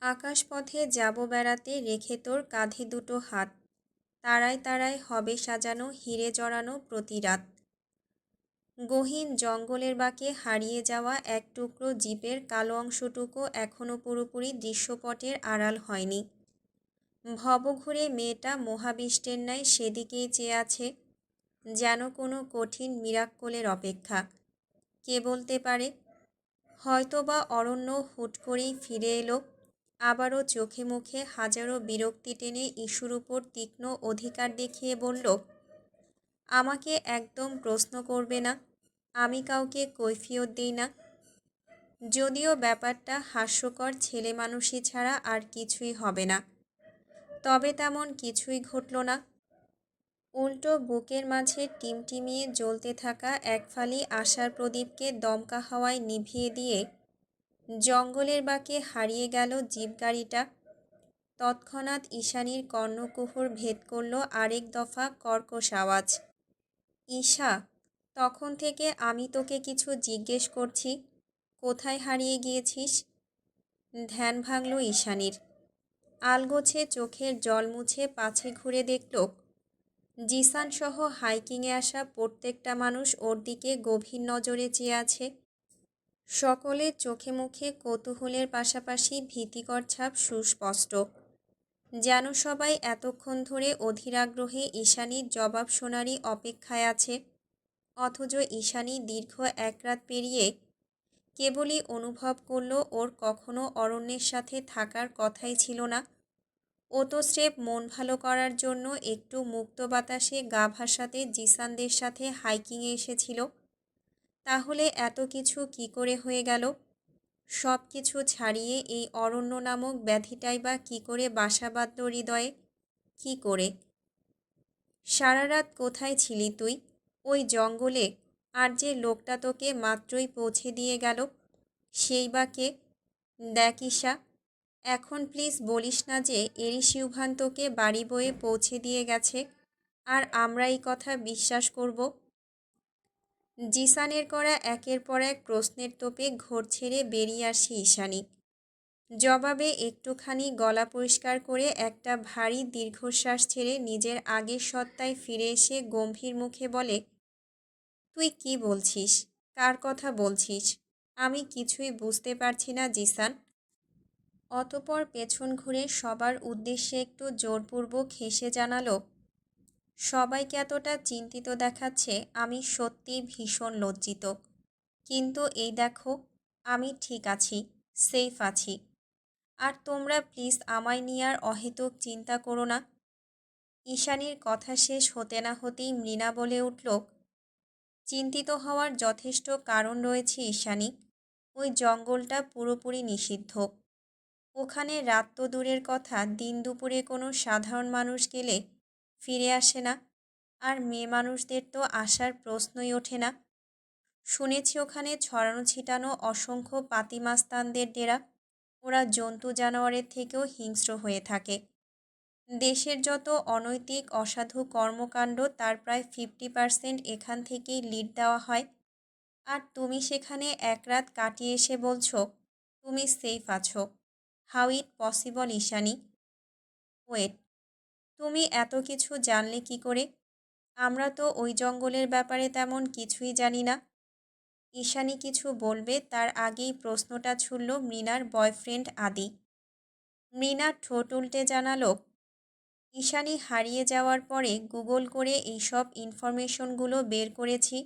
আকাশপথে যাব বেড়াতে রেখে তোর কাঁধে দুটো হাত, তারায় তারায় হবে সাজানো হিরে জড়ানো প্রতি রাত। গহীন জঙ্গলের বাঁকে হারিয়ে যাওয়া এক টুকরো জিপের কালো অংশটুকু এখনও পুরোপুরি দৃশ্যপটের আড়াল হয়নি। ভবঘুরে মেয়েটা মহাবিষ্টের ন্যায় সেদিকেই চেয়ে আছে, যেন কোনো কঠিন মিরাক্কলের অপেক্ষা। কে বলতে পারে, হয়তোবা অরণ্য হুট করেই ফিরে এলো, আবারও চোখে মুখে হাজারো বিরক্তি টেনে ইস্যুর উপর তীক্ষ্ণ অধিকার দেখিয়ে বলল, আমাকে একদম প্রশ্ন করবে না, আমি কাউকে কৈফিয়ত দিই না। যদিও ব্যাপারটা হাস্যকর, ছেলে মানুষই ছাড়া আর কিছুই হবে না। তবে তেমন কিছুই ঘটল না। উল্টো বুকের মাঝে টিমটিমিয়ে জ্বলতে থাকা এক ফালি আশার প্রদীপকে দমকা হাওয়ায় নিভিয়ে দিয়ে জঙ্গলের বাঁকে হারিয়ে গেল জিপ গাড়িটা। তৎক্ষণাৎ ঈশানীর কর্ণকুহর ভেদ করল আরেক দফা কর্কশ আওয়াজ। ঈশা, তখন থেকে আমি তোকে কিছু জিজ্ঞেস করছি, কোথায় হারিয়ে গিয়েছিস? ধ্যান ভাঙল ঈশানীর। আলগোছে চোখের জল মুছে পাছে ঘুরে দেখল, জিসান সহ হাইকিংয়ে আসা প্রত্যেকটা মানুষ ওর দিকে গভীর নজরে চেয়ে আছে। সকলের চোখে মুখে কৌতূহলের পাশাপাশি ভীতিকর ছাপ সুস্পষ্ট, যেন সবাই এতক্ষণ ধরে অধীর আগ্রহে ঈশানীর জবাব শোনারই অপেক্ষায় আছে। অথচ ঈশানী দীর্ঘ এক রাত পেরিয়ে কেবলই অনুভব করল ওর কখনো অরণ্যের সাথে থাকার কথাই ছিল না। ও তো স্রেফ মন ভালো করার জন্য একটু মুক্ত বাতাসে গা ভাসাতে জিসানদের সাথে হাইকিংয়ে এসেছিল। তাহলে এত কিছু কি করে হয়ে গেল? সব কিছু ছাড়িয়ে এই অরণ্য নামক ব্যাধিটাই বা কী করে বাসা বাঁধল হৃদয়ে? কী করে? সারা রাত কোথায় ছিলি তুই? ওই জঙ্গলে? আর যে লোকটা তোকে মাত্রই পৌঁছে দিয়ে গেল, সেই বা কে? দেখ ঈশা, এখন প্লিজ বলিস না যে এরিসিউভান তোকে বাড়ি বয়ে পৌঁছে দিয়ে গেছে, আর আমরা এই কথা বিশ্বাস করব। জিসানের করা একের পর এক প্রশ্নের তোপে ঘোর ছেড়ে বেরিয়ে আসি ঈশানী। জবাবে একটুখানি গলা পরিষ্কার করে একটা ভারী দীর্ঘশ্বাস ছেড়ে নিজের আগের সত্তায় ফিরে এসে গম্ভীর মুখে বলে, তুই কি বলছিস? কার কথা বলছিস? আমি কিছুই বুঝতে পারছি না জিসান। অতপর পেছন ঘুরে সবার উদ্দেশ্যে একটু জোরপূর্বক হেসে জানালো, সবাইকে এতটা চিন্তিত দেখাচ্ছে, আমি সত্যিই ভীষণ লজ্জিত। কিন্তু এই দেখো, আমি ঠিক আছি, সেফ আছি। আর তোমরা প্লিজ আমায় নিয়ে আর অহেতুক চিন্তা করো না। ঈশানীর কথা শেষ হতে না হতেই মৃণা বলে উঠল, চিন্তিত হওয়ার যথেষ্ট কারণ রয়েছে ঈশানী। ওই জঙ্গলটা পুরোপুরি নিষিদ্ধ। ওখানে রাত তো দূরের কথা, দিন দুপুরে কোনো সাধারণ মানুষ গেলে ফিরে আসে না, আর মেয়ে মানুষদের তো আসার প্রশ্নই ওঠে না। শুনেছি ওখানে ছড়ানো ছিটানো অসংখ্য পাতিমাস্তানদের ডেরা। ওরা জন্তু জানোয়ারের থেকেও হিংস্র হয়ে থাকে। দেশের যত অনৈতিক অসাধু কর্মকাণ্ড তার প্রায় 50% এখান থেকেই লিড দেওয়া হয়। আর তুমি সেখানে এক রাত কাটিয়ে এসে বলছো তুমি সেফ আছো। How it possible Ishani? Wait, তুমি এত কিছু জানলে কি করে? আমরা তো ওই জঙ্গলের ব্যাপারে তেমন কিছুই জানি না। ঈশানী কিছু বলবে তার আগেই প্রশ্নটা ছুড়ল মৃণার বয়ফ্রেন্ড আদি। মৃণা ঠোঁট উল্টে জানালো, ঈশানী হারিয়ে যাওয়ার পরে গুগল করে এইসব ইনফরমেশনগুলো বের করেছি।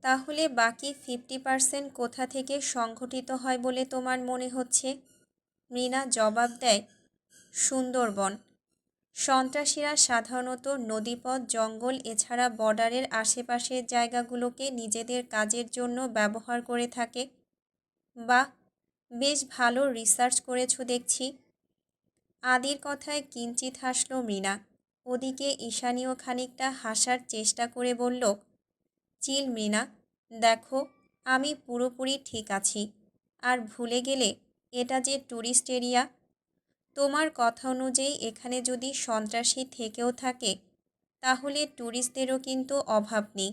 তাহলে বাকি 50% কোথা থেকে সংঘটিত হয় বলে তোমার মনে হচ্ছে? মৃণা জবাব দেয়, সুন্দরবন। সন্ত্রাসীরা সাধারণত নদীপথ, জঙ্গল এছাড়া বর্ডারের আশেপাশের জায়গাগুলোকে নিজেদের কাজের জন্য ব্যবহার করে থাকে। বাহ, বেশ ভালো রিসার্চ করেছো দেখছি। আদির কথায় কিঞ্চিত হাসল মৃণা। ওদিকে ঈশানীও খানিকটা হাসার চেষ্টা করে বলল, চিল মৃণা, দেখো আমি পুরোপুরি ঠিক আছি। আর ভুলে গেলে এটা যে ট্যুরিস্ট এরিয়া। তোমার কথা অনুযায়ী এখানে যদি সন্ত্রাসী থেকেও থাকে, তাহলে ট্যুরিস্টদেরও কিন্তু অভাব নেই।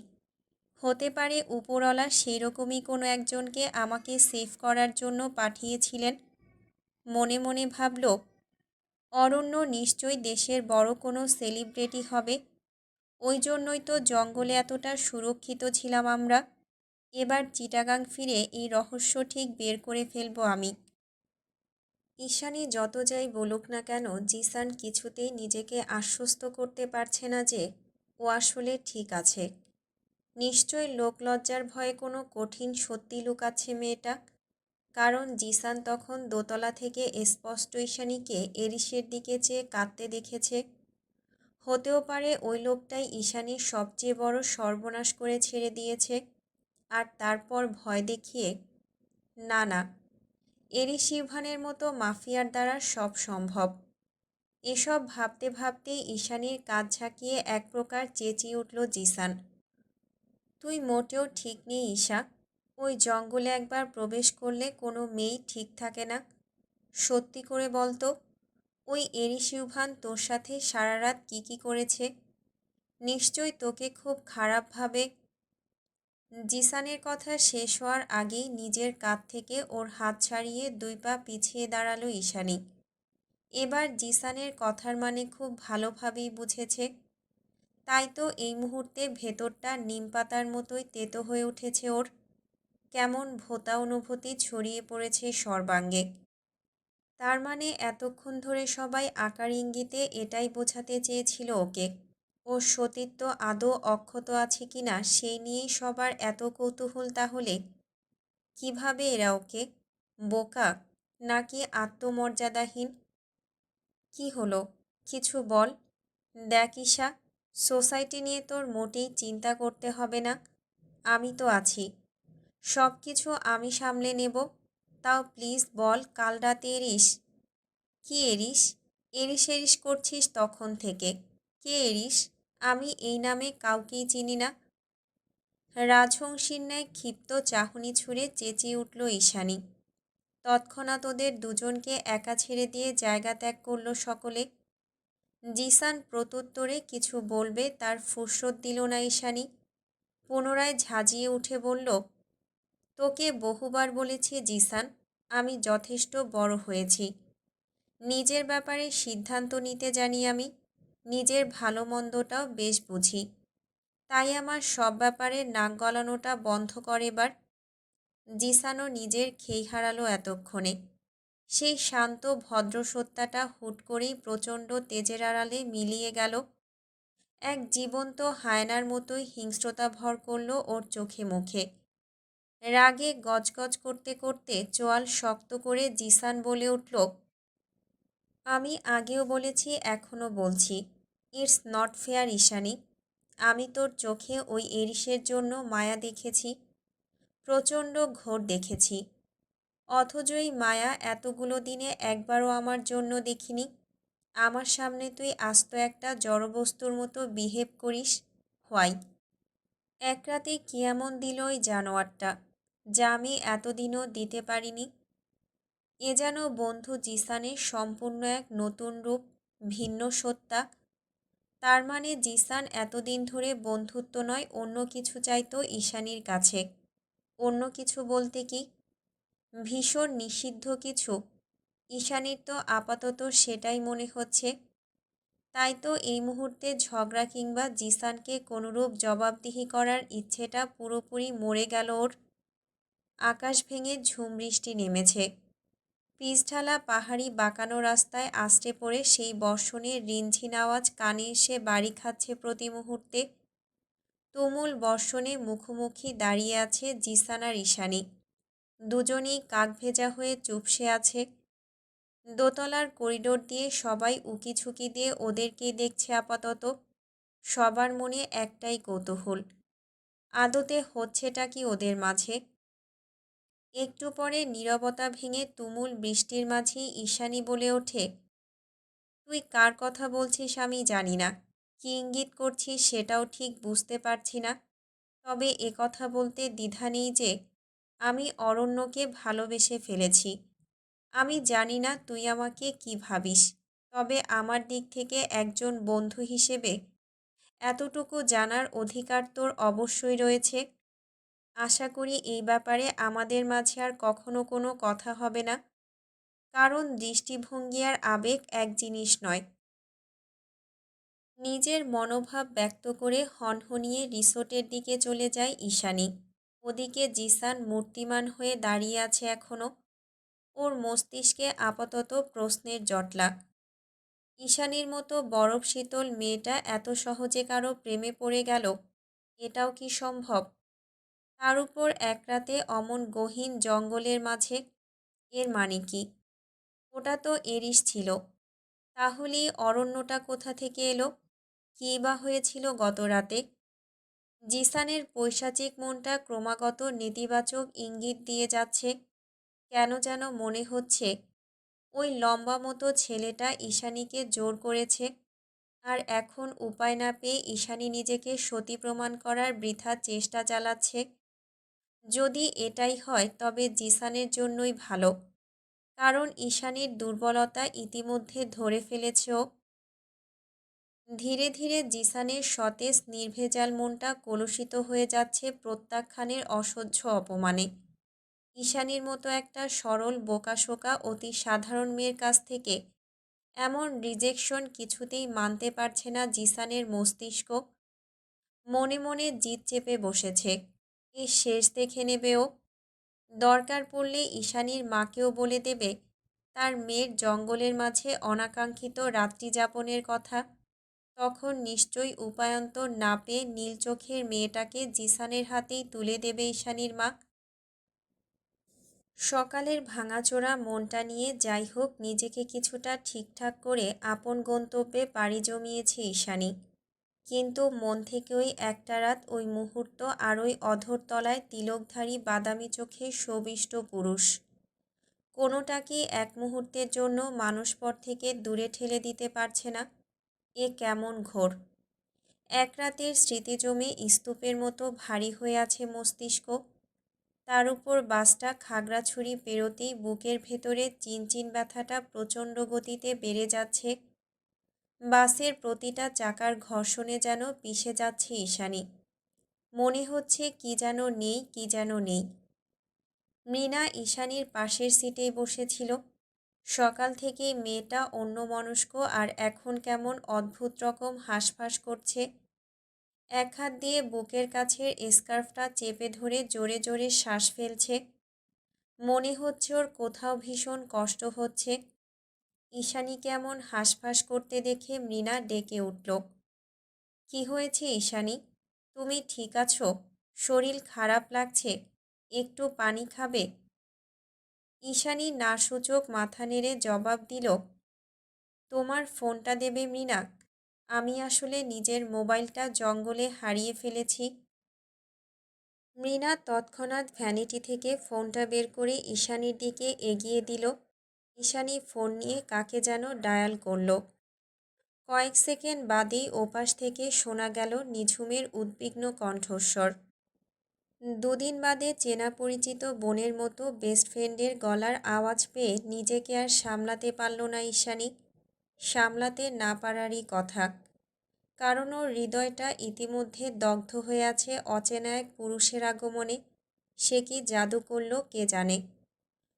হতে পারে উপরওয়ালা সেই রকমই কোনো একজনকে আমাকে সেভ করার জন্য পাঠিয়েছিলেন। মনে মনে ভাবল, অরণ্য নিশ্চয়ই দেশের বড় কোনো সেলিব্রিটি হবে। ওই জন্যই তো জঙ্গলে এতটা সুরক্ষিত ছিলাম আমরা। এবার চিটাগাং ফিরে এই রহস্য ঠিক বের করে ফেলবো আমি। ঈশানী যত যাই বলুক না কেন, জিসান কিছুতেই নিজেকে আশ্বস্ত করতে পারছে না যে ও আসলে ঠিক আছে। নিশ্চয় লোকলজ্জার ভয়ে কোনো কঠিন সত্যি লুকাচ্ছে মেয়েটা। কারণ জিসান তখন দোতলা থেকে স্পষ্ট ঈশানীকে এরিসের দিকে চেয়ে কাঁদতে দেখেছে। হতেও পারে ওই লোকটাই ঈশানীর সবচেয়ে বড় সর্বনাশ করে ছেড়ে দিয়েছে। আর তারপর ভয় দেখিয়ে, না না, এরিস ইভানের মতো মাফিয়ার দ্বারা সব সম্ভব। এসব ভাবতে ভাবতেই ঈশানীর কাঁধ ঝাঁকিয়ে এক প্রকার চেঁচিয়ে উঠল জিসান, তুই মোটেও ঠিক নেই ঈশা। ওই জঙ্গলে একবার প্রবেশ করলে কোনো মেয়েই ঠিক থাকে না। সত্যি করে বলতো, ওই এরিস ইভান তোর সাথে সারা রাত কী করেছে? নিশ্চয় তোকে খুব খারাপভাবে। জিসানের কথা শেষ হওয়ার আগেই নিজের কাঁধ থেকে ওর হাত ছাড়িয়ে 2 পা পিছিয়ে দাঁড়ালো ঈশানী। এবার জিসানের কথার মানে খুব ভালোভাবেই বুঝেছে। তাই তো এই মুহূর্তে ভেতরটা নিমপাতার মতোই তেতো হয়ে উঠেছে ওর। কেমন ভোঁতা অনুভূতি ছড়িয়ে পড়েছে সর্বাঙ্গে। তার মানে এতক্ষণ ধরে সবাই আকার ইঙ্গিতে এটাই বোঝাতে চেয়েছিল ওকে। ওর সতীত্ব আদৌ অক্ষত আছে কিনা সেই নিয়েই সবার এত কৌতূহল। তাহলে কিভাবে এরা ওকে, বোকা নাকি আত্মমর্যাদাহীন? কি হলো, কিছু বল। দেখ ঈশা, সোসাইটি নিয়ে তোর মোটেই চিন্তা করতে হবে না। আমি তো আছি, সব কিছু আমি সামলে নেব। তাও প্লিজ বল, কাল রাতে এরিস? কি এরিস? এরিস এরিস করছিস তখন থেকে। কে এরিস? আমি এই নামে কাউকেই চিনি না। রাজহংসীর ন্যায় ক্ষিপ্ত চাহনি ছুঁড়ে চেঁচিয়ে উঠল ঈশানী। তৎক্ষণাৎ ওদের দুজনকে একা ছেড়ে দিয়ে জায়গা ত্যাগ করল সকলে। জিসান প্রত্যুত্তরে কিছু বলবে তার ফুরসত দিল না ঈশানী। পুনরায় ঝাঁঝিয়ে উঠে বলল, তোকে বহুবার বলেছি জিসান, আমি যথেষ্ট বড় হয়েছি। নিজের ব্যাপারে সিদ্ধান্ত নিতে জানি আমি। নিজের ভালো মন্দটাও বেশ বুঝি। তাই আমার সব ব্যাপারে নাক গলানোটা বন্ধ কর এবার। জিসানও নিজের খেই হারালো এতক্ষণে। সেই শান্ত ভদ্র সত্তাটা হুট করেই প্রচণ্ড তেজের আড়ালে মিলিয়ে গেল। এক জীবন্ত হায়নার মতোই হিংস্রতা ভর করল ওর চোখে মুখে। রাগে গজগজ করতে করতে চোয়াল শক্ত করে জিসান বলে উঠল, আমি আগেও বলেছি, এখনও বলছি, ইটস নট ফেয়ার ঈশানী। আমি তোর চোখে ওই এরিসের জন্য মায়া দেখেছি, প্রচণ্ড ঘোর দেখেছি। অথচ এই মায়া এতগুলো দিনে একবারও আমার জন্য দেখিনি। আমার সামনে তুই আস্ত একটা জড়বস্তুর মতো বিহেভ করিস। হোয়াই? এক রাতে কি এমন দিল ওই জানোয়ারটা, যা আমি এতদিনও দিতে পারিনি? এ যেন বন্ধু জিসানের সম্পূর্ণ এক নতুন রূপ, ভিন্ন সত্তা। তার মানে জিসান এতদিন ধরে বন্ধুত্ব নয় অন্য কিছু চাইতো ঈশানীর কাছে। অন্য কিছু বলতে কি? ভীষণ নিষিদ্ধ কিছু। ঈশানীর তো আপাতত সেটাই মনে হচ্ছে। তাই তো এই মুহূর্তে ঝগড়া কিংবা জিসানকে কোনোরূপ জবাবদিহি করার ইচ্ছেটা পুরোপুরি মরে গেল ওর। আকাশ ভেঙে ঝুম বৃষ্টি নেমেছে। পিচঢালা পাহাড়ি বাঁকানো রাস্তায় আছড়ে পড়ে সেই বর্ষণের রিনঝিন আওয়াজ কানে এসে বাড়ি খাচ্ছে প্রতি মুহূর্তে। তুমুল বর্ষণে মুখোমুখি দাঁড়িয়ে আছে জিসান আর ঈশানী। দুজনেই কাকভেজা হয়ে চুপসে আছে। দোতলার করিডোর দিয়ে সবাই উকিঝুঁকি দিয়ে ওদেরকেই দেখছে আপাতত। সবার মনে একটাই কৌতূহল, আদতে হচ্ছেটা কি ওদের মাঝে? একটু পরে নীরবতা ভেঙে তুমুল বৃষ্টির মাঝেই ঈশানী বলে ওঠে, তুই কার কথা বলছিস আমি জানি না, কী ইঙ্গিত করছিস সেটাও ঠিক বুঝতে পারছি না। তবে কথা বলতে দ্বিধা নেই যে আমি অরণ্যকে ভালোবেসে ফেলেছি। আমি জানি না তুই আমাকে কি ভাবিস, তবে আমার দিক থেকে একজন বন্ধু হিসেবে এতটুকু জানার অধিকার তোর অবশ্যই রয়েছে। আশা করি এই ব্যাপারে আমাদের মাঝে আর কখনো কোনো কথা হবে না। কারণ দৃষ্টিভঙ্গি আর আবেগ এক জিনিস নয়। নিজের মনোভাব ব্যক্ত করে হনহনিয়ে রিসোর্টের দিকে চলে যায় ঈশানী। ওদিকে জিসান মূর্তিমান হয়ে দাঁড়িয়ে আছে এখনও। ওর মস্তিষ্কে আপাতত প্রশ্নের জটলা। ঈশানীর মতো বরফ শীতল মেয়েটা এত সহজে কারো প্রেমে পড়ে গেল, এটাও কি সম্ভব? তার উপর এক রাতে অমন গহীন জঙ্গলের মাঝে। এর মানে কি? ওটা তো এরিস ছিল। তাহলে এই অরণ্যটা কোথা থেকে এলো? কী বা হয়েছিল গত রাতে? জিসানের পৈশাচিক মনটা ক্রমাগত নেতিবাচক ইঙ্গিত দিয়ে যাচ্ছে। কেন যেন মনে হচ্ছে ওই লম্বা মতো ছেলেটা ঈশানীকে জোর করেছে, আর এখন উপায় না পেয়ে ঈশানী নিজেকে সতী প্রমাণ করার বৃথা চেষ্টা চালাচ্ছে। যদি এটাই হয় তবে জিসানের জন্যই ভালো, কারণ ঈশানীর দুর্বলতা ইতিমধ্যে ধরে ফেলেছে ও। ধীরে ধীরে জিসানের সতেজ নির্ভেজাল মনটা কলুষিত হয়ে যাচ্ছে প্রত্যাখ্যানের অসহ্য অপমানে। ঈশানীর মতো একটা সরল বোকাশোকা অতি সাধারণ মেয়ের কাছ থেকে এমন রিজেকশন কিছুতেই মানতে পারছে না জিসানের মস্তিষ্ক। মনে মনে জিদ চেপে বসেছে, এই শেষ দেখে নেবে ও। দরকার পড়লে ঈশানীর মাকেও বলে দেবে তার মেয়ের জঙ্গলের মাঝে অনাকাঙ্ক্ষিত রাত্রিযাপনের কথা। তখন নিশ্চয়ই উপায়ন্তর না পেয়ে নীল চোখের মেয়েটাকে জিসানের হাতেই তুলে দেবে ঈশানীর মা। সকালের ভাঙাচোরা মনটা নিয়ে যাই হোক নিজেকে কিছুটা ঠিকঠাক করে আপন গন্তব্যে পাড়ি জমিয়েছে ঈশানী। কিন্তু মন থেকে ওই একটা রাত, ওই মুহূর্ত আর ওই অধরতলায় তিলকধারী বাদামি চোখে শোভিষ্ট পুরুষ, কোনোটাকেই এক মুহূর্তের জন্য মানসপট থেকে দূরে ঠেলে দিতে পারছে না। এ কেমন ঘোর! এক রাতের স্মৃতি জমে স্তূপের মতো ভারী হয়ে আছে মস্তিষ্ক। তার উপর বাসটা খাগড়াছড়ি পেরোতেই বুকের ভেতরে চিনচিন ব্যথাটা প্রচণ্ড গতিতে বেড়ে যাচ্ছে। বাসের প্রতিটা চাকার ঘর্ষণে যেন পিষে যাচ্ছে ঈশানী। মনে হচ্ছে কি যেন নেই, কি যেন নেই। মৃণা ঈশানীর পাশের সিটেই বসেছিল। সকাল থেকেই মেয়েটা অন্যমনস্ক আর এখন কেমন অদ্ভুত রকম হাঁসফাঁস করছে। এক হাত দিয়ে বুকের কাছের স্কার্ফটা চেপে ধরে জোরে জোরে শ্বাস ফেলছে। মনে হচ্ছে ওর কোথাও ভীষণ কষ্ট হচ্ছে। ঈশানীকে এমন হাঁসফাঁস করতে দেখে মৃণা ডেকে উঠল, কি হয়েছে ঈশানী? তুমি ঠিক আছো? শরীর খারাপ লাগছে, একটু পানি খাবে? ঈশানী নাসূচক মাথা নেড়ে জবাব দিল, তোমার ফোনটা দেবে মৃণা? আমি আসলে নিজের মোবাইলটা জঙ্গলে হারিয়ে ফেলেছি। মৃণা তৎক্ষণাৎ ভ্যানিটি থেকে ফোনটা বের করে ঈশানীর দিকে এগিয়ে দিল। ঈশানী ফোন নিয়ে কাকে যেন ডায়াল করল। কয়েক সেকেন্ড বাদেই ওপাশ থেকে শোনা গেল নিঝুমের উদ্বিগ্ন কণ্ঠস্বর। দুদিন বাদে চেনা পরিচিত বোনের মতো বেস্ট ফ্রেন্ডের গলার আওয়াজ পেয়ে নিজেকে আর সামলাতে পারল না ঈশানী। সামলাতে না পারারই কথা, কারণ ওর হৃদয়টা ইতিমধ্যে দগ্ধ হয়ে আছে অচেনা এক পুরুষের আগমনে। সে কি জাদু করল কে জানে।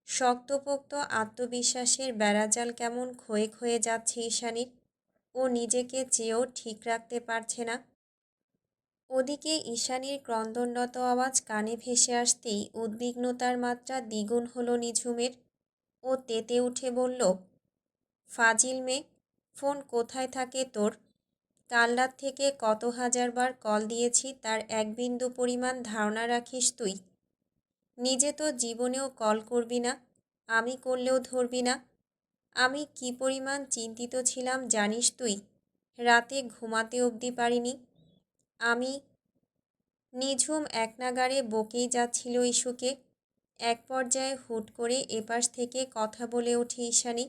শক্তপোক্ত আত্মবিশ্বাসের বেড়াজাল কেমন ক্ষয়ে ক্ষয়ে যাচ্ছে ঈশানীর। ও নিজেকে চেয়েও ঠিক রাখতে পারছে না। ওদিকে ঈশানীর ক্রন্দনরত আওয়াজ কানে ভেসে আসতেই উদ্বিগ্নতার মাত্রা দ্বিগুণ হলো নিঝুমের। ও তেতে উঠে বলল, ফাজিল মেয়ে, ফোন কোথায় থাকে তোর? কাল রাত থেকে কত হাজারবার কল দিয়েছি তার এক বিন্দু পরিমাণ ধারণা রাখিস তুই? নিজে তো জীবনেও কল করবি না, আমি করলেও ধরবি না। আমি কি পরিমাণ চিন্তিত ছিলাম জানিস তুই? রাতে ঘুমাতে অবধি পারিনি আমি। নিঝুম একনাগাড়ে বকেই যাচ্ছিল ইস্যুকে। এক পর্যায়ে হুট করে এপাশ থেকে কথা বলে ওঠে ঈশানী,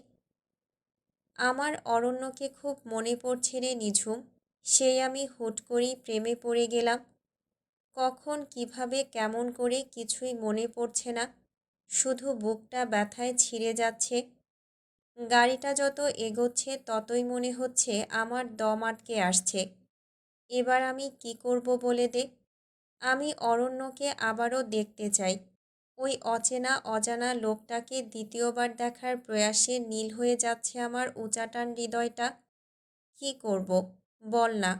আমার অরণ্যকে খুব মনে পড়ছে রে নিঝুম। সেই আমি হুট করেই প্রেমে পড়ে গেলাম। কখন কিভাবে কেমন করে কিছুই মনে পড়ছে না, শুধু বুকটা ব্যথায় ছিঁড়ে যাচ্ছে। গাড়িটা যত এগোচ্ছে ততই মনে হচ্ছে আমার দম আটকে আসছে। এবার আমি কি করব বলে দে। আমি অরণ্যকে আবারও দেখতে চাই। ওই অচেনা অজানা লোকটাকে দ্বিতীয়বার দেখার প্রয়াসে নীল হয়ে যাচ্ছে আমার উচাটান হৃদয়টা। কি করব বল না।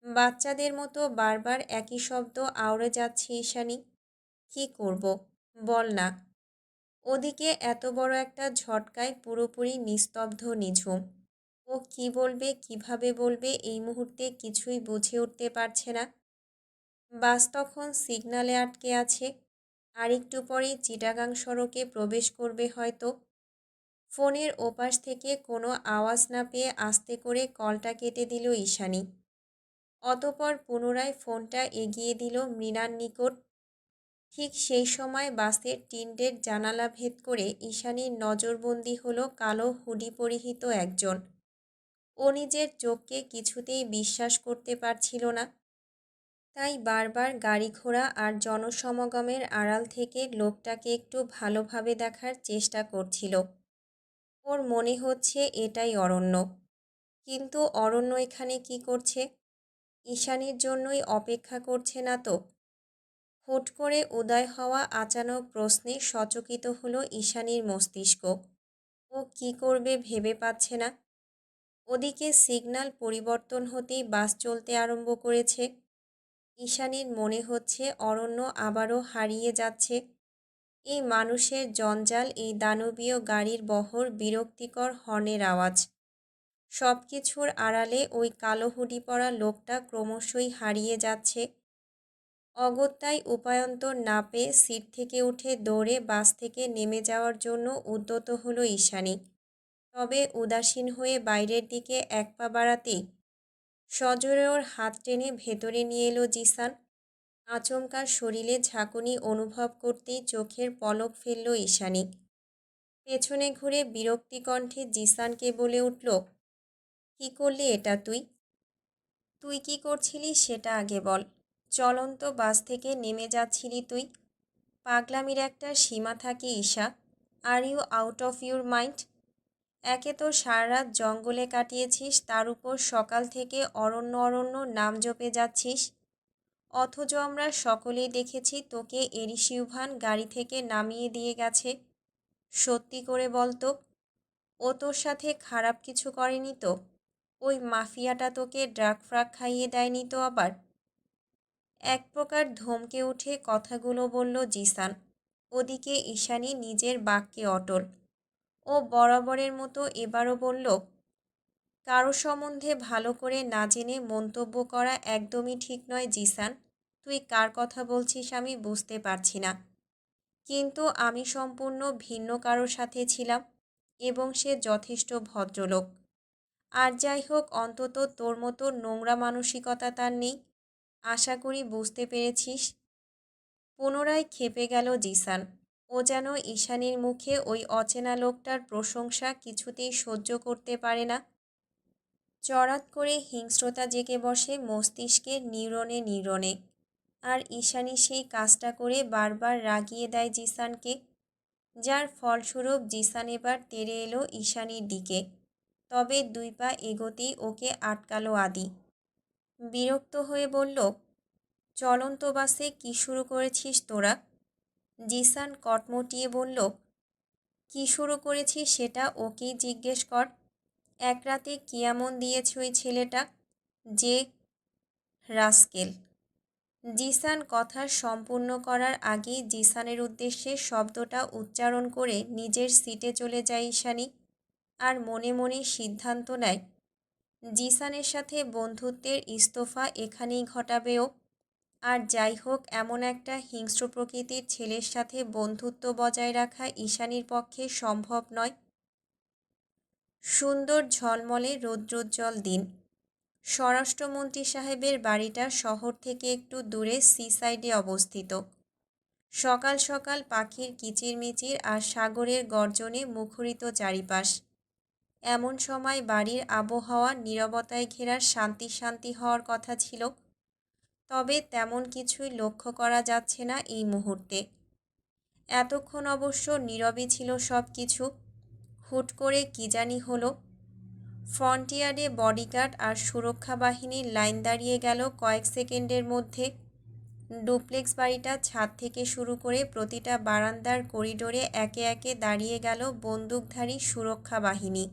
বাচ্চাদের মতো বারবার একই শব্দ আওড়ে যাচ্ছে ঈশানী। কি করব বল না। ওদিকে এত বড় একটা ঝটকায় পুরোপুরি নিস্তব্ধ নিঝুম। ও কি বলবে কিভাবে বলবে এই মুহূর্তে কিছুই বুঝে উঠতে পারছে না। বাস তখন সিগন্যালে আটকে আছে। আর একটু পরেই চিটাগাং সড়কে প্রবেশ করবে হয়তো। ফোনের ওপাশ থেকে কোনো আওয়াজ না পেয়ে আস্তে করে কলটা কেটে দিল ঈশানী। অতঃপর পুনরায় ফোনটা এগিয়ে দিল মৃণার নিকট। ঠিক সেই সময় বাসের টিনটের জানালা ভেদ করে ঈশানীর নজরবন্দি হলো কালো হুডি পরিহিত একজন। ও নিজের চোখকে কিছুতেই বিশ্বাস করতে পারছিল না। তাই বারবার গাড়ি ঘোড়া আর জনসমাগমের আড়াল থেকে লোকটাকে একটু ভালোভাবে দেখার চেষ্টা করছিল। ওর মনে হচ্ছে এটাই অরণ্য। কিন্তু অরণ্য এখানে কি করছে? ঈশানীর জন্যই অপেক্ষা করছে না তো? হুট করে উদয় হওয়া আচানক প্রশ্নে সচকিত হলো ঈশানীর মস্তিষ্ক। ও কি করবে ভেবে পাচ্ছে না। ওদিকে সিগন্যাল পরিবর্তন হতেই বাস চলতে আরম্ভ করেছে। ঈশানীর মনে হচ্ছে অরণ্য আবারও হারিয়ে যাচ্ছে। এই মানুষের জঞ্জাল, এই দানবীয় গাড়ির বহর, বিরক্তিকর হর্নের আওয়াজ, সব কিছুর আড়ালে ওই কালো হুডি পরা লোকটা ক্রমশই হারিয়ে যাচ্ছে। অগত্যায় উপায়ন্তর না পেয়ে সিট থেকে উঠে দৌড়ে বাস থেকে নেমে যাওয়ার জন্য উদ্যত হলো ঈশানী। তবে উদাসীন হয়ে বাইরের দিকে এক পা বাড়াতেই সজোরে ওর হাত টেনে ভেতরে নিয়ে এলো জিসান। আচমকা শরীরে ঝাঁকুনি অনুভব করতেই চোখের পলক ফেলল ঈশানী। পেছনে ঘুরে বিরক্তি কণ্ঠে জিসানকে বলে উঠল, কি করলি এটা তুই? তুই কি করছিলি সেটা আগে বল। চলন্ত বাস থেকে নেমে যাচ্ছিলি তুই? পাগলামির একটা সীমা থাকে Isha. Are you out of your mind? একে তো সারা রাত জঙ্গলে কাটিয়েছিস, তার উপর সকাল থেকে অরণ্য অরণ্য নাম জপে যাচ্ছিস। অথচ আমরা সকলেই দেখেছি তোকে এরিসিউভান গাড়ি থেকে নামিয়ে দিয়ে গেছে। সত্যি করে বলতো, ও তোর সাথে খারাপ কিছু করেনি তো? ওই মাফিয়াটা তোকে ড্রাগ ফ্রাগ খাইয়ে দেয়নি তো আবার? এক প্রকার ধমকে উঠে কথাগুলো বলল জিসান। ওদিকে ঈশানী নিজের বাক্যে অটল। ও বরাবরের মতো এবারও বলল, কারো সম্বন্ধে ভালো করে না জেনে মন্তব্য করা একদমই ঠিক নয় জিসান। তুই কার কথা বলছিস আমি বুঝতে পারছি না। কিন্তু আমি সম্পূর্ণ ভিন্ন কারোর সাথে ছিলাম এবং সে যথেষ্ট ভদ্রলোক। আর যাই হোক, অন্তত তোর মতো নোংরা মানসিকতা তার নেই। আশা করি বুঝতে পেরেছিস। পুনরায় ক্ষেপে গেল জিসান। ও যেন ঈশানীর মুখে ওই অচেনা লোকটার প্রশংসা কিছুতেই সহ্য করতে পারে না। চড়াত করে হিংস্রতা জেগে বসে মস্তিষ্কের নিউরনে নিউরনে। আর ঈশানী সেই কাজটা করে বারবার রাগিয়ে দেয় জিসানকে, যার ফলস্বরূপ জিসান এবার তেড়ে এলো ঈশানীর দিকে। তবে 2 পা এগোতেই ওকে আটকালো আদি। বিরক্ত হয়ে বলল, চলন্ত বাসে কি শুরু করেছিস তোরা? জিসান কটমটিয়ে বলল, কি শুরু করেছিস সেটা ওকেই জিজ্ঞেস কর। এক রাতে কি এমন দিয়েছে ওই ছেলেটা যে রাস্কেল। জিসান কথা সম্পূর্ণ করার আগেই জিসানের উদ্দেশ্যে শব্দটা উচ্চারণ করে নিজের সিটে চলে যায় ঈশানী। আর মনে মনে সিদ্ধান্ত নেয়, জিসানের সাথে বন্ধুত্বের ইস্তফা এখানেই ঘটাবেও। আর যাই হোক, এমন একটা হিংস্র প্রকৃতির ছেলের সাথে বন্ধুত্ব বজায় রাখা ঈশানীর পক্ষে সম্ভব নয়। সুন্দর ঝলমলে রৌদ্রোজ্জ্বল দিন। স্বরাষ্ট্রমন্ত্রী সাহেবের বাড়িটা শহর থেকে একটু দূরে সি সাইডে অবস্থিত। সকাল সকাল পাখির কিচিরমিচির আর সাগরের গর্জনে মুখরিত চারিপাশ। এমন সময় বাড়ির আবহাওয়া নীরবতায় ঘেরা শান্তি শান্তি হওয়ার কথা ছিল। তবে তেমন কিছুই লক্ষ্য করা যাচ্ছে না এই মুহূর্তে। এতক্ষণ অবশ্য নীরবই ছিল সব কিছু। হুট করে কি জানি হলো। ফ্রন্টিয়ারে বডিগার্ড আর সুরক্ষা বাহিনীর লাইন দাঁড়িয়ে গেল কয়েক সেকেন্ডের মধ্যে। ডুপ্লেক্স বাড়িটা ছাদ থেকে শুরু করে প্রতিটা বারান্দার করিডোরে একে একে দাঁড়িয়ে গেল বন্দুকধারী সুরক্ষা বাহিনী।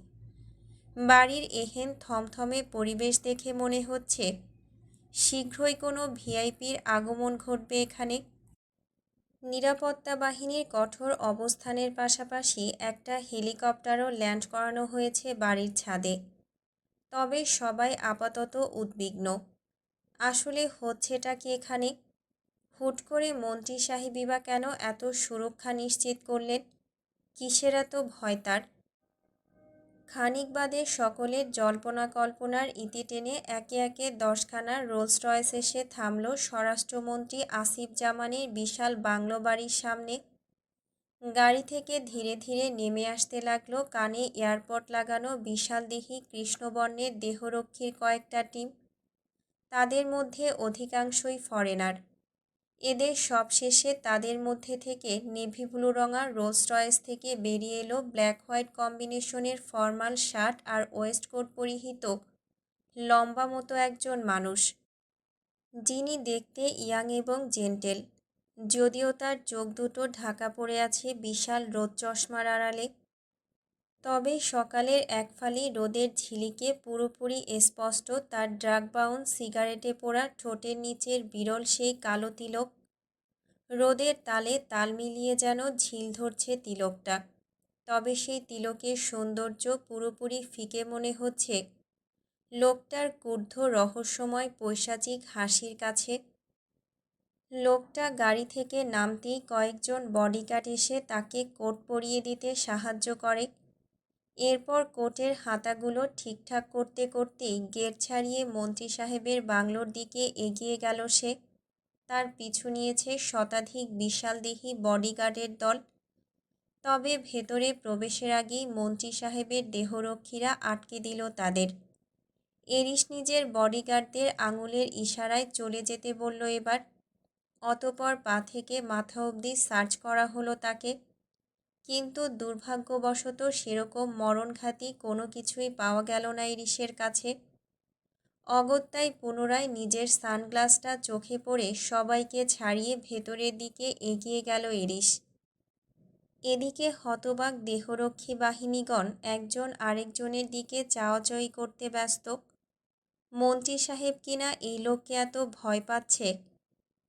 বাড়ির এহেন থমথমে পরিবেশ দেখে মনে হচ্ছে শীঘ্রই কোনো ভিআইপির আগমন ঘটবে এখানে। নিরাপত্তা বাহিনীর কঠোর অবস্থানের পাশাপাশি একটা হেলিকপ্টারও ল্যান্ড করানো হয়েছে বাড়ির ছাদে। তবে সবাই আপাতত উদ্বিগ্ন। আসলে হচ্ছেটা কি এখানে? হুট করে মন্ত্রী সাহেবই বা কেন এত সুরক্ষা নিশ্চিত করলেন? কিসের এত ভয় তার? খানিক বাদে সকলের জল্পনা কল্পনার ইতি টেনে একে একে 10খানা রোলস রয়েস এসে থামল স্বরাষ্ট্রমন্ত্রী আসিফ জামানের বিশাল বাংলো বাড়ির সামনে। গাড়ি থেকে ধীরে ধীরে নেমে আসতে লাগলো কানে এয়ারপড লাগানো বিশালদেহী কৃষ্ণবর্ণের দেহরক্ষীর কয়েকটা টিম। তাদের মধ্যে অধিকাংশই ফরেনার। এদের সবশেষে তাদের মধ্যে থেকে নেভি ব্লু রঙা রোলস রয়েস থেকে বেরিয়ে এলো ব্ল্যাক হোয়াইট কম্বিনেশনের ফর্মাল শার্ট আর ওয়েস্টকোট পরিহিত লম্বা মতো একজন মানুষ, যিনি দেখতে ইয়াং এবং জেন্টেল, যদিও তার চোখ দুটো ঢাকা পড়ে আছে বিশাল রোদ চশমার আড়ালে। তবে সকালের এক ফালি রোদের ঝিলিকে পুরোপুরি স্পষ্ট তার ড্রাগ বাউন সিগারেটে পোড়া ঠোঁটের নিচের বিরল সেই কালো তিলক। রোদের তালে তাল মিলিয়ে যেন ঝিল ধরছে তিলকটা। তবে সেই তিলকের সৌন্দর্য পুরোপুরি ফিকে মনে হচ্ছে লোকটার ক্রুদ্ধ রহস্যময় পৈশাচিক হাসির কাছে। লোকটা গাড়ি থেকে নামতেই কয়েকজন বডিগার্ড এসে তাকে কোট পরিয়ে দিতে সাহায্য করে। এরপর কোটের হাতাগুলো ঠিকঠাক করতে করতেই গেট ছাড়িয়ে মন্ত্রী সাহেবের বাংলোর দিকে এগিয়ে গেল সে। তার পিছু নিয়েছে শতাধিক বিশালদেহী বডিগার্ডের দল। তবে ভেতরে প্রবেশের আগেই মন্ত্রী সাহেবের দেহরক্ষীরা আটকে দিল তাদের। এরিস নিজের বডিগার্ডদের আঙুলের ইশারায় চলে যেতে বলল এবার। অতপর পা থেকে মাথা অবধি সার্চ করা হলো তাকে। কিন্তু দুর্ভাগ্যবশত সেরকম মরণঘাতী কোনো কিছুই পাওয়া গেল না এরিসের কাছে। অগত্যাই পুনরায় নিজের সানগ্লাসটা চোখে পড়ে সবাইকে ছাড়িয়ে ভেতরের দিকে এগিয়ে গেল এরিস। এদিকে হতবাক দেহরক্ষী বাহিনীগণ একজন আরেকজনের দিকে চাওয়াচাওয়ি করতে ব্যস্ত। মন্ত্রী সাহেব কিনা এই লোককে এত ভয় পাচ্ছে,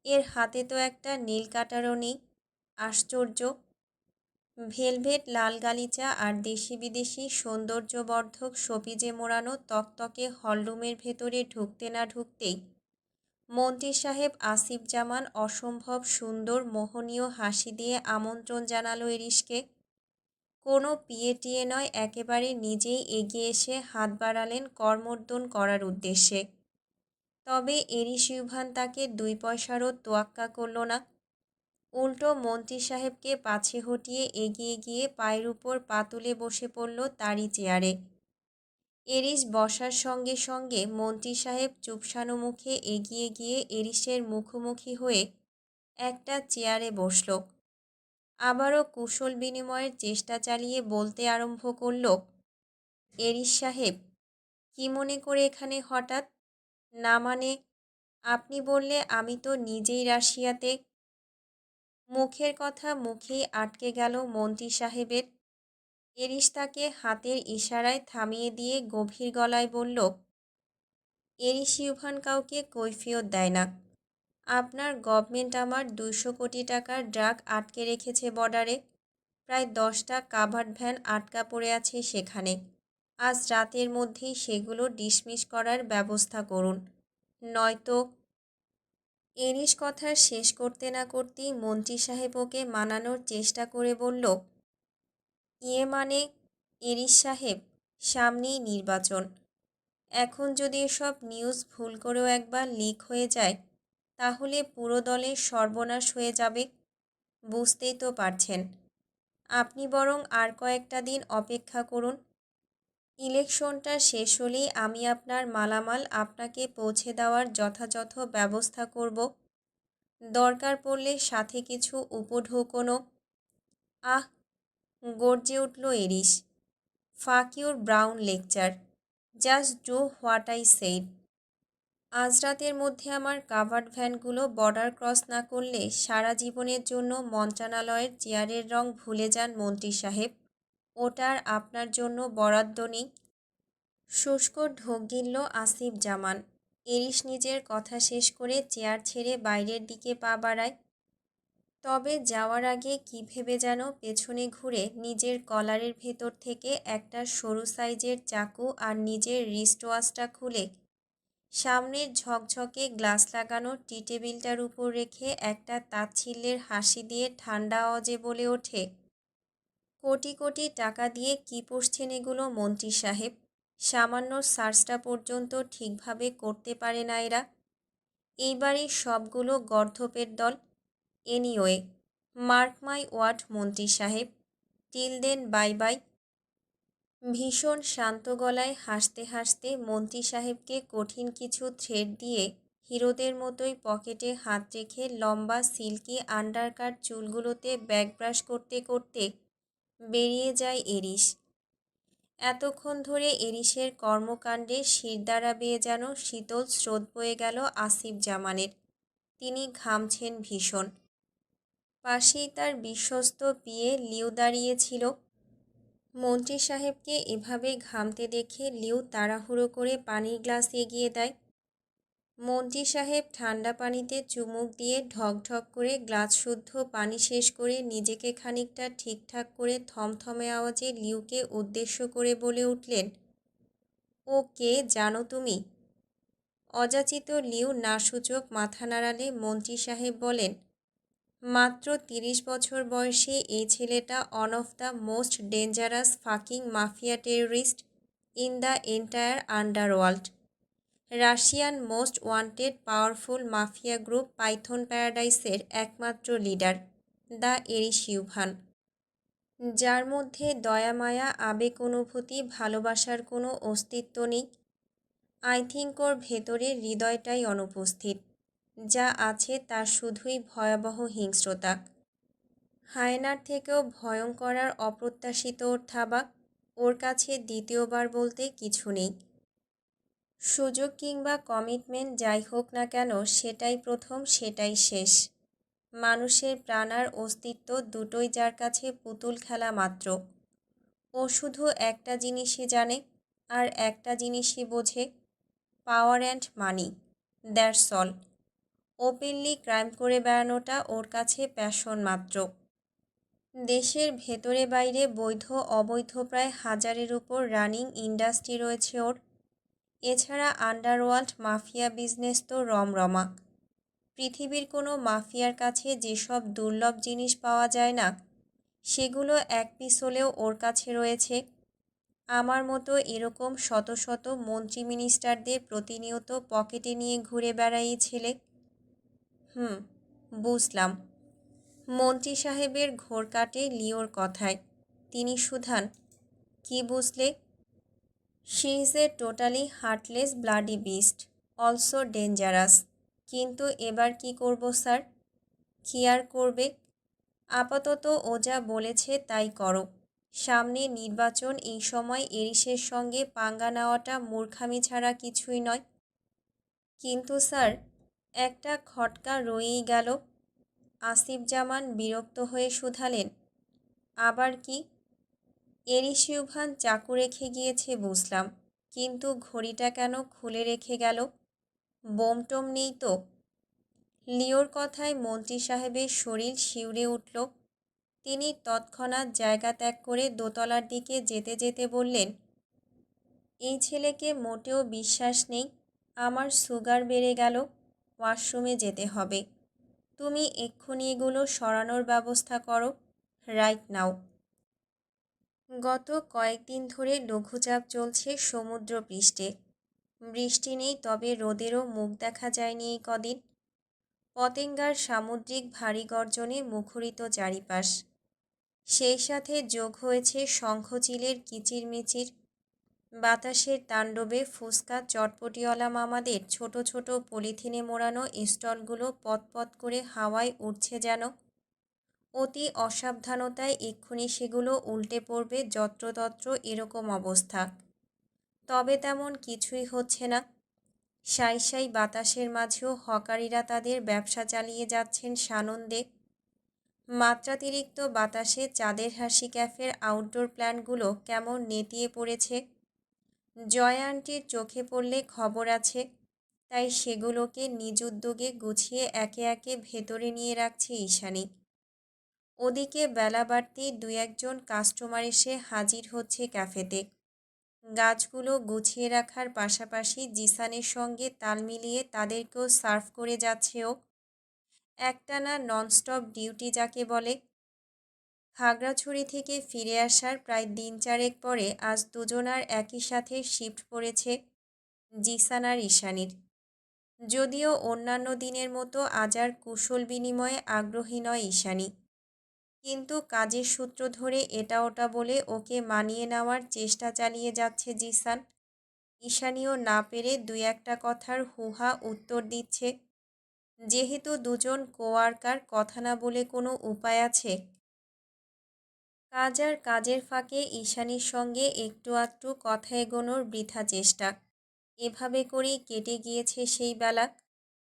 এর হাতে তো একটা নীল কাটারও নেই। আশ্চর্য! ভেলভেট লাল গালিচা আর দেশি বিদেশি সৌন্দর্যবর্ধক শোপিজে মোড়ানো তকতকে হলরুমের ভেতরে ঢুকতে না ঢুকতেই মন্ত্রী সাহেব আসিফ জামান অসম্ভব সুন্দর মোহনীয় হাসি দিয়ে আমন্ত্রণ জানালো এরিসকে। কোনো পিএটিএ নয়, একেবারে নিজেই এগিয়ে এসে হাত বাড়ালেন করমর্দন করার উদ্দেশ্যে। তবে এরিস ইউভান তাকে 2 পয়সারও তোয়াক্কা করল না। উল্টো মন্ত্রী সাহেবকে পাছে হটিয়ে এগিয়ে গিয়ে পায়ের উপর পা তুলে বসে পড়ল তারই চেয়ারে। এরিস বসার সঙ্গে সঙ্গে মন্ত্রী সাহেব চুপসানো মুখে এগিয়ে গিয়ে এরিসের মুখোমুখি হয়ে একটা চেয়ারে বসল। আবারও কুশল বিনিময়ের চেষ্টা চালিয়ে বলতে আরম্ভ করল, এরিস সাহেব, কি মনে করে এখানে হঠাৎ? না মানে, আপনি বললে আমি তো নিজেই রাশিয়াতে। মুখের কথা মুখেই আটকে গেল মন্ত্রী সাহেবের। এরিস তাকে হাতের ইশারায় থামিয়ে দিয়ে গভীর গলায় বলল, এরিস ইউভান কাউকে কৈফিয়ত দেয় না। আপনার গভর্নমেন্ট আমার 200 কোটি টাকার ড্রাগ আটকে রেখেছে বর্ডারে। প্রায় 10টা কাভার্ড ভ্যান আটকা পড়ে আছে সেখানে। আজ রাতের মধ্যেই সেগুলো ডিসমিস করার ব্যবস্থা করুন, নয়তো। এরিস কথা শেষ করতে না করতেই মন্ত্রী সাহেব ওকে মানানোর চেষ্টা করে বলল, ইয়ে মানে, এরিস সাহেব, সামনেই নির্বাচন। এখন যদি এসব নিউজ ভুল করেও একবার লিক হয়ে যায় তাহলে পুরো দলের সর্বনাশ হয়ে যাবে। বুঝতেই তো পারছেন। আপনি বরং আর কয়েকটা দিন অপেক্ষা করুন। ইলেকশনটা শেষ হলেই আমি আপনার মালামাল আপনাকে পৌঁছে দেওয়ার যথাযথ ব্যবস্থা করব। দরকার পড়লে সাথে কিছু উপঢৌকনও। আহ! গর্জে উঠল এরিস। ফাক your brown lecture, just do what I said. আজ রাতের মধ্যে আমার কাভার্ড ভ্যানগুলো বর্ডার ক্রস না করলে সারা জীবনের জন্য মন্ত্রণালয়ের চেয়ারের রং ভুলে যান মন্ত্রী সাহেব। ওটা আর আপনার জন্য বরাদ্দ নেই। শুষ্ক ঢোক গিলল আসিফ জামান। এরিস নিজের কথা শেষ করে চেয়ার ছেড়ে বাইরের দিকে পা বাড়ায়। তবে যাওয়ার আগে কী ভেবে যেন পেছনে ঘুরে নিজের কলারের ভেতর থেকে একটা সরু সাইজের চাকু আর নিজের রিস্টওয়াচটা খুলে সামনের ঝকঝকে গ্লাস লাগানো টি টেবিলটার উপর রেখে একটা তাচ্ছিল্যের হাসি দিয়ে ঠান্ডা আওয়াজে বলে ওঠে, কোটি কোটি টাকা দিয়ে কী পড়ছেন এগুলো মন্ত্রী সাহেব? সামান্য সার্চটা পর্যন্ত ঠিকভাবে করতে পারে না এরা। এইবারই সবগুলো গর্ধপের দল। এনিওয়ে, মার্ক মাই ওয়ার্ড মন্ত্রী সাহেব, টিল দেন বাই বাই। ভীষণ শান্ত গলায় হাসতে হাসতে মন্ত্রী সাহেবকে কঠিন কিছু থ্রেড দিয়ে হিরোদের মতোই পকেটে হাত রেখে লম্বা সিল্কি আন্ডারকাট চুলগুলোতে ব্যাকব্রাশ করতে করতে বেরিয়ে যায় এরিস। এতক্ষণ ধরে এরিসের কর্মকাণ্ডে শিরদাঁড়া বেয়ে যেন শীতল স্রোত বয়ে গেল আসিফ জামানের। তিনি ঘামছেন ভীষণ। পাশেই তার বিশ্বস্ত পিয়ে লিউ দাঁড়িয়েছিল। মন্ত্রী সাহেবকে এভাবে ঘামতে দেখে লিউ তাড়াহুড়ো করে পানির গ্লাস এগিয়ে দেয়। মন্ত্রী সাহেব ঠান্ডা পানিতে চুমুক দিয়ে ঢকঢক করে গ্লাস শুদ্ধ পানি শেষ করে নিজেকে খানিকটা ঠিকঠাক করে থমথমে আওয়াজে লিউকে উদ্দেশ্য করে বলে উঠলেন, ও কে জানো তুমি? অযাচিত লিউ নাসূচক মাথা নাড়ালে মন্ত্রী সাহেব বলেন, মাত্র 30 বছর বয়সে এই ছেলেটা one of the most dangerous fucking mafia terrorist in the entire underworld. Russian most wanted powerful mafia group python প্যারাডাইসের একমাত্র লিডার, দ্য এরিস ইউভান, যার মধ্যে দয়া মায়া আবেগ অনুভূতি ভালোবাসার কোনো অস্তিত্ব নেই। আই থিঙ্ক ওর ভেতরে হৃদয়টাই অনুপস্থিত। যা আছে তা শুধুই ভয়াবহ হিংস্রতা। হায়নার থেকেও ভয়ঙ্কর আর অপ্রত্যাশিত ওর থাবা। ওর কাছে দ্বিতীয়বার বলতে কিছু নেই। সুযোগ কিংবা কমিটমেন্ট যাই হোক না কেন, সেটাই প্রথম, সেটাই শেষ। মানুষের প্রাণ আর অস্তিত্ব দুটোই যার কাছে পুতুল খেলা মাত্র। ও শুধু একটা জিনিসই জানে আর একটা জিনিসই বোঝে, power and money, that's all. Openly crime করে বেড়ানোটা ওর কাছে প্যাশন মাত্র। দেশের ভেতরে বাইরে বৈধ অবৈধ প্রায় 1000-এর উপর রানিং ইন্ডাস্ট্রি রয়েছে ওর। এছাড়া আন্ডারওয়ার্ল্ড মাফিয়া বিজনেস তো রমরমা। পৃথিবীর কোনো মাফিয়ার কাছে যেসব দুর্লভ জিনিস পাওয়া যায় না, সেগুলো এক পিস হলেও ওর কাছে রয়েছে। আমার মতো এরকম শত শত মন্ত্রী মিনিস্টারদের প্রতিনিয়ত পকেটে নিয়ে ঘুরে বেড়াই ছেলে। বুঝলাম। মন্ত্রী সাহেবের ঘোর কাটে লিওর কথায়। তিনি শুধান, কি বুঝলে? She is a totally heartless bloody beast, also dangerous. কিন্তু এবার কি করব স্যার? কি আর করবে? আপাতত ও যা বলেছে তাই করো। সামনে নির্বাচন, এই সময় এরিসের সঙ্গে পাঙ্গা নেওয়াটা মূর্খামি ছাড়া কিছুই নয়। কিন্তু স্যার, একটা খটকা রয়েই গেল। আসিফ জামান বিরক্ত হয়ে শুধালেন, আবার কি? এরিস ইউভান চাকু রেখে গিয়েছে বুঝলাম, কিন্তু ঘড়িটা কেন খুলে রেখে গেল? বোমটোম নেই তো? লিওর কথায় মন্ত্রী সাহেবের শরীর শিউরে উঠল। তিনি তৎক্ষণাৎ জায়গা ত্যাগ করে দোতলার দিকে যেতে যেতে বললেন, এই ছেলেকে মোটেও বিশ্বাস নেই। আমার সুগার বেড়ে গেল, ওয়াশরুমে যেতে হবে। তুমি এক্ষুনি এগুলো সরানোর ব্যবস্থা করো, রাইট নাও। গত কয়েকদিন ধরে লঘুচাপ চলছে সমুদ্রপৃষ্ঠে। বৃষ্টি নেই, তবে রোদেরও মুখ দেখা যায়নি এই কদিন। পতেঙ্গার সামুদ্রিক ভারী গর্জনে মুখরিত চারিপাশ। সেই সাথে যোগ হয়েছে শঙ্খচিলের কিচিরমিচির। বাতাসের তাণ্ডবে ফুসকা চটপটিওয়ালা মামাদের ছোট ছোট পলিথিনে মোড়ানো স্টলগুলো পতপত করে হাওয়ায় উঠছে যেন। অতি অসাবধানতায় এক্ষুনি সেগুলো উল্টে পড়বে যত্রতত্র, এরকম অবস্থা। তবে তেমন কিছুই হচ্ছে না। সাই সাই বাতাসের মাঝেও হকারিরা তাদের ব্যবসা চালিয়ে যাচ্ছেন সানন্দে। মাত্রাতিরিক্ত বাতাসে চাঁদের হাসি ক্যাফের আউটডোর প্ল্যান্টগুলো কেমন নেতিয়ে পড়েছে। জয়া আন্টির চোখে পড়লে খবর আছে, তাই সেগুলোকে নিজ উদ্যোগে গুছিয়ে একে একে ভেতরে নিয়ে রাখছে ঈশানী। ওদিকে বেলা বাড়তেই দু একজন কাস্টমার এসে হাজির হচ্ছে ক্যাফেতে। গাছগুলো গুছিয়ে রাখার পাশাপাশি জিসানের সঙ্গে তাল মিলিয়ে তাদেরকেও সার্ভ করে যাচ্ছে ও। একটানা ননস্টপ ডিউটি যাকে বলে। খাগড়াছড়ি থেকে ফিরে আসার প্রায় দিন চারেক পরে আজ দুজনার একই সাথে শিফট পড়েছে জিসান আর ঈশানীর। যদিও অন্যান্য দিনের মতো আজ আর কুশল বিনিময়ে আগ্রহী নয় ঈশানী, কিন্তু কাজের সূত্র ধরে এটা ওটা বলে ওকে মানিয়ে নেওয়ার চেষ্টা চালিয়ে যাচ্ছে জিসান। ঈশানীও না পেরে দুই একটা কথার হুহা উত্তর দিচ্ছে। যেহেতু দুজন কোয়ার্কার, কথা না বলে কোনো উপায় আছে? কাজ আর কাজের ফাঁকে ঈশানীর সঙ্গে একটু আধটু কথা এগোনোর বৃথা চেষ্টা। এভাবে করেই কেটে গিয়েছে সেই বেলা।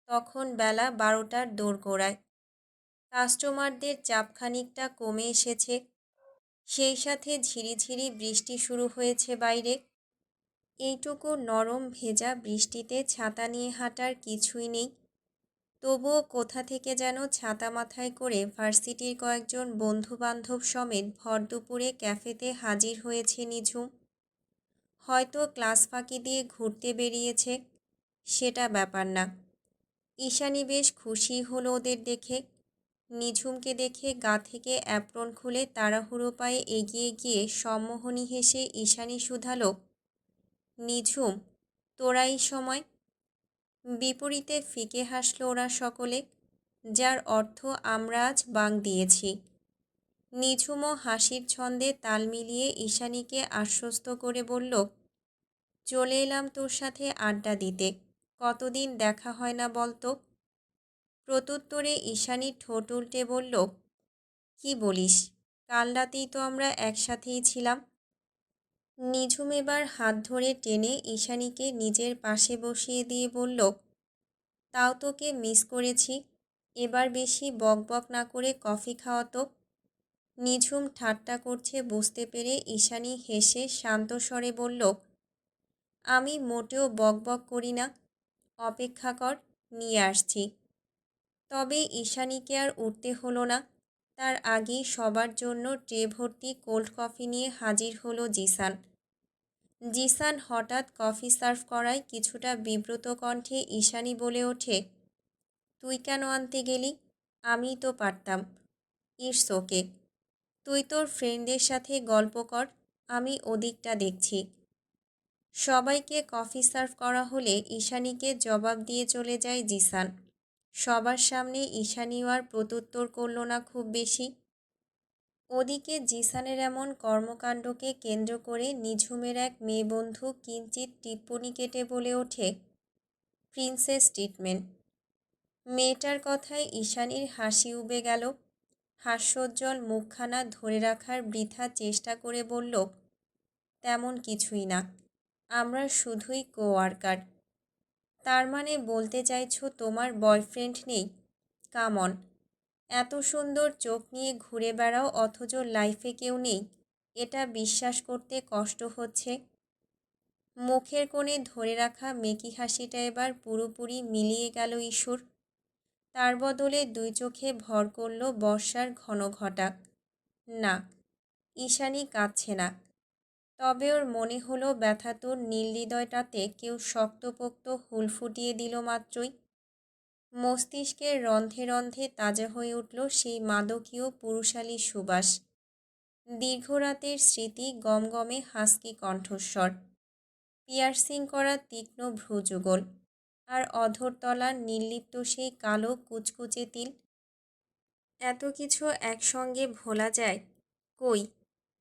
তখন বেলা 12টার দোরগোড়ায়। কাস্টমারদের চাপ খানিকটা কমে এসেছে। সেই সাথে ঝিরিঝিরি বৃষ্টি শুরু হয়েছে বাইরে। এইটুকু নরম ভেজা বৃষ্টিতে ছাতা নিয়ে হাঁটার কিছুই নেই। তবুও কোথা থেকে যেন ছাতা মাথায় করে ভার্সিটির কয়েকজন বন্ধুবান্ধব সমেত ভর দুপুরে ক্যাফেতে হাজির হয়েছে নিঝুম। হয়তো ক্লাস ফাঁকি দিয়ে ঘুরতে বেরিয়েছে, সেটা ব্যাপার না। ঈশানী বেশ খুশি হলো ওদের দেখে। নিঝুমকে দেখে গা থেকে অ্যাপ্রন খুলে তাড়াহুড়ো পায়ে এগিয়ে গিয়ে সম্মোহনী হেসে ঈশানী শুধালো, নিঝুম, তোরা এই সময়? বিপরীতে ফিকে হাসল ওরা সকলে, যার অর্থ আমরা আজ বাং দিয়েছি। নিঝুমও হাসির ছন্দে তাল মিলিয়ে ঈশানীকে আশ্বস্ত করে বলল, চলে এলাম তোর সাথে আড্ডা দিতে, কতদিন দেখা হয় না বলতো। প্রত্যুত্তরে ঈশানী ঠোঁট উল্টে বলল, কি বলিস, কাল রাতেই তো আমরা একসাথেই ছিলাম। নিঝুম এবার হাত ধরে টেনে ঈশানীকে নিজের পাশে বসিয়ে দিয়ে বলল, তাও তোকে মিস করেছি, এবার বেশি বকবক না করে কফি খাওয়াতো। নিঝুম ঠাট্টা করছে বুঝতে পেরে ঈশানী হেসে শান্ত স্বরে বলল, আমি মোটেও বকবক করি না, অপেক্ষা কর, নিয়ে আসছি। তবে ঈশানীকে আর উঠতে হলো না। তার আগেই সবার জন্য ট্রে ভর্তি কোল্ড কফি নিয়ে হাজির হলো জিসান। জিসান হঠাৎ কফি সার্ভ করায় কিছুটা বিব্রত কণ্ঠে ঈশানী বলে ওঠে, তুই কেন আনতে গেলি? আমিই তো পারতাম। ইটস ওকে, তুই তোর ফ্রেন্ডদের সাথে গল্প কর, আমি ওদিকটা দেখছি। সবাইকে কফি সার্ভ করা হলে ঈশানীকে জবাব দিয়ে চলে যায় জিসান। সবার সামনে ঈশানীও আর প্রত্যুত্তর করল না খুব বেশি। ওদিকে জিসানের এমন কর্মকাণ্ডকে কেন্দ্র করে নিঝুমের এক মেয়েবন্ধু কিঞ্চিত টিপ্পনি কেটে বলে ওঠে, প্রিন্সেস ট্রিটমেন্ট। মেয়েটার কথায় ঈশানীর হাসি উবে গেল। হাস্যোজ্জ্বল মুখখানা ধরে রাখার বৃথা চেষ্টা করে বলল, তেমন কিছুই না, আমরা শুধুই কোয়ার্কার। তার মানে বলতে চাইছো তোমার বয়ফ্রেন্ড নেই? কামন, এত সুন্দর চোখ নিয়ে ঘুরে বেড়াও অথচ লাইফে কেউ নেই, এটা বিশ্বাস করতে কষ্ট হচ্ছে। মুখের কোণে ধরে রাখা মেকি হাসিটা এবার পুরোপুরি মিলিয়ে গেল ইস্যুর। তার বদলে দুই চোখে ভর করল বর্ষার ঘন ঘটা। না, ঈশানী কাঁদছে না। তবে ওর মনে হলো ব্যথাতুর নীল হৃদয়টাতে কেউ শক্তপোক্ত হুল ফুটিয়ে দিল মাত্রই। মস্তিষ্কের রন্ধ্রে রন্ধ্রে তাজা হয়ে উঠল সেই মাদকীয় পুরুষালী সুবাস। দীর্ঘরাতের স্মৃতি, গমগমে হাস্কি কণ্ঠস্বর, পিয়ার্সিং করা তীক্ষ্ণ ভ্রুযুগল, আর অধরতলার নির্লিপ্ত সেই কালো কুচকুচে তিল। এত কিছু একসঙ্গে ভোলা যায়? কই,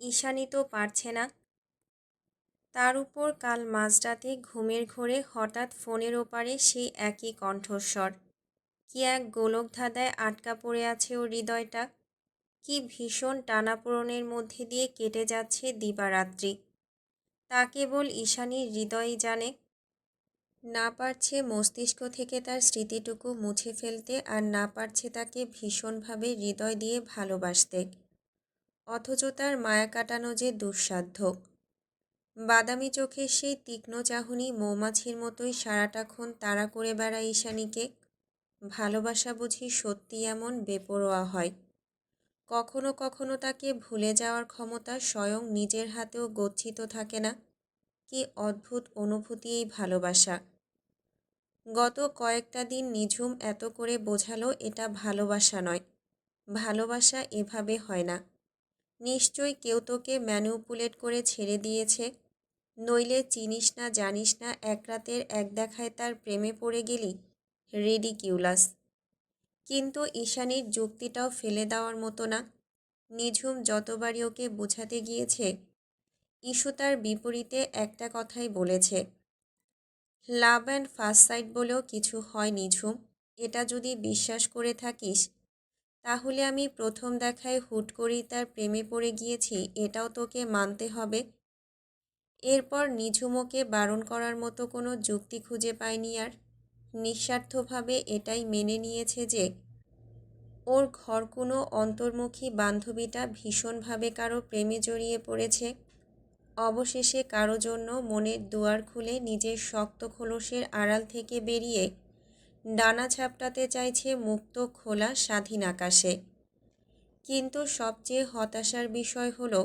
ঈশানী তো পারছে না। তার উপর কাল মাঝরাতে ঘুমের ঘোরে হঠাৎ ফোনের ওপারে সেই একই কণ্ঠস্বর। কি এক গোলকধাঁধায় আটকা পড়ে আছে ওর হৃদয়টা। কি ভীষণ টানাপোড়েনের মধ্যে দিয়ে কেটে যাচ্ছে দিবারাত্রি, তা কেবল ঈশানীর হৃদয়ই জানে। না পারছে মস্তিষ্ক থেকে তার স্মৃতিটুকু মুছে ফেলতে, আর না পারছে তাকে ভীষণভাবে হৃদয় দিয়ে ভালোবাসতে। অথচ তার মায়া কাটানো যে দুঃসাধ্য। বাদামি চোখের সেই তীক্ষ্ণ চাহনি মৌমাছির মতোই সারাটাক্ষণ তাড়া করে বেড়ায় ঈশানীকে। ভালোবাসা বুঝি সত্যি এমন বেপরোয়া হয়? কখনো কখনো তাকে ভুলে যাওয়ার ক্ষমতা স্বয়ং নিজের হাতেও গচ্ছিত থাকে না। কি অদ্ভুত অনুভূতি এই ভালোবাসা! গত কয়েকটা দিন নিঝুম এত করে বোঝালো এটা ভালোবাসা নয়, ভালোবাসা এভাবে হয় না। নিশ্চয়ই কেউ তোকে ম্যানিপুলেট করে ছেড়ে দিয়েছে, নইলে চিনিস না জানিস না এক রাতের এক দেখায় তার প্রেমে পড়ে গেলি। রিডিকিউলাস। কিন্তু ঈশানীর যুক্তিটাও ফেলে দেওয়ার মতো না। নিঝুম যতবারই ওকে বোঝাতে গিয়েছে, ইস্যু তার বিপরীতে একটা কথাই বলেছে, লাভ অ্যান্ড ফার্স্ট সাইট বলেও কিছু হয় নিঝুম। এটা যদি বিশ্বাস করে থাকিস, তাহলে আমি প্রথম দেখায় হুট করেই তার প্রেমে পড়ে গিয়েছি এটাও তোকে মানতে হবে। এরপর নিঝুম ওকে বারণ করার মতো কোনো যুক্তি খুঁজে পায়নি আর। নিঃস্বার্থভাবে এটাই মেনে নিয়েছে যে ওর ঘর কোনো অন্তর্মুখী বান্ধবীটা ভীষণভাবে কারো প্রেমে জড়িয়ে পড়েছে। অবশেষে কারো জন্য মনের দুয়ার খুলে নিজের শক্ত খোলসের আড়াল থেকে বেরিয়ে ডানা ঝাপটাতে চাইছে মুক্ত খোলা স্বাধীন আকাশে। কিন্তু সবচেয়ে হতাশার বিষয় হলো,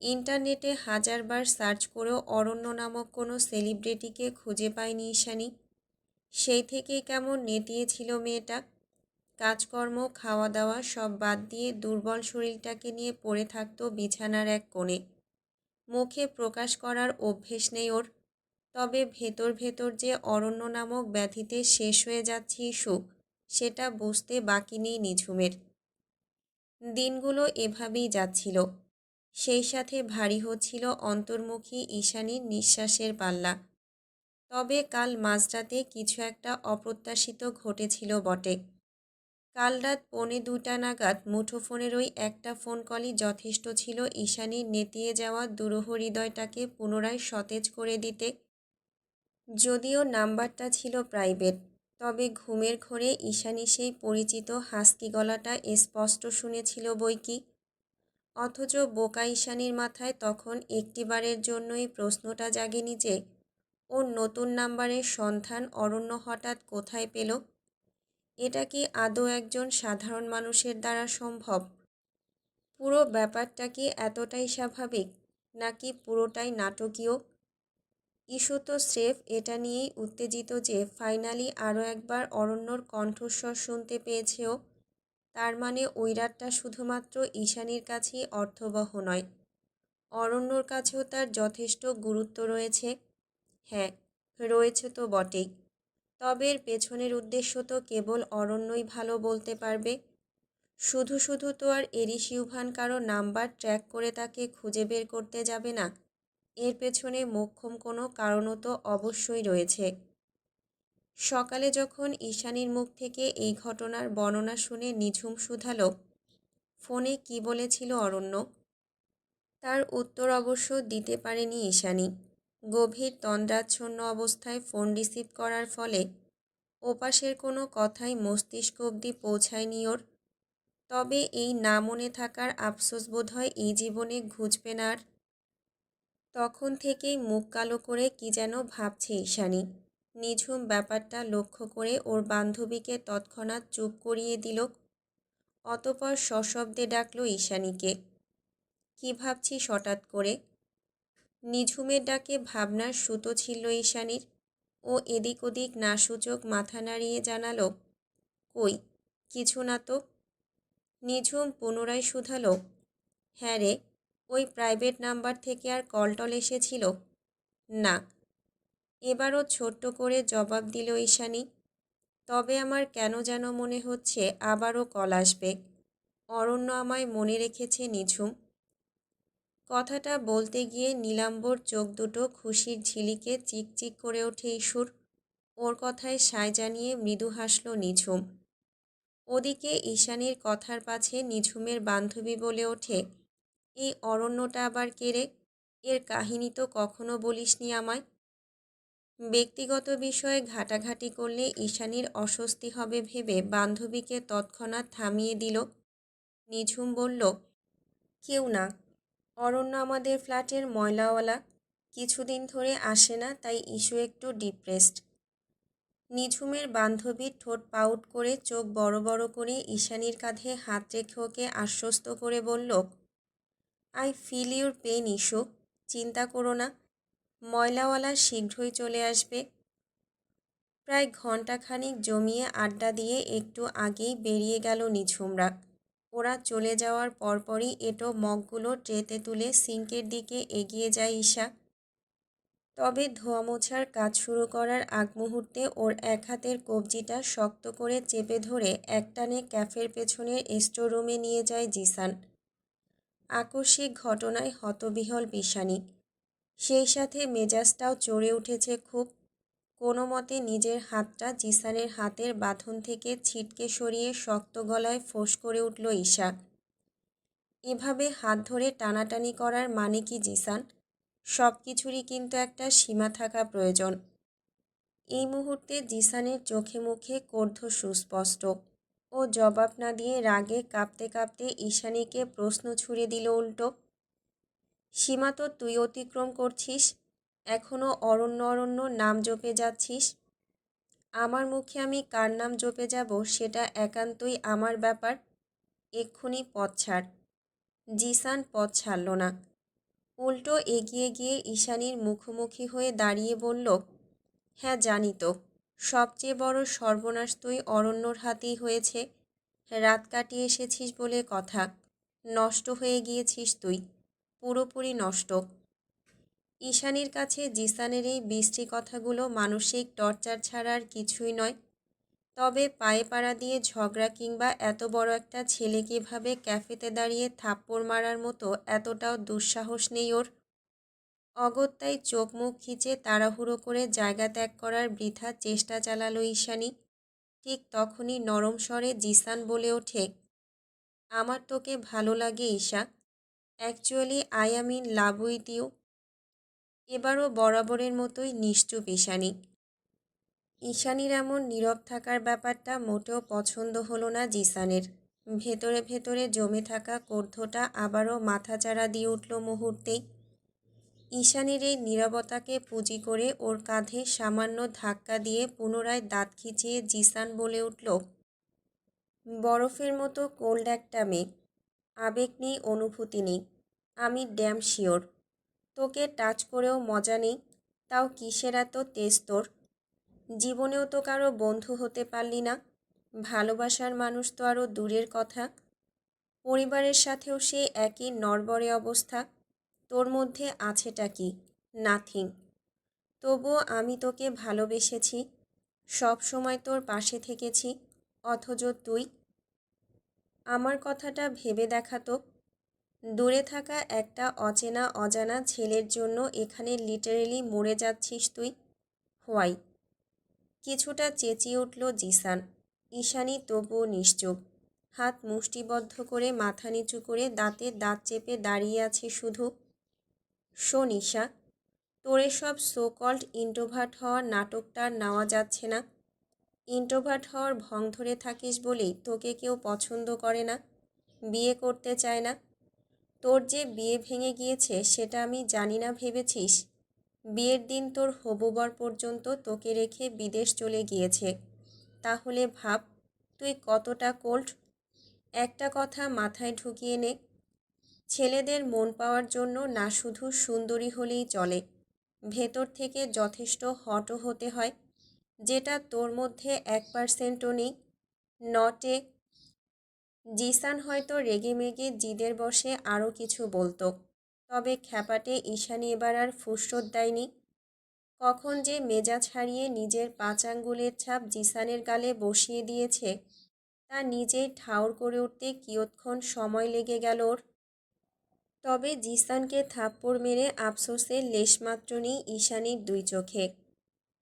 ইন্টারনেটে হাজারবার সার্চ করেও অরণ্য নামক কোনো সেলিব্রিটিকে খুঁজে পায়নি ঈশানী। সেই থেকেই কেমন নেতিয়েছিল মেয়েটা। কাজকর্ম খাওয়া দাওয়া সব বাদ দিয়ে দুর্বল শরীরটাকে নিয়ে পড়ে থাকতো বিছানার এক কোণে। মুখে প্রকাশ করার অভ্যেস নেই ওর, তবে ভেতর ভেতর যে অরণ্য নামক ব্যাধিতে শেষ হয়ে যাচ্ছে ইস্যু, সেটা বুঝতে বাকি নেই নিঝুমের। দিনগুলো এভাবেই যাচ্ছিল, সেই সাথে ভারী হচ্ছিল অন্তর্মুখী ঈশানীর নিঃশ্বাসের পাল্লা। তবে কাল মাঝরাতে কিছু একটা অপ্রত্যাশিত ঘটেছিল বটে। কাল রাত 1:45 নাগাদ মুঠোফোনের ওই একটা ফোন কলই যথেষ্ট ছিল ঈশানীর নেতিয়ে যাওয়া দুরূহ হৃদয়টাকে পুনরায় সতেজ করে দিতে। যদিও নাম্বারটা ছিল প্রাইভেট, তবে ঘুমের ঘোরে ঈশানী সেই পরিচিত হাস্কি গলাটা স্পষ্ট শুনেছিল বৈকি। অথচ বোকা ঈশানীর মাথায় তখন একটিবারের জন্যই প্রশ্নটা জাগেনি যে ওর নতুন নাম্বারের সন্ধান অরণ্য হঠাৎ কোথায় পেল। এটা কি আদৌ একজন সাধারণ মানুষের দ্বারা সম্ভব? পুরো ব্যাপারটা কি এতটাই স্বাভাবিক, নাকি পুরোটাই নাটকীয়? ইস্যু তো স্রেফ এটা নিয়েই উত্তেজিত যে ফাইনালি আরও একবার অরণ্যর কণ্ঠস্বর শুনতে পেয়েছে ও। তার মানে ওই রাতটা শুধুমাত্র ঈশানীর কাছেই অর্থবহ নয়, অরণ্যর কাছেও তার যথেষ্ট গুরুত্ব রয়েছে। হ্যাঁ, রয়েছে তো বটেই। তবে এর পেছনের উদ্দেশ্য তো কেবল অরণ্যই ভালো বলতে পারবে। শুধু শুধু তো আর এরিস ইউভান কারো নাম্বার ট্র্যাক করে তাকে খুঁজে বের করতে যাবে না। এর পেছনে মোক্ষম কোনো কারণও তো অবশ্যই রয়েছে। সকালে যখন ঈশানীর মুখ থেকে এই ঘটনার বর্ণনা শুনে নিঝুম শুধালো, ফোনে কি বলেছিল অরণ্য? তার উত্তর অবশ্য দিতে পারেনি ঈশানী। গভীর তন্দ্রাচ্ছন্ন অবস্থায় ফোন রিসিভ করার ফলে ওপাশের কোনো কথাই মস্তিষ্ক অবধি পৌঁছায়নি ওর। তবে এই না মনে থাকার আফসোস বোধহয় এই জীবনে ঘুচবে না আর। তখন থেকেই মুখ কালো করে কি যেন ভাবছে ঈশানী। নিঝুম ব্যাপারটা লক্ষ্য করে ওর বান্ধবীকে তৎক্ষণাৎ চুপ করিয়ে দিল। অতঃপর সশব্দে ডাকল ঈশানীকে। কি ভাবছিস হঠাৎ করে? নিঝুমের ডাকে ভাবনার সুতো ছিল ঈশানীর। ও এদিক ওদিক নাসূচক মাথা নাড়িয়ে জানালো, কই, কিছু না তো। নিঝুম পুনরায় শুধালো, হ্যাঁ রে, ওই প্রাইভেট নাম্বার থেকে আর কল টল এসেছিল? না। এবারও ছোট্ট করে জবাব দিল ঈশানী। তবে আমার কেন যেন মনে হচ্ছে আবারও কল আসবে। অরণ্য আমায় মনে রেখেছে নিঝুম। কথাটা বলতে গিয়ে নীলাম্বর চোখ দুটো খুশির ঝিলিকে চিকচিক করে ওঠে ইস্যুর। ওর কথায় সায় জানিয়ে মৃদু হাসল নিঝুম। ওদিকে ঈশানীর কথার পাছে নিঝুমের বান্ধবী বলে ওঠে, এই অরণ্যটা আবার কে রে? এর কাহিনী তো কখনো বলিসনি আমায়। ব্যক্তিগত বিষয়ে ঘাটাঘাটি করলে ঈশানীর অস্বস্তি হবে ভেবে বান্ধবীকে তৎক্ষণাৎ থামিয়ে দিল। নিঝুম বলল, কেউ না, অরণ্য আমাদের ফ্ল্যাটের ময়লাওয়ালা, কিছুদিন ধরে আসে না, তাই ইস্যু একটু ডিপ্রেসড। নিঝুমের বান্ধবী ঠোঁট পাউট করে চোখ বড় বড় করে ঈশানীর কাঁধে হাত রেখে ওকে আশ্বস্ত করে বলল, I feel your pain issue, চিন্তা করো না, ময়লাওয়ালা শীঘ্রই চলে আসবে। প্রায় ঘণ্টাখানিক জমিয়ে আড্ডা দিয়ে একটু আগেই বেরিয়ে গেল নিঝুমরা। ওরা চলে যাওয়ার পরপরই এঁটো মগগুলো ট্রেতে তুলে সিঙ্কের দিকে এগিয়ে যায় ঈশা। তবে ধোয়া মোছার কাজ শুরু করার আগ মুহূর্তে ওর এক হাতের কবজিটা শক্ত করে চেপে ধরে একটানে ক্যাফের পেছনের স্টোররুমে নিয়ে যায় জিসান। আকস্মিক ঘটনায় হতবিহ্বল ঈশানী, সেই সাথে মেজাজটাও চড়ে উঠেছে খুব। কোনো মতে নিজের হাতটা জিসানের হাতের বাঁধন থেকে ছিটকে সরিয়ে শক্ত গলায় ফোঁস করে উঠল ঈশা। এভাবে হাত ধরে টানাটানি করার মানে কি জিসান? সব কিছুরই কিন্তু একটা সীমা থাকা প্রয়োজন। এই মুহূর্তে জিসানের চোখে মুখে ক্রোধ সুস্পষ্ট। ও জবাব না দিয়ে রাগে কাঁপতে কাঁপতে ঈশানীকে প্রশ্ন ছুড়ে দিল উল্টো, সীমা তো তুই অতিক্রম করছিস, এখনও অরণ্য অরণ্য নাম জপে যাচ্ছিস। আমার মুখে আমি কার নাম জপে যাব সেটা একান্তই আমার ব্যাপার, এক্ষুনি পথ ছাড়। জিসান পথ ছাড়ল না, উল্টো এগিয়ে গিয়ে ঈশানীর মুখোমুখি হয়ে দাঁড়িয়ে বলল, হ্যাঁ জানি তো, সবচেয়ে বড় সর্বনাশ তুই অরণ্যর হাতেই হয়েছে। রাত কাটিয়ে এসেছিস বলে কথা, নষ্ট হয়ে গিয়েছিস তুই, পুরোপুরি নষ্ট। ঈশানীর কাছে জিসানের এই বিশ্রী কথাগুলো মানসিক টর্চার ছাড়া আর কিছুই নয়। তবে পায়ে পাড়া দিয়ে ঝগড়া কিংবা এত বড় একটা ছেলেকে ভাবে ক্যাফেতে দাঁড়িয়ে থাপ্পড় মারার মতো এতটাও দুঃসাহস নেই ওর। অগত্যাই চোখ মুখ খিচে তাড়াহুড়ো করে জায়গা ত্যাগ করার বৃথা চেষ্টা চালালো ঈশানী। ঠিক তখনই নরম স্বরে জিসান বলে ওঠে, আমার তোকে ভালো লাগে Isha, actually I am in love with you. এবারও বরাবরের মতোই নিশ্চুপ ঈশানী। ঈশানীর এমন নীরব থাকার ব্যাপারটা মোটেও পছন্দ হলো না জিসানের। ভেতরে ভেতরে জমে থাকা ক্রোধটা আবারও মাথাচাড়া দিয়ে উঠল মুহূর্তেই। ঈশানীর এই নীরবতাকে পুঁজি করে ওর কাঁধে সামান্য ধাক্কা দিয়ে পুনরায় দাঁত খিচিয়ে জিসান বলে উঠল, বরফের মতো কোল্ড একটা মেয়ে, আবেগ নেই, অনুভূতি নেই, আমি ড্যাম শিওর। তোকে টাচ করেও মজা নেই, তাও কিসের এত তেজ তোর? জীবনেও তো কারো বন্ধু হতে পারলি না, ভালোবাসার মানুষ তো আরও দূরের কথা। পরিবারের সাথেও সে একই নড়বড়ে অবস্থা, তোর মধ্যে আছেটা কি? নাথিং। তবুও আমি তোকে ভালোবেসেছি, সব সময় তোর পাশে থেকেছি, অথচ তুই। আমার কথাটা ভেবে দেখা তো, দূরে থাকা একটা অচেনা অজানা ছেলের জন্য এখানে লিটারেলি মরে যাচ্ছিস তুই। হোয়াই? কিছুটা চেঁচিয়ে উঠল জিসান। ঈশানী তবুও নিশ্চুপ, হাত মুষ্টিবদ্ধ করে মাথা নিচু করে দাঁতে দাঁত চেপে দাঁড়িয়ে আছে শুধু। শোন ঈশা, তোর এসব সো কল্ড ইন্ট্রোভার্ট হওয়ার নাটকটা আর নেওয়া যাচ্ছে না। ইন্ট্রোভার্ট হওয়ার ভং ধরে থাকিস বলেই তোকে কেউ পছন্দ করে না, বিয়ে করতে চায় না। তোর যে বিয়ে ভেঙে গিয়েছে সেটা আমি জানি না ভেবেছিস? বিয়ের দিন তোর হবু বর পর্যন্ত তোকে রেখে বিদেশ চলে গিয়েছে। তাহলে ভাব তুই কতটা কোল্ড। একটা কথা মাথায় ঢুকিয়ে নে, ছেলেদের মন পাওয়ার জন্য না শুধু সুন্দরী হলেই চলে, ভেতর থেকে যথেষ্ট হটও হতে হয়, যেটা তোর মধ্যে 1%ও নেই। নটে। জিসান হয়তো রেগেমেগে জিদের বশে আরও কিছু বলতো, তবে খ্যাপাটে ঈশানী এবার আর ফুসরত দেয়নি। কখন যে মেজাজ হারিয়ে নিজের 5 আঙ্গুলের ছাপ জিসানের গালে বসিয়ে দিয়েছে তা নিজেই ঠাউর করে উঠতে কিয়ৎক্ষণ সময় লেগে গেল ওর। তবে জিসানকে থাপ্পড় মেরে আফসোসের লেশমাত্র নেই ঈশানীর 2 চোখে।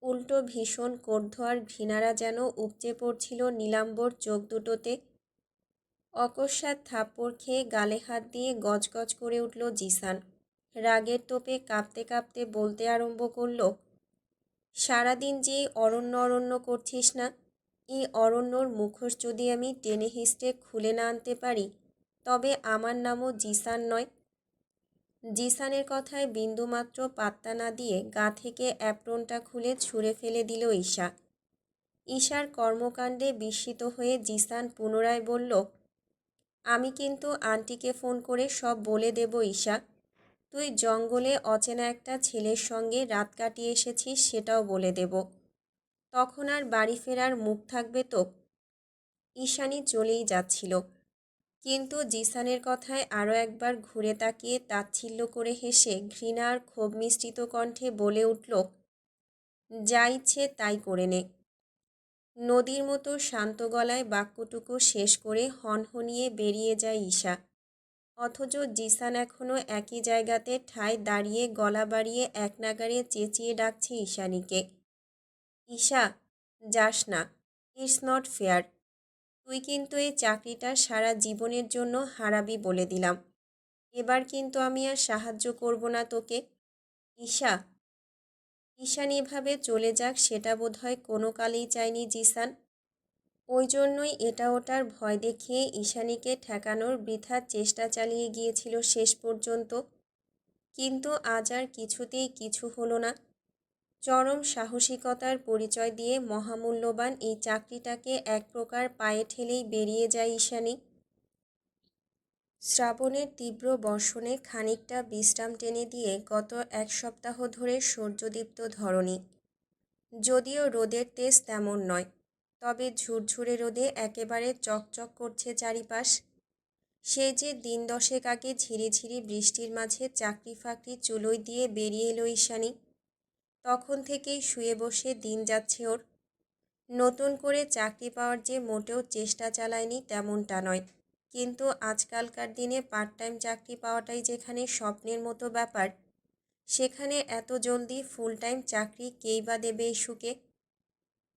উল্টো ভীষণ ক্রোধ আর ঘৃণারা যেন উপচে পড়ছিল নীলাম্বর চোখ দুটোতে। অকস্মাৎ থাপ্পড় খেয়ে গালে হাত দিয়ে গজগজ করে উঠল জিসান। রাগের তোপে কাঁপতে কাঁপতে বলতে আরম্ভ করল, সারাদিন যে অরণ্য অরণ্য করছিস না, এই অরণ্যর মুখোশ যদি আমি টেনে হিঁচড়ে খুলে না আনতে পারি, তবে আমার নামও জিসান নয়। জিসানের কথায় বিন্দুমাত্র পাত্তা না দিয়ে গা থেকে অ্যাপ্রনটা খুলে ছুঁড়ে ফেলে দিল ঈশা। ঈশার কর্মকাণ্ডে বিস্মিত হয়ে জিসান পুনরায় বলল, আমি কিন্তু আন্টিকে ফোন করে সব বলে দেব ঈশা। তুই জঙ্গলে অচেনা একটা ছেলের সঙ্গে রাত কাটিয়ে এসেছিস সেটাও বলে দেব। তখন আর বাড়ি ফেরার মুখ থাকবে তো। ঈশানী চলেই যাচ্ছিল, কিন্তু জিসানের কথায় আরও একবার ঘুরে তাকিয়ে তাচ্ছিল্য করে হেসে ঘৃণা আর ক্ষোভ মিশ্রিত কণ্ঠে বলে উঠল, যা ইচ্ছে তাই করে নে। নদীর মতো শান্ত গলায় বাক্যটুকু শেষ করে হনহনিয়ে বেরিয়ে যায় ঈশা। অথচ জিসান এখনও একই জায়গাতে ঠায় দাঁড়িয়ে গলা বাড়িয়ে একনাগাড়ে চেঁচিয়ে ডাকছে ঈশানীকে, ঈশা, যাস না, ইটস নট ফেয়ার। তুই কিন্তু এই চাকরিটা সারা জীবনের জন্য হারাবি বলে দিলাম। এবার কিন্তু আমি আর সাহায্য করব না তোকে। ঈশা। ঈশান এভাবে চলে যাক সেটা বোধহয় কোনো কালেই চায়নি জিসান। ওই জন্যই এটা ওটার ভয় দেখিয়ে ঈশানীকে ঠেকানোর বৃথা চেষ্টা চালিয়ে গিয়েছিল শেষ পর্যন্ত। কিন্তু আজ আর কিছুতেই কিছু হলো না। চরম সাহসিকতার পরিচয় দিয়ে মহামূল্যবান এই চাকরিটাকে এক প্রকার পায়ে ঠেলেই বেরিয়ে যায় ঈশানী। শ্রাবণের তীব্র বর্ষণে খানিকটা বিশ্রাম টেনে দিয়ে গত এক সপ্তাহ ধরে সূর্যদীপ্ত ধরণী। যদিও রোদের তেজ তেমন নয়, তবে ঝুরঝুরে রোদে একেবারে চকচক করছে চারিপাশ। সে যে দিন দশেক আগে ঝিরিঝিরি বৃষ্টির মাঝে চাকরি ফাকরি চুলোয় দিয়ে বেরিয়ে এলো ঈশানী, তখন থেকেই শুয়ে বসে দিন যাচ্ছে ওর। নতুন করে চাকরি পাওয়ার যে মোটেও চেষ্টা চালায়নি তেমনটা নয়, কিন্তু আজকালকার দিনে পার্ট টাইম চাকরি পাওয়াটাই যেখানে স্বপ্নের মতো ব্যাপার, সেখানে এত জলদি ফুল টাইম চাকরি কেই বা দেবে এই সুখে।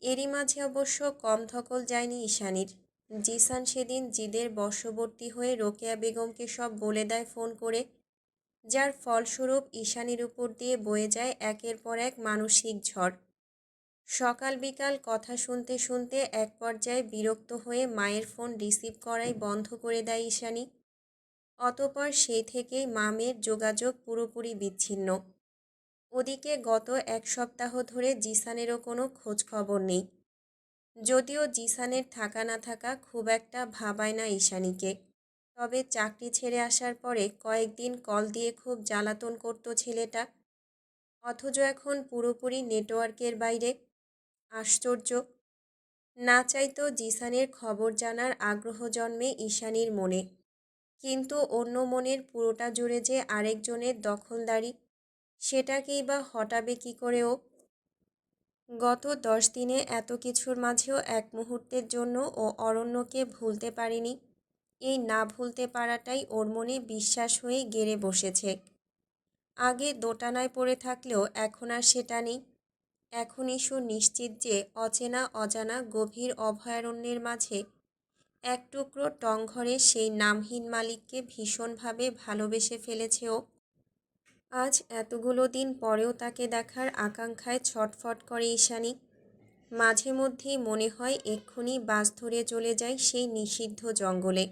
এরই মাঝে অবশ্য কম ধকল যায়নি ঈশানীর। জিসান সেদিন জিদের বশবর্তী হয়ে রোকেয়া বেগমকে সব বলে দেয় ফোন করে, যার ফলস্বরূপ ঈশানীর উপর দিয়ে বয়ে যায় একের পর এক মানসিক ঝড়। সকাল বিকাল কথা শুনতে শুনতে এক পর্যায়ে বিরক্ত হয়ে মায়ের ফোন রিসিভ করাই বন্ধ করে দেয় ঈশানী। অতঃপর সেই থেকেই মা মেয়ের যোগাযোগ পুরোপুরি বিচ্ছিন্ন। ওদিকে গত এক সপ্তাহ ধরে জিসানেরও কোনো খোঁজ খবর নেই। যদিও জিসানের থাকা না থাকা খুব একটা ভাবায় না ঈশানীকে, তবে চাকরি ছেড়ে আসার পরে কয়েকদিন কল দিয়ে খুব জ্বালাতন করত ছেলেটা, অথচ এখন পুরোপুরি নেটওয়ার্কের বাইরে। আশ্চর্য! না চাইতো জিসানের খবর জানার আগ্রহ জন্মে ঈশানীর মনে, কিন্তু অন্য মনের পুরোটা জুড়ে যে আরেকজনের দখলদারি, সেটাকেই বা হটাবে কী করে ও? গত 10 দিনে এত কিছুর মাঝেও এক মুহূর্তের জন্য ও অরণ্যকে ভুলতে পারেনি। এই না ভুলতে পারাটাই ওর মনে বিশ্বাস হয়ে গেড়ে বসেছে। আগে দোটানায় পড়ে থাকলেও এখন আর সেটা নেই। এখন ঈশু নিশ্চিত যে অচেনা অজানা গভীর অভয়ারণ্যের মাঝে এক টুকরো টংঘরে সেই নামহীন মালিককে ভীষণভাবে ভালোবেসে ফেলেছে ও। আজ এতগুলো দিন পরেও তাকে দেখার আকাঙ্ক্ষায় ছটফট করে ঈশানী। মাঝে মধ্যেই মনে হয় এক্ষুনি বাস ধরে চলে যায় সেই নিষিদ্ধ জঙ্গলে,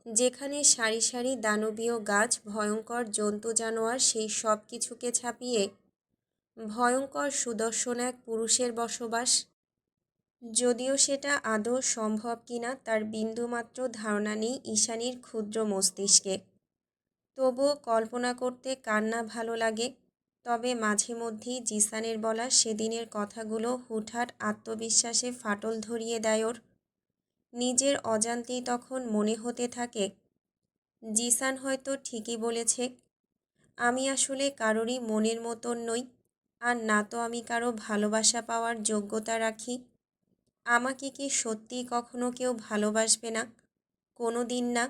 যেখানে সারি সারি দানবীয় গাছ, ভয়ঙ্কর জন্তু জানোয়ার সেই সব কিছুকে ছাপিয়ে ভয়ঙ্কর সুদর্শন এক পুরুষের বসবাস। যদিও সেটা আদৌ সম্ভব কিনা তার বিন্দুমাত্র ধারণা নেই ঈশানীর ক্ষুদ্র মস্তিষ্কে, তবুও কল্পনা করতে কার না ভালো লাগে। তবে মাঝে মধ্যেই জিসানের বলা সেদিনের কথাগুলো হুটহাট আত্মবিশ্বাসে ফাটল ধরিয়ে দেয় ওর। নিজের অজান্তেই তখন মনে হতে থাকে, জিসান হয়তো ঠিকই বলেছে, আমি আসলে কারোরই মনের মতন নই, আর না তো আমি কারো ভালোবাসা পাওয়ার যোগ্যতা রাখি। আমাকে কি সত্যিই কখনো কেউ ভালোবাসবে না? কোনো দিন না।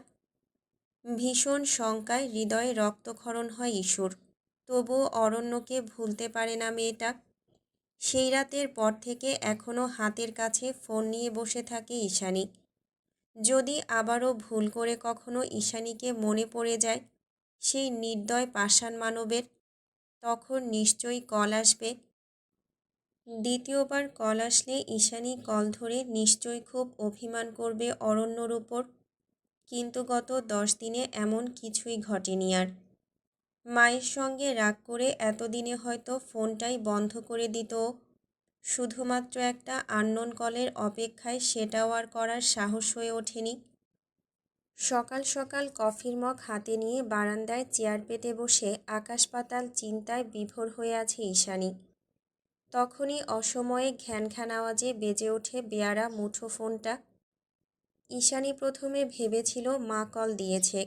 ভীষণ শঙ্কায় হৃদয়ে রক্তক্ষরণ হয় ঈশুর, তবুও অরণ্যকে ভুলতে পারে না মেয়েটা। সেই রাতের পর থেকে এখনও হাতের কাছে ফোন নিয়ে বসে থাকে ঈশানী। যদি আবারও ভুল করে কখনো ঈশানীকে মনে পড়ে যায় সেই নির্দয় পাষাণ মানবের, তখন নিশ্চয়ই কল আসবে। দ্বিতীয়বার কল আসলে ঈশানী কল ধরে নিশ্চয়ই খুব অভিমান করবে অরণ্যর উপর, কিন্তু গত 10 দিনে এমন কিছুই ঘটেনি আর। মায়ের সঙ্গে রাগ করে এতদিনে হয়তো ফোনটাই বন্ধ করে দিত ও। শুধুমাত্র একটা আননোন কলের অপেক্ষায় সেটাও আর করার সাহস হয়ে ওঠেনি। সকাল সকাল কফির মগ হাতে নিয়ে বারান্দায় চেয়ার পেতে বসে আকাশ পাতাল চিন্তায় বিভোর হয়ে আছে ঈশানী। তখনই অসময়ে ঘ্যান ঘ্যান আওয়াজে বেজে ওঠে বেয়ারা মুঠো ফোনটা। ঈশানী প্রথমে ভেবেছিল মা কল দিয়েছে,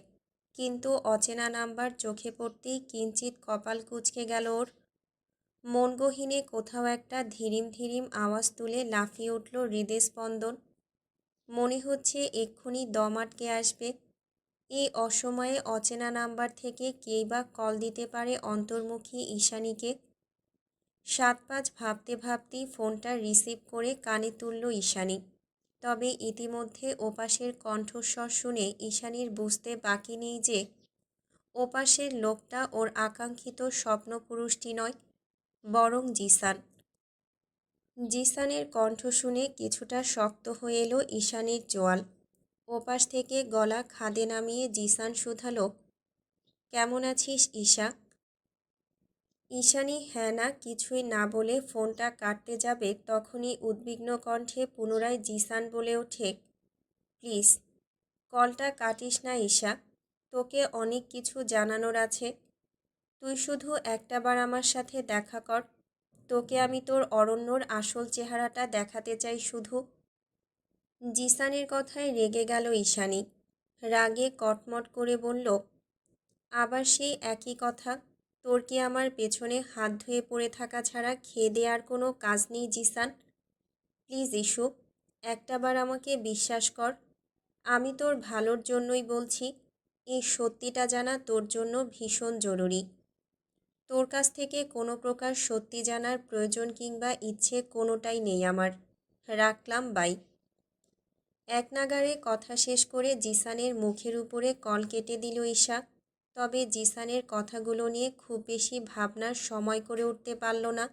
কিন্তু অচেনা নাম্বার চোখে পড়তেই কিঞ্চিত কপাল কুঁচকে গেল ওর। মন গহীনে কোথাও একটা ধীরিম ধীরিম আওয়াজ তুলে লাফিয়ে উঠল হৃদস্পন্দন। মনে হচ্ছে এক্ষুনি দম আটকে আসবে। এই অসময়ে অচেনা নাম্বার থেকে কেই বা কল দিতে পারে অন্তর্মুখী ঈশানীকে। 7-5 ভাবতে ভাবতেই ফোনটা রিসিভ করে কানে তুলল ঈশানী। তবে ইতিমধ্যে ওপাশের কণ্ঠস্বর শুনে ঈশানীর বুঝতে বাকি নেই যে ওপাশের লোকটা ওর আকাঙ্ক্ষিত স্বপ্নপুরুষটি নয়, বরং জিসান। জিসানের কণ্ঠ শুনে কিছুটা শক্ত হয়ে এলো ঈশানীর চোয়াল। ওপাশ থেকে গলা খাদে নামিয়ে জিসান শুধালো, কেমন আছিস ঈশা? ঈশানী হ্যাঁ না কিছুই না বলে ফোনটা কাটতে যাবে তখনই উদ্বিগ্ন কণ্ঠে পুনরায় জিসান বলে ওঠে, প্লিজ কলটা কাটিস না ঈশা, তোকে অনেক কিছু জানানোর আছে। তুই শুধু একটাবার আমার সাথে দেখা কর, তোকে আমি তোর অরণ্যর আসল চেহারাটা দেখাতে চাই শুধু। জিসানের কথায় রেগে গেল ঈশানী। রাগে কটমট করে বলল, আবার সেই একই কথা? তোর কি আমার পেছনে হাত ধুয়ে পড়ে থাকা ছাড়া খেয়ে দেওয়ার কোনো কাজ নেই জিসান? প্লিজ ইস্যু, একটাবার আমাকে বিশ্বাস কর। আমি তোর ভালোর জন্যই বলছি। এই সত্যিটা জানা তোর জন্য ভীষণ জরুরি। তোর কাছ থেকে কোনো প্রকার সত্যি জানার প্রয়োজন কিংবা ইচ্ছে কোনোটাই নেই আমার। রাখলাম, বাই। এক নাগাড়ে কথা শেষ করে জিসানের মুখের উপরে কল কেটে দিল ঈশা। তবে জিসানের কথাগুলো নিয়ে খুব বেশি ভাবনার সময় করে উঠতে পারল না।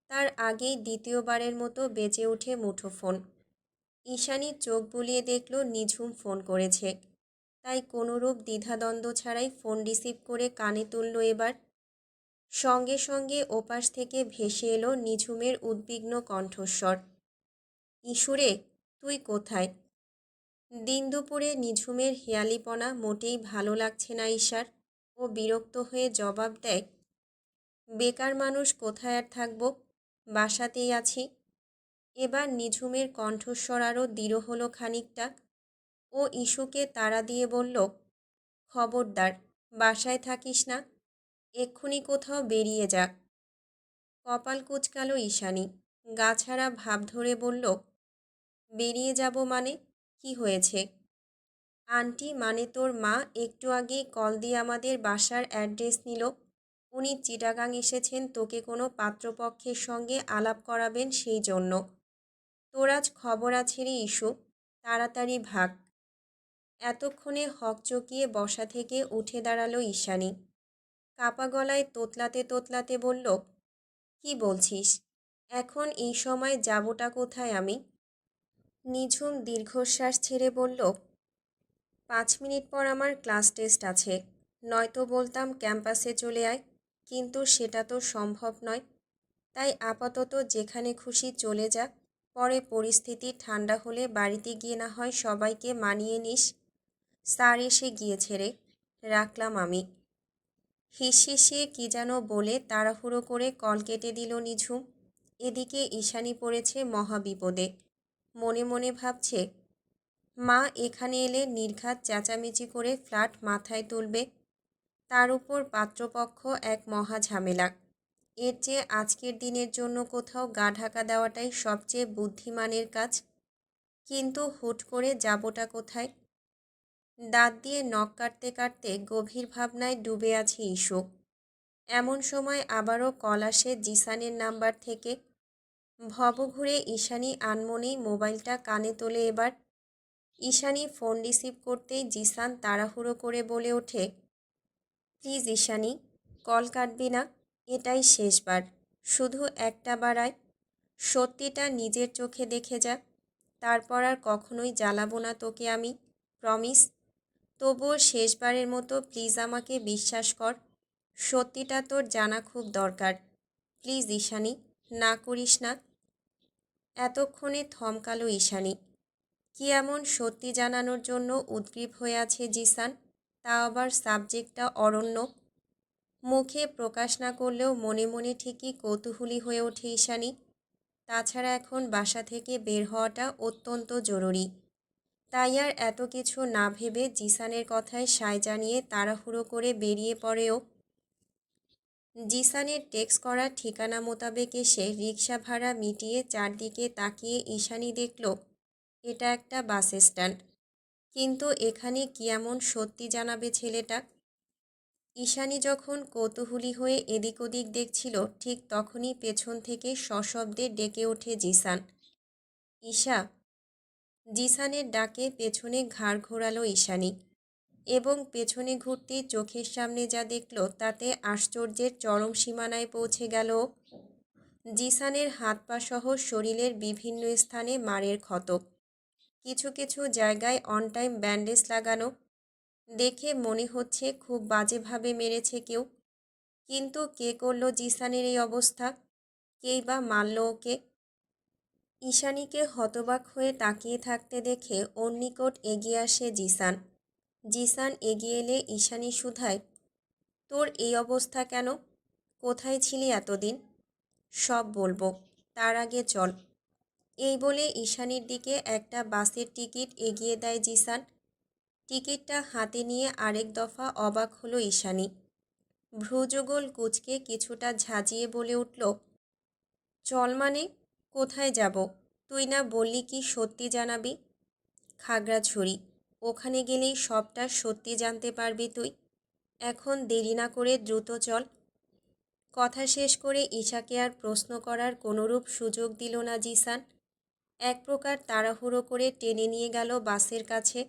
তার আগেই দ্বিতীয়বারের মতো বেজে ওঠে মুঠোফোন। ঈশানী চোখ বুলিয়ে দেখল নিঝুম ফোন করেছে, তাই কোনোরূপ দ্বিধাদ্বন্দ্ব ছাড়াই ফোন রিসিভ করে কানে তুলল এবার। সঙ্গে সঙ্গে ওপাশ থেকে ভেসে এলো নিঝুমের উদ্বিগ্ন কণ্ঠস্বর, ইস্যুরে, তুই কোথায়? দিন দুপুরে নিঝুমের হেয়ালিপনা মোটেই ভালো লাগছে না ঈশার। ও বিরক্ত হয়ে জবাব দেয়, বেকার মানুষ কোথায় আর থাকব, বাসাতেই আছি। এবার নিঝুমের কণ্ঠস্বর আরও দৃঢ় হলো খানিকটা। ও ইস্যুকে তাড়া দিয়ে বলল, খবরদার বাসায় থাকিস না, এক্ষুনি কোথাও বেরিয়ে যা। কপাল কুঁচকালো ঈশানী, গা ছাড়া ভাব ধরে বলল, বেরিয়ে যাব মানে? কি হয়েছে? আন্টি মানে তোর মা একটু আগেই কল দিয়ে আমাদের বাসার অ্যাড্রেস নিল। উনি চিটাগাং এসেছেন তোকে কোনো পাত্রপক্ষের সঙ্গে আলাপ করাবেন সেই জন্য। তোর আজ খবর আছে রে ইস্যু, তাড়াতাড়ি ভাগ। এতক্ষণে হকচকিয়ে বসা থেকে উঠে দাঁড়ালো ঈশানী। কাপা গলায় তোতলাতে তোতলাতে বলল, কি বলছিস? এখন এই সময় যাবোটা কোথায় আমি? নিঝুম দীর্ঘশ্বাস ছেড়ে বলল, 5 মিনিট পর আমার ক্লাস টেস্ট আছে, নয়তো বলতাম ক্যাম্পাসে চলে আয়, কিন্তু সেটা তো সম্ভব নয়। তাই আপাতত যেখানে খুশি চলে যা, পরে পরিস্থিতি ঠান্ডা হলে বাড়িতে গিয়ে না হয় সবাইকে মানিয়ে নিস। স্যার এসে গিয়েছে রে, রাখলাম আমি। হিসিয়ে কি যেন বলে তাড়াহুড়ো করে কল কেটে দিল নিঝুম। এদিকে ঈশানী পড়েছে মহাবিপদে। মনে মনে ভাবছে, মা এখানে এলে নির্ঘাত চেঁচামেচি করে ফ্ল্যাট মাথায় তুলবে, তার উপর পাত্রপক্ষ এক মহা ঝামেলা। এর চেয়ে আজকের দিনের জন্য কোথাও গা ঢাকা দেওয়াটাই সবচেয়ে বুদ্ধিমানের কাজ। কিন্তু হুট করে যাবোটা কোথায়? দাঁত দিয়ে নখ কাটতে কাটতে গভীর ভাবনায় ডুবে আছে ইস্যু। এমন সময় আবারও কল আসে জিসানের নাম্বার থেকে। ভবঘুরে ঈশানী আনমনেই মোবাইলটা কানে তোলে এবার। ঈশানী ফোন রিসিভ করতেই জিসান তাড়াহুড়ো করে বলে ওঠে, প্লিজ ঈশানী, কল কাটবি না, এটাই শেষবার, শুধু একটা বাড়ায়। সত্যিটা নিজের চোখে দেখে যা, তারপর আর কখনোই জ্বালাবো না তোকে আমি, প্রমিস। তবুও শেষবারের মতো প্লিজ আমাকে বিশ্বাস কর, সত্যিটা তোর জানা খুব দরকার। প্লিজ ঈশানী, না করিস না। এতক্ষণে থমকালো ঈশানী। কি এমন সত্যি জানানোর জন্য উদগ্রীব হয়ে আছে জিসান, তা আবার সাবজেক্টটা অরণ্যক। মুখে প্রকাশ না করলেও মনে মনে ঠিকই কৌতূহলী হয়ে ওঠে ঈশানী। তাছাড়া এখন বাসা থেকে বের হওয়াটা অত্যন্ত জরুরি। তাই আর এত কিছু না ভেবে জিসানের কথায় সায় জানিয়ে তাড়াহুড়ো করে বেরিয়ে পড়েও। জিসানের টেক্সট করা ঠিকানা মোতাবেক এসে রিক্সা ভাড়া মিটিয়ে চারদিকে তাকিয়ে ঈশানী দেখল এটা একটা বাস স্ট্যান্ড। কিন্তু এখানে কি এমন সত্যি জানাবে ছেলেটা? ঈশানী যখন কৌতূহলী হয়ে এদিক ওদিক দেখছিল, ঠিক তখনই পেছন থেকে সশব্দে ডেকে ওঠে জিসান। ঈশা। জিসানের ডাকে পেছনে ঘাড় ঘোরালো ঈশানী এবং পেছনে ঘুরতেই চোখের সামনে যা দেখল তাতে আশ্চর্যের চরম সীমানায় পৌঁছে গেল। জিসানের হাত পা সহ শরীরের বিভিন্ন স্থানে মারের ক্ষত, কিছু কিছু জায়গায় অন টাইম ব্যান্ডেজ লাগানো। দেখে মনে হচ্ছে খুব বাজেভাবে মেরেছে কেউ। কিন্তু কে করলো জিসানের এই অবস্থা? কেই বা মারল ওকে? ঈশানীকে হতবাক হয়ে তাকিয়ে থাকতে দেখে ওর নিকট এগিয়ে আসে জিসান। জিসান এগিয়ে এলে ঈশানী শুধায়, তোর এই অবস্থা কেন? কোথায় ছিলি এতদিন? সব বলবো, তার আগে চল। এই বলে ঈশানীর দিকে একটা বাসের টিকিট এগিয়ে দেয় জিসান। টিকিটটা হাতে নিয়ে আরেক দফা অবাক হলো ঈশানী। ভ্রুযুগল কুঁচকে কিছুটা ঝাঁঝিয়ে বলে উঠল, চল মানে? কোথায় যাব? তুই না বললি কি সত্যি জানাবি? খাগড়াছড়ি, ওখানে গেলেই সবটা সত্যি জানতে পারবি তুই। এখন দেরি না করে দ্রুত চল। কথা শেষ করে ঈশাকে আর প্রশ্ন করার কোনোরূপ সুযোগ দিল না জিসান। এক প্রকার তাড়াহুড়ো করে টেনে নিয়ে গেল বাসের কাছে।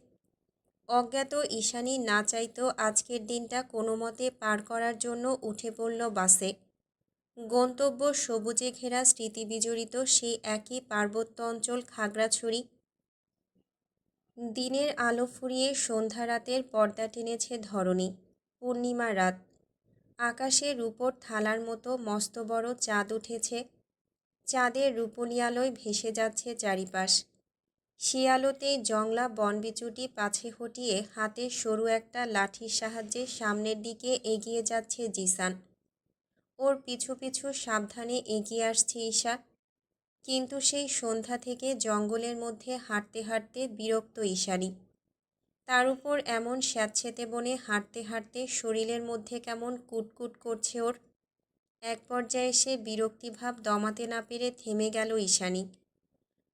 অজ্ঞাত ঈশানী না চাইতেও আজকের দিনটা কোনো মতে পার করার জন্য উঠে পড়ল বাসে। গন্তব্য সবুজে ঘেরা স্মৃতিবিজড়িত সেই একই পার্বত্য অঞ্চল খাগড়াছড়ি। দিনের আলো ফুরিয়ে সন্ধ্যা রাতের পর্দা টেনেছে ধরণী। পূর্ণিমা রাত। আকাশে রূপোর থালার মতো মস্ত বড় চাঁদ উঠেছে। চাঁদের রূপলি আলোয় ভেসে যাচ্ছে চারিপাশ। সে আলোতেই জংলা বনবিচুটি পাছে হটিয়ে হাতে সরু একটা লাঠির সাহায্যে সামনের দিকে এগিয়ে যাচ্ছে জিসান। ওর পিছু পিছু সাবধানে এগিয়ে আসছে ঈশা। কিন্তু সেই সন্ধ্যা থেকে জঙ্গলের মধ্যে হাঁটতে হাঁটতে বিরক্ত ঈশানী। তার উপর এমন স্যাঁতসেঁতে বনে হাঁটতে হাঁটতে শরীরের মধ্যে কেমন কুটকুট করছে ওর। এক পর্যায়ে এসে বিরক্তিভাব দমাতে না পেরে থেমে গেল ঈশানী।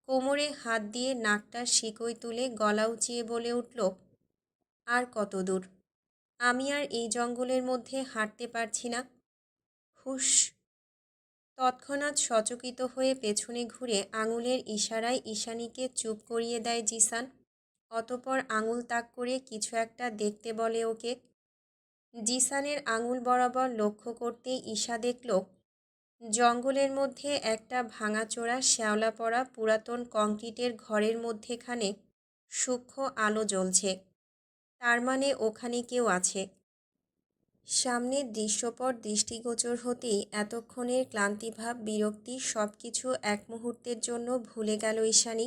কোমরে হাত দিয়ে নাকটার শিকই তুলে গলা উঁচিয়ে বলে উঠল, আর কত দূর? আমি আর এই জঙ্গলের মধ্যে হাঁটতে পারছি না। হুস। তৎক্ষণাৎ সচকিত হয়ে পেছনে ঘুরে আঙুলের ইশারায় ঈশানীকে চুপ করিয়ে দেয় জিসান। অতপর আঙুল তাক করে কিছু একটা দেখতে বলে ওকে। জিসানের আঙুল বরাবর লক্ষ্য করতেই ঈশা দেখল জঙ্গলের মধ্যে একটা ভাঙাচোরা শ্যাওলা পড়া পুরাতন কংক্রিটের ঘরের মধ্যেখানে সূক্ষ্ম আলো জ্বলছে। তার মানে ওখানে কেউ আছে। সামনের দৃশ্যপট দৃষ্টিগোচর হতেই এতক্ষণের ক্লান্তিভাব বিরক্তি সব কিছু এক মুহূর্তের জন্য ভুলে গেল ঈশানী।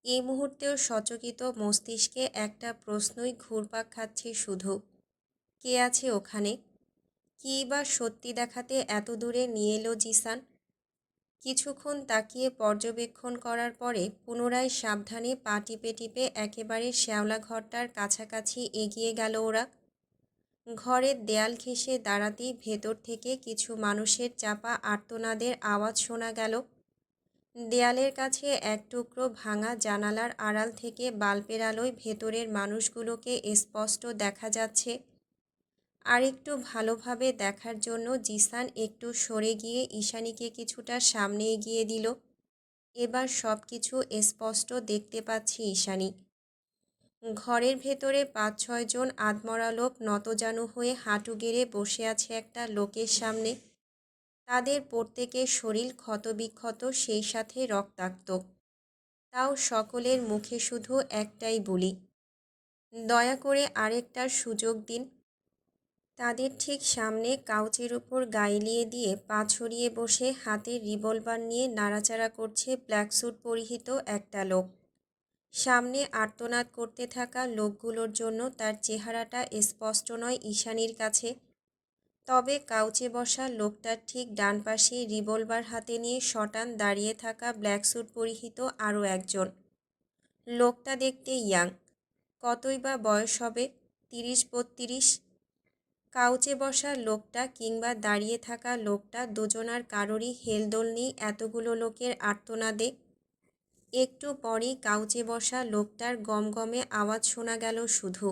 এই মুহূর্তেও সচকিত মস্তিষ্কে একটা প্রশ্নই ঘুরপাক খাচ্ছে শুধু, কে আছে ওখানে? কী বা সত্যি দেখাতে এত দূরে নিয়ে এলো জিসান? কিছুক্ষণ তাকিয়ে পর্যবেক্ষণ করার পরে পুনরায় সাবধানে পা টিপে টিপে একেবারে শ্যাওলা ঘরটার কাছাকাছি এগিয়ে গেল ওরা। ঘরের দেয়াল ঘেঁষে দাঁড়াতেই ভেতর থেকে কিছু মানুষের চাপা আর্তনাদের আওয়াজ শোনা গেল। দেয়ালের কাছে এক টুকরো ভাঙা জানালার আড়াল থেকে বাল্বের আলোয় ভেতরের মানুষগুলোকে স্পষ্ট দেখা যাচ্ছে। আর একটু ভালোভাবে দেখার জন্য জিসান একটু সরে গিয়ে ঈশানীকে কিছুটা সামনে এগিয়ে দিল। এবার সব কিছু স্পষ্ট দেখতে পাচ্ছি ঈশানী। ঘরের ভেতরে ৫-৬ জন আধমরা লোক নতজানু হয়ে হাঁটু গেড়ে বসে আছে একটা লোকের সামনে। তাদের প্রত্যেকের শরীর ক্ষতবিক্ষত, সেই সাথে রক্তাক্ত। তাও সকলের মুখে শুধু একটাই বুলি, দয়া করে আরেকটার সুযোগ দিন। তাদের ঠিক সামনে কাউচের উপর গাইলিয়ে দিয়ে পা ছড়িয়ে বসে হাতে রিভলভার নিয়ে নাড়াচাড়া করছে ব্ল্যাক স্যুট পরিহিত একটা লোক। সামনে আর্তনাদ করতে থাকা লোকগুলোর জন্য তার চেহারাটা স্পষ্ট নয় ঈশানীর কাছে। তবে কাউচে বসা লোকটার ঠিক ডান পাশে রিভলভার হাতে নিয়ে শটান দাঁড়িয়ে থাকা ব্ল্যাক স্যুট পরিহিত আরও একজন। লোকটা দেখতে ইয়াং, কতই বা বয়স হবে, 30-32। কাউচে বসা লোকটা কিংবা দাঁড়িয়ে থাকা লোকটা দুজনার কারোরই হেলদোল নেই এতগুলো লোকের আর্তনাদে। একটু পরই কাউচে বসা লোকটার গমগমে আওয়াজ শোনা গেল শুধু,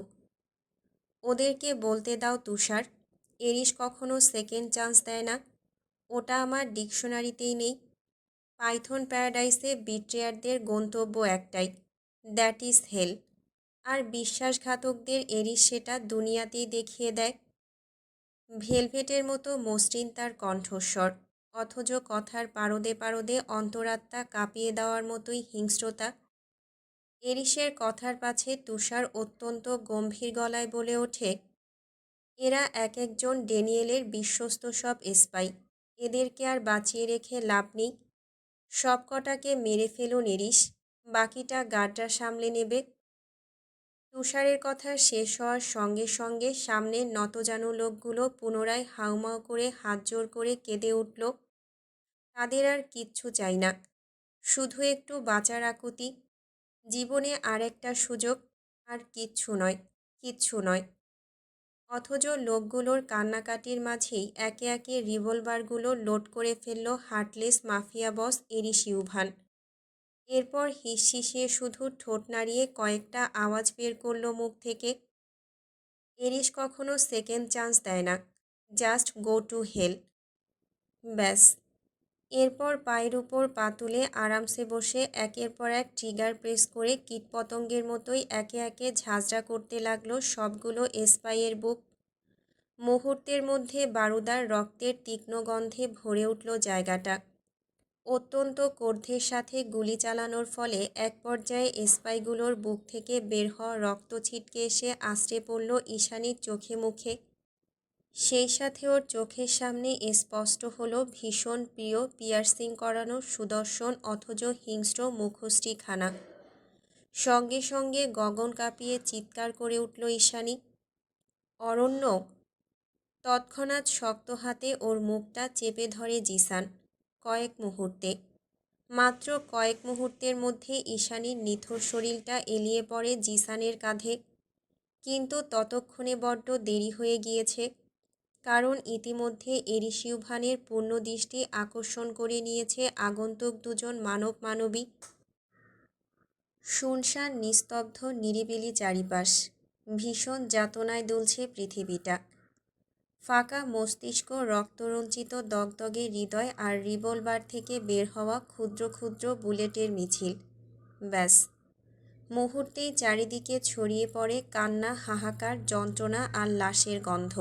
ওদেরকে বলতে দাও তুষার, এরিস কখনো সেকেন্ড চান্স দেয় না। ওটা আমার ডিকশনারিতেই নেই। পাইথন প্যারাডাইসে বিট্রেয়ারদের গন্তব্য একটাই, দ্যাট ইজ হেল। আর বিশ্বাসঘাতকদের এরিস সেটা দুনিয়াতেই দেখিয়ে দেয়। ভেলভেটের মতো মসৃণ তার কণ্ঠস্বর, অথচ কথার পারদে পারদে অন্তরাত্মা কাঁপিয়ে দেওয়ার মতোই হিংস্রতা। এরিসের কথার পাছে তুষার অত্যন্ত গম্ভীর গলায় বলে ওঠে, এরা এক একজন ড্যানিয়েলের বিশ্বস্ত সব স্পাই। এদেরকে আর বাঁচিয়ে রেখে লাভ নেই। সব কটাকে মেরে ফেলুন এরিস, বাকিটা গার্ডরা সামলে নেবে। তুষারের কথা শেষ হওয়ার সঙ্গে সঙ্গে সামনের নতজানু লোকগুলো পুনরায় হাউমাউ করে হাত জোড় করে কেঁদে উঠল। তাদের আর কিচ্ছু চাই না, শুধু একটু বাঁচার আকুতি, জীবনে আর একটা সুযোগ, আর কিচ্ছু নয়, কিচ্ছু নয়। অথচ লোকগুলোর কান্নাকাটির মাঝেই একে একে রিভলভারগুলো লোড করে ফেলল হার্টলেস মাফিয়া বস এরিস ইউভান। এরপর হিসশিসিয়ে শুধু ঠোঁট নাড়িয়ে কয়েকটা আওয়াজ বের করল মুখ থেকে, এরিস কখনো সেকেন্ড চান্স দেয় না, জাস্ট গো টু হেল। ব্যাস। এরপর পায়ের উপর পা তুলে আরামসে বসে একের পর এক ট্রিগার প্রেস করে কীটপতঙ্গের মতোই একে একে ঝাঁঝরা করতে লাগলো সবগুলো স্পাইয়ের বুক। মুহূর্তের মধ্যে বারুদার রক্তের তীক্ষ্ণ গন্ধে ভরে উঠল জায়গাটা। অত্যন্ত কর্ধের সাথে গুলি চালানোর ফলে এক পর্যায়ে স্পাইগুলোর বুক থেকে বের হওয়া রক্ত ছিটকে এসে আছড়ে পড়ল ঈশানীর চোখে মুখে। সেই সাথে ওর চোখের সামনে স্পষ্ট হলো ভীষণ প্রিয় পিয়ার্সিং করানো সুদর্শন অথচ হিংস্র মুখশ্রীখানা। সঙ্গে সঙ্গে গগন কাঁপিয়ে চিৎকার করে উঠল ঈশানী, অরণ্য! তৎক্ষণাৎ শক্ত হাতে ওর মুখটা চেপে ধরে জিসান। কয়েক মুহূর্তে, মাত্র কয়েক মুহূর্তের মধ্যে ঈশানীর নিথর শরীরটা এলিয়ে পড়ে জিসানের কাঁধে। কিন্তু ততক্ষণে বড্ড দেরি হয়ে গিয়েছে, কারণ ইতিমধ্যে এরিস ইউভানের পূর্ণ দৃষ্টি আকর্ষণ করে নিয়েছে আগন্তুক দুজন মানব মানবী। শুনশান নিস্তব্ধ নিরিবিলি চারিপাশ, ভীষণ যাতনায় দুলছে পৃথিবীটা। ফাঁকা মস্তিষ্ক, রক্তরঞ্জিত দগদগে হৃদয় আর রিভলভার থেকে বের হওয়া ক্ষুদ্র ক্ষুদ্র বুলেটের মিছিল। ব্যাস, মুহূর্তেই চারিদিকে ছড়িয়ে পড়ে কান্না, হাহাকার, যন্ত্রণা আর লাশের গন্ধ।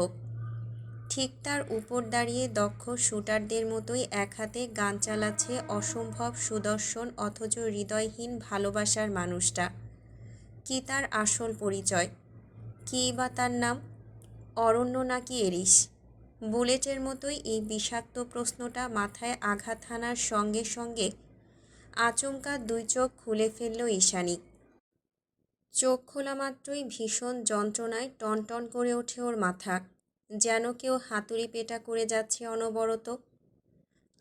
ঠিক তার উপর দাঁড়িয়ে দক্ষ শুটারদের মতোই এক হাতে গান চালাচ্ছে অসম্ভব সুদর্শন অথচ হৃদয়হীন ভালোবাসার মানুষটা। কি তার আসল পরিচয়? কী বা তার নাম? অরণ্য নাকি এরিস? বুলেটের মতোই এই বিষাক্ত প্রশ্নটা মাথায় আঘাত হানার সঙ্গে সঙ্গে আচমকা দুই চোখ খুলে ফেলল ঈশানী। চোখ খোলা মাত্রই ভীষণ যন্ত্রণায় টনটন করে ওঠে ওর মাথা, যেন কেউ হাতুড়ি পেটা করে যাচ্ছে অনবরত।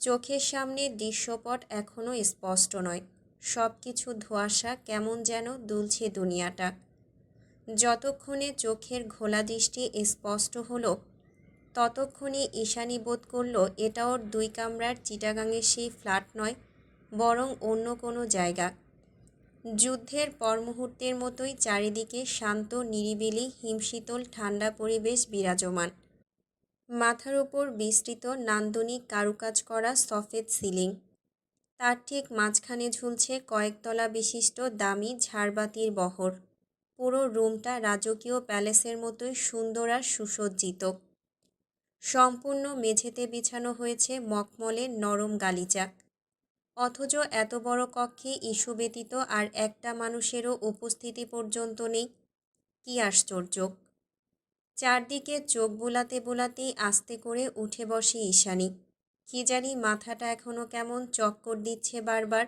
চোখের সামনে দৃশ্যপট এখনও স্পষ্ট নয়, সব কিছু ধোঁয়াশা, কেমন যেন দুলছে দুনিয়াটা। যতক্ষণে চোখের ঘোলা দৃষ্টি স্পষ্ট হলো, ততক্ষণে ঈশানী বোধ করল এটা ওর 2 কামরার চিটাগাংয়ের সেই ফ্ল্যাট নয়, বরং অন্য কোনো জায়গা। যুদ্ধের পর মুহূর্তের মতোই চারিদিকে শান্ত নিরিবিলি হিমশীতল ঠান্ডা পরিবেশ বিরাজমান। মাথার উপর বিস্তৃত নান্দনিক কারুকাজ করা সফেদ সিলিং, তার ঠিক মাঝখানে ঝুলছে কয়েকতলা বিশিষ্ট দামি ঝাড়বাতির বহর। পুরো রুমটা রাজকীয় প্যালেসের মতোই সুন্দর আর সুসজ্জিত। সম্পূর্ণ মেঝেতে বিছানো হয়েছে মখমলের নরম গালিচা। অথচ এত বড় কক্ষে ইস্যু ব্যতীত আর একটা মানুষেরও উপস্থিতি পর্যন্ত নেই। কি আশ্চর্য! চারদিকে চোখ বুলাতে বুলাতেই আস্তে করে উঠে বসে ঈশানী। কি জানি মাথাটা এখনো কেমন চক্কর দিচ্ছে বারবার।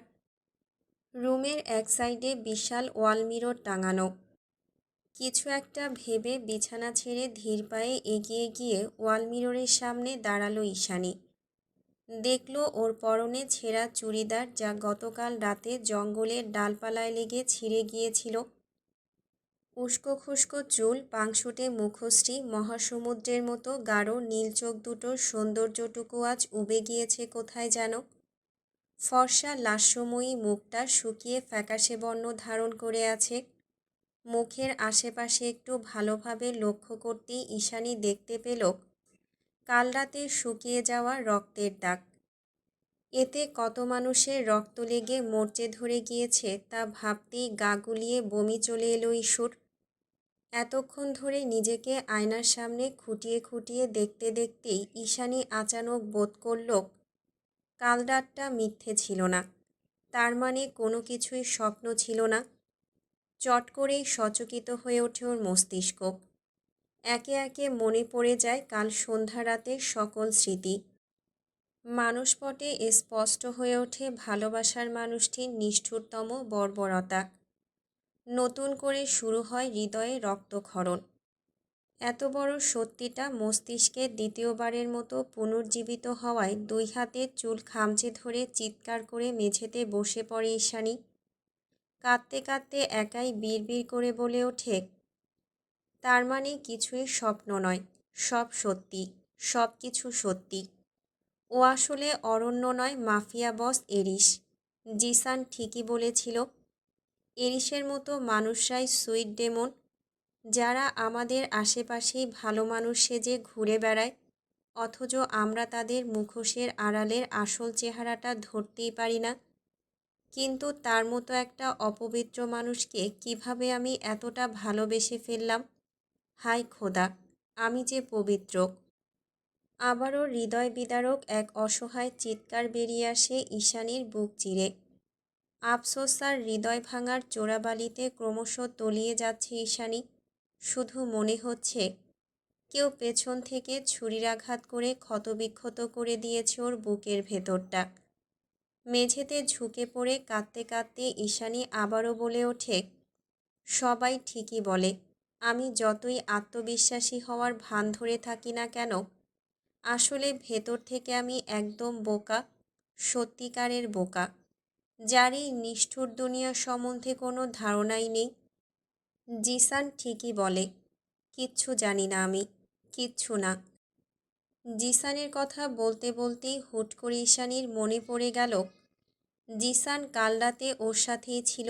রুমের এক সাইডে বিশাল ওয়াল মিরর টাঙানো। কিছু একটা ভেবে বিছানা ছেড়ে ধীর পায়ে এগিয়ে গিয়ে ওয়াল মিররের সামনে দাঁড়ালো ঈশানী। দেখল ওর পরনে ছেঁড়া চুড়িদার, যা গতকাল রাতে জঙ্গলের ডালপালায় লেগে ছিঁড়ে গিয়েছিল। উস্কো খুস্কো চুল, পাংশুটে মুখশ্রী, মহাসমুদ্রের মতো গাঢ় নীল চোখ দুটোর সৌন্দর্যটুকু আজ উবে গিয়েছে কোথায় যেন। ফর্সা লাস্যময়ী মুখটা শুকিয়ে ফ্যাকাশে বর্ণ ধারণ করে আছে। মুখের আশেপাশে একটু ভালোভাবে লক্ষ্য করতেই ঈশানী দেখতে পেল কাল রাতে শুকিয়ে যাওয়া রক্তের দাগ। এতে কত মানুষের রক্ত লেগে মরচে ধরে গিয়েছে তা ভাবতেই গা গুলিয়ে বমি চলে এলো ইস্যুর। এতক্ষণ ধরে নিজেকে আয়নার সামনে খুঁটিয়ে খুঁটিয়ে দেখতে দেখতেই ঈশানী আচানক বোধ করল কাল রাতটা মিথ্যে ছিল না। তার মানে কোনো কিছুই স্বপ্ন ছিল না। চট করেই সচকিত হয়ে ওঠে ওর মস্তিষ্ক। একে একে মনে পড়ে যায় কাল সন্ধ্যা রাতের সকল স্মৃতি। মানসপটে স্পষ্ট হয়ে ওঠে ভালোবাসার মানুষটির নিষ্ঠুরতম বর্বরতা। নতুন করে শুরু হয় হৃদয়ে রক্তক্ষরণ। এত বড় সত্যিটা মস্তিষ্কে দ্বিতীয়বারের মতো পুনর্জীবিত হওয়ায় দুই হাতের চুল খামচে ধরে চিৎকার করে মেঝেতে বসে পড়ে ঈশানী। কাঁদতে কাঁদতে একাই বিড়বিড় করে বলে ওঠে, তার মানে কিছুই স্বপ্ন নয়, সব সত্যি, সব কিছু সত্যি। ও আসলে অরণ্য নয়, মাফিয়া বস এরিস। জিসান ঠিকই বলেছিল। এরিসের মতো মানুষরাই সুইট ডেমন, যারা আমাদের আশেপাশেই ভালো মানুষ সেজে ঘুরে বেড়ায়, অথচ আমরা তাদের মুখোশের আড়ালের আসল চেহারাটা ধরতেই পারি না। কিন্তু তার মতো একটা অপবিত্র মানুষকে কিভাবে আমি এতটা ভালোবেসে ফেললাম? হায় খোদা, আমি যে পবিত্র! আবারও হৃদয় বিদারক এক অসহায় চিৎকার বেরিয়ে আসে ঈশানীর বুক চিরে। আফসোস আর হৃদয় ভাঙার চোরাবালিতে ক্রমশ তলিয়ে যাচ্ছে ঈশানী। শুধু মনে হচ্ছে কেউ পেছন থেকে ছুরির আঘাত করে ক্ষতবিক্ষত করে দিয়েছে ওর বুকের ভেতরটা। মেঝেতে ঝুঁকে পড়ে কাঁদতে কাঁদতে ঈশানী আবারও বলে ওঠে, সবাই ঠিকই বলে, আমি যতই আত্মবিশ্বাসী হওয়ার ভান ধরে থাকি না কেন, আসলে ভেতর থেকে আমি একদম বোকা, সত্যিকারের বোকা, যার এই নিষ্ঠুর দুনিয়া সম্বন্ধে কোনো ধারণাই নেই। জিসান ঠিকই বলে, কিচ্ছু জানি না আমি, কিচ্ছু না। জিসানের কথা বলতে বলতেই হুট করে ঈশানীর মনে পড়ে গেল জিসান কাল রাতে ওর সাথেই ছিল।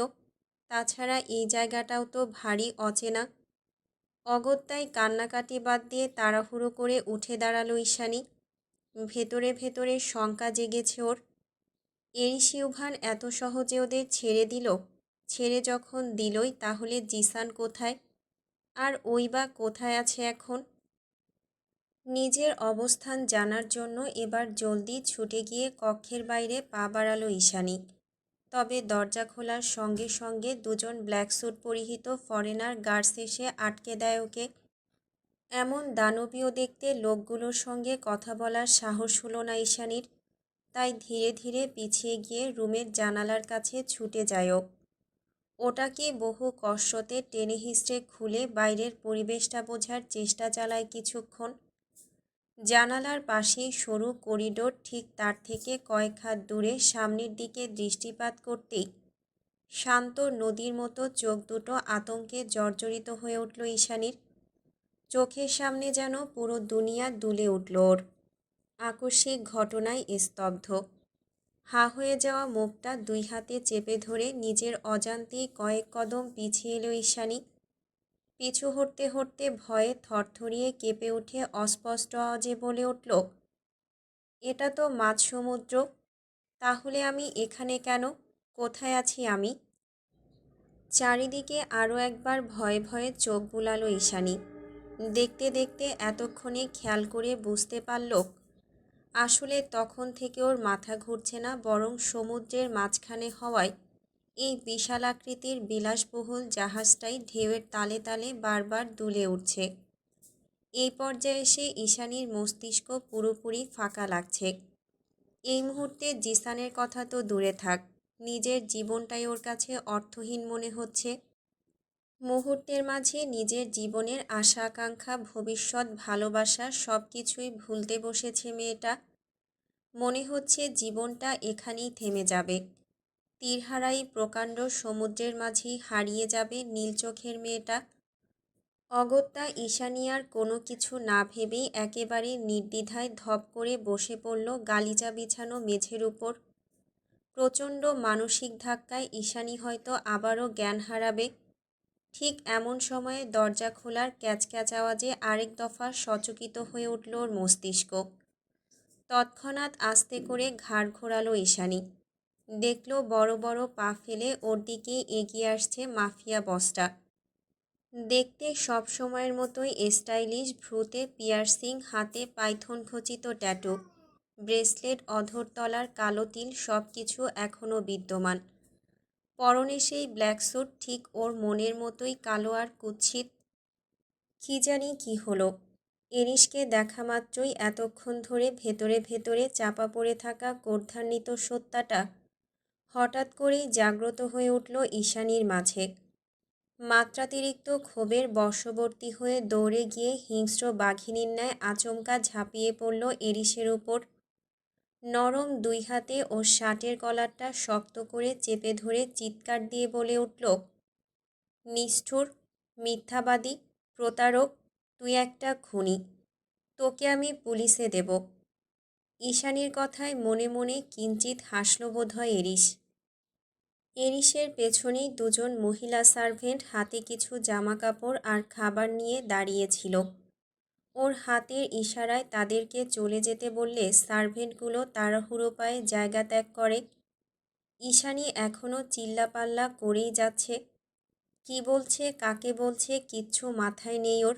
তাছাড়া এই জায়গাটাও তো ভারী অচেনা। অগত্যায় কান্নাকাটি বাদ দিয়ে তাড়াহুড়ো করে উঠে দাঁড়ালো ঈশানী। ভেতরে ভেতরে শঙ্কা জেগেছে ওর। এরিসিউভান এত সহজে ওদের ছেড়ে দিল। ছেড়ে যখন দিলই, তাহলে জিসান কোথায়? আর ওই বা কোথায় আছে এখন? নিজের অবস্থান জানার জন্য এবার জলদি ছুটে গিয়ে কক্ষের বাইরে পা বাড়ালো ঈশানী। তবে দরজা খোলার সঙ্গে সঙ্গে দুজন ব্ল্যাক স্যুট পরিহিত ফরেনার গার্ডস এসে আটকে দেয় ওকে। এমন দানবীয় দেখতে লোকগুলোর সঙ্গে কথা বলার সাহস হলো না ঈশানীর। তাই ধীরে ধীরে পিছিয়ে গিয়ে রুমের জানালার কাছে ছুটে যায় ও। ওটাকে বহু কষ্টতে টেনে হিঁচড়ে খুলে বাইরের পরিবেশটা বোঝার চেষ্টা চালায় কিছুক্ষণ। জানালার পাশেই সরু করিডোর, ঠিক তার থেকে কয়েক হাত দূরে সামনের দিকে দৃষ্টিপাত করতেই শান্ত নদীর মতো চোখ দুটো আতঙ্কে জর্জরিত হয়ে উঠল ঈশানীর। চোখের সামনে যেন পুরো দুনিয়া দুলে উঠল ওর। আকস্মিক ঘটনায় স্তব্ধ। হা হয়ে যাওয়া মুখটা দুই হাতে চেপে ধরে নিজের অজান্তেই কয়েক কদম পিছিয়ে এলো ঈশানী। পিছু হটতে হটতে ভয়ে থরথরিয়ে কেঁপে উঠে অস্পষ্ট আওয়াজে বলে উঠল, এটা তো মাঝ সমুদ্র। তাহলে আমি এখানে কেন? কোথায় আছি আমি? চারিদিকে আরও একবার ভয়ে ভয়ে চোখ বুলালো ঈশানী। দেখতে দেখতে এতক্ষণে খেয়াল করে বুঝতে পারল আসলে তখন থেকে ওর মাথা ঘুরছে না, বরং সমুদ্রের মাঝখানে হওয়ায় এই বিশাল আকৃতির বিলাসবহুল জাহাজটাই ঢেউয়ের তালে তালে বারবার দুলে উঠছে। এই পর্যায়ে এসে ঈশানীর মস্তিষ্ক পুরোপুরি ফাঁকা লাগছে। এই মুহূর্তে জিসানের কথা তো দূরে থাক, নিজের জীবনটাই ওর কাছে অর্থহীন মনে হচ্ছে। মুহূর্তের মাঝে নিজের জীবনের আশা আকাঙ্ক্ষা, ভবিষ্যৎ, ভালোবাসা সব কিছুই ভুলতে বসেছে মেয়েটা। মনে হচ্ছে জীবনটা এখানেই থেমে যাবে, তীরহারাই প্রকাণ্ড সমুদ্রের মাঝেই হারিয়ে যাবে নীল চোখের মেয়েটা। অগত্যা ঈশানী আর কোনো কিছু না ভেবেই একেবারে নির্দ্বিধায় ধপ করে বসে পড়ল গালিচা বিছানো মেঝের উপর। প্রচণ্ড মানসিক ধাক্কায় ঈশানী হয়তো আবারও জ্ঞান হারাবে। ঠিক এমন সময়ে দরজা খোলার ক্যাচক্যাচ আওয়াজে আরেক দফা সচকিত হয়ে উঠল ওর মস্তিষ্ক। তৎক্ষণাৎ আস্তে করে ঘাড় ঘোরালো ঈশানী। দেখল বড় বড় পা ফেলে ওর দিকেই এগিয়ে আসছে মাফিয়া বসটা। দেখতে সব সময়ের মতোই স্টাইলিশ, ভ্রুতে পিয়ার্সিং, হাতে পাইথন খচিত ট্যাটু, ব্রেসলেট, অধরতলার কালো তিল সব কিছু এখনও বিদ্যমান। পরনে সেই ব্ল্যাক স্যুট ঠিক ওর মনের মতোই কালো আর কুৎসিত। কি জানি কি হলো, এরিসকে দেখা মাত্রই এতক্ষণ ধরে ভেতরে ভেতরে চাপা পড়ে থাকা কোর্ধান্বিত সত্তাটা হঠাৎ করেই জাগ্রত হয়ে উঠল ঈশানীর মাঝে। মাত্রাতিরিক্ত ক্ষোভের বশবর্তী হয়ে দৌড়ে গিয়ে হিংস্র বাঘিনীর ন্যায় আচমকা ঝাঁপিয়ে পড়ল এরিসের উপর। নরম দুই হাতে ওর শার্টের কলারটা শক্ত করে চেপে ধরে চিৎকার দিয়ে বলে উঠল, নিষ্ঠুর, মিথ্যাবাদী, প্রতারক, তুই একটা খুনি, তোকে আমি পুলিশে দেব। ঈশানীর কথায় মনে মনে কিঞ্চিত হাসল বোধহয় এরিস। এরিসের পেছনেই দুজন মহিলা সার্ভেন্ট হাতে কিছু জামাকাপড় আর খাবার নিয়ে দাঁড়িয়েছিল। ওর হাতের ইশারায় তাদেরকে চলে যেতে বললে সার্ভেন্টগুলো তাড়াহুড়ো পায়ে জায়গা ত্যাগ করে। ঈশানী এখনও চিল্লাপাল্লা করেই যাচ্ছে। কি বলছে, কাকে বলছে কিচ্ছু মাথায় নেই ওর।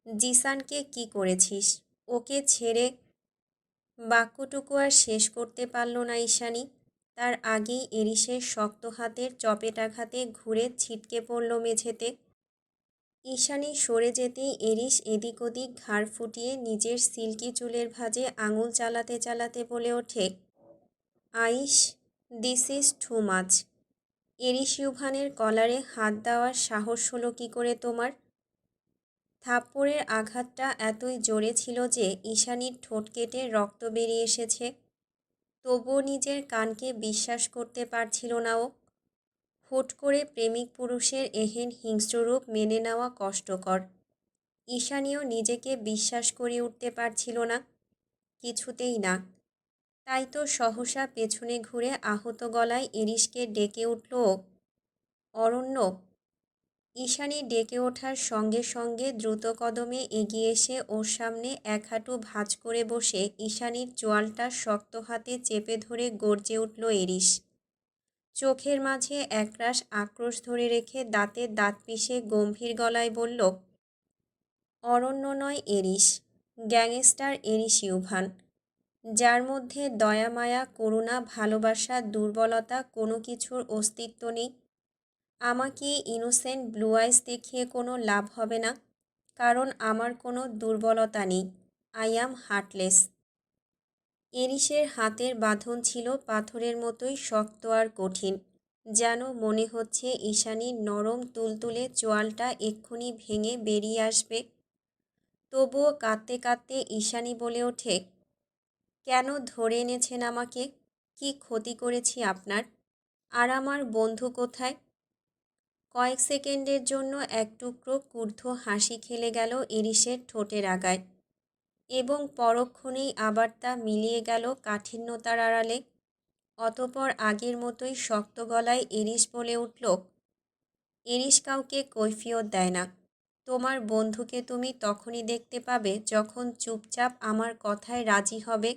জিসানকে কি করেছিস, ওকে ছেড়ে। বাক্যটুকু আর শেষ করতে পারল না ঈশানী। তার আগেই এরিসের শক্ত হাতের চপেটাঘাতে ঘুরে ছিটকে পড়ল মেঝেতে। ঈশানী সরে যেতেই এরিস এদিক ওদিক ঘাড় ফুটিয়ে নিজের সিল্কি চুলের ভাঁজে আঙুল চালাতে চালাতে বলে ওঠে, আইস, দিস ইজ টু মাচ। এরিস ইউভানের কলারে হাত দেওয়ার সাহস হলো কী করে তোমার? থাপ্পড়ের আঘাতটা এতই জোরে ছিল যে ঈশানীর ঠোঁট কেটে রক্ত বেরিয়ে এসেছে। তবুও নিজের কানকে বিশ্বাস করতে পারছিল না ও। হুট করে প্রেমিক পুরুষের এহেন হিংস্র রূপ মেনে নেওয়া কষ্টকর। ঈশানীও নিজেকে বিশ্বাস করে উঠতে পারছিল না, কিছুতেই না। তাই তো সহসা পেছনে ঘুরে আহত গলায় এরিসকে ডেকে উঠল, অরণ্য। ঈশানী ডেকে ওঠার সঙ্গে সঙ্গে দ্রুত কদমে এগিয়ে এসে ওর সামনে এক হাঁটু ভাঁজ করে বসে ঈশানীর চোয়ালটা শক্ত হাতে চেপে ধরে গর্জে উঠল এরিস। চোখের মাঝে একরাশ আক্রোশ ধরে রেখে দাঁতে দাঁত পিষে গম্ভীর গলায় বলল, অরণ্য নয় এরিস, গ্যাংস্টার এরিস ইউভান, যার মধ্যে দয়া, মায়া, করুণা, ভালোবাসা, দুর্বলতা কোনো কিছুর অস্তিত্ব নেই। আমাকে ইনোসেন্ট ব্লু আইস দেখিয়ে কোনো লাভ হবে না, কারণ আমার কোনো দুর্বলতা নেই। I am heartless. এরিসের হাতের বাঁধন ছিল পাথরের মতোই শক্ত আর কঠিন, যেন মনে হচ্ছে ঈশানীর নরম তুলতুলে চোয়ালটা এক্ষুনি ভেঙে বেরিয়ে আসবে। তবুও কাঁদতে কাঁদতে ঈশানী বলে ওঠে, কেন ধরে এনেছেন আমাকে? কি ক্ষতি করেছি আপনার? আর আমার বন্ধু কোথায়? কয়েক সেকেন্ডের জন্য এক টুকরো ক্রুদ্ধ হাসি খেলে গেল এরিসের ঠোঁটের আগায়, এবং পরক্ষণেই আবার তা মিলিয়ে গেল কাঠিন্যতার আড়ালে। অতপর আগের মতোই শক্ত গলায় এরিস বলে উঠল, এরিস কাউকে কৈফিয়ত দেয় না। তোমার বন্ধুকে তুমি তখনই দেখতে পাবে যখন চুপচাপ আমার কথায় রাজি হবে।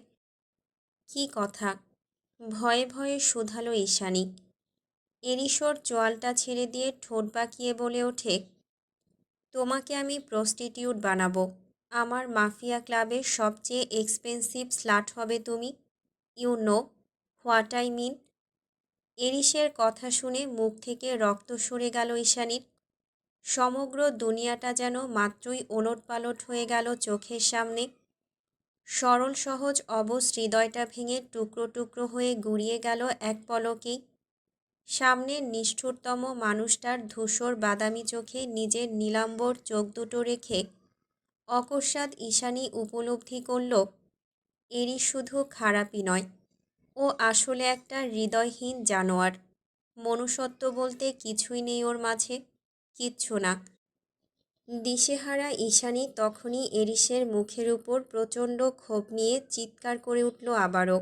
কি কথা? ভয়ে ভয়ে শুধালো ঈশানী। এরিসর চোয়ালটা ছেড়ে দিয়ে ঠোঁট বাঁকিয়ে বলে ওঠে, তোমাকে আমি প্রস্টিটিউট বানাবো। আমার মাফিয়া ক্লাবের সবচেয়ে এক্সপেন্সিভ স্লাট হবে তুমি। You know what I mean. এরিসের কথা শুনে মুখ থেকে রক্ত সরে গেল ঈশানীর। সমগ্র দুনিয়াটা যেন মাত্রই ওলটপালট হয়ে গেল চোখের সামনে। সরল সহজ অবশ হৃদয়টা ভেঙে টুকরো টুকরো হয়ে গুঁড়িয়ে গেল এক পলকেই। সামনের নিষ্ঠুরতম মানুষটার ধূসর বাদামি চোখে নিজের নীলাম্বর চোখ দুটো রেখে অকস্মাৎ ঈশানী উপলব্ধি করল এরই শুধু খারাপই নয়, ও আসলে একটা হৃদয়হীন জানোয়ার। মনুষ্যত্ব বলতে কিছুই নেই ওর মাঝে, কিচ্ছু না। দিশেহারা ঈশানী তখনই এরিসের মুখের উপর প্রচণ্ড ক্ষোভ নিয়ে চিৎকার করে উঠল আবারও,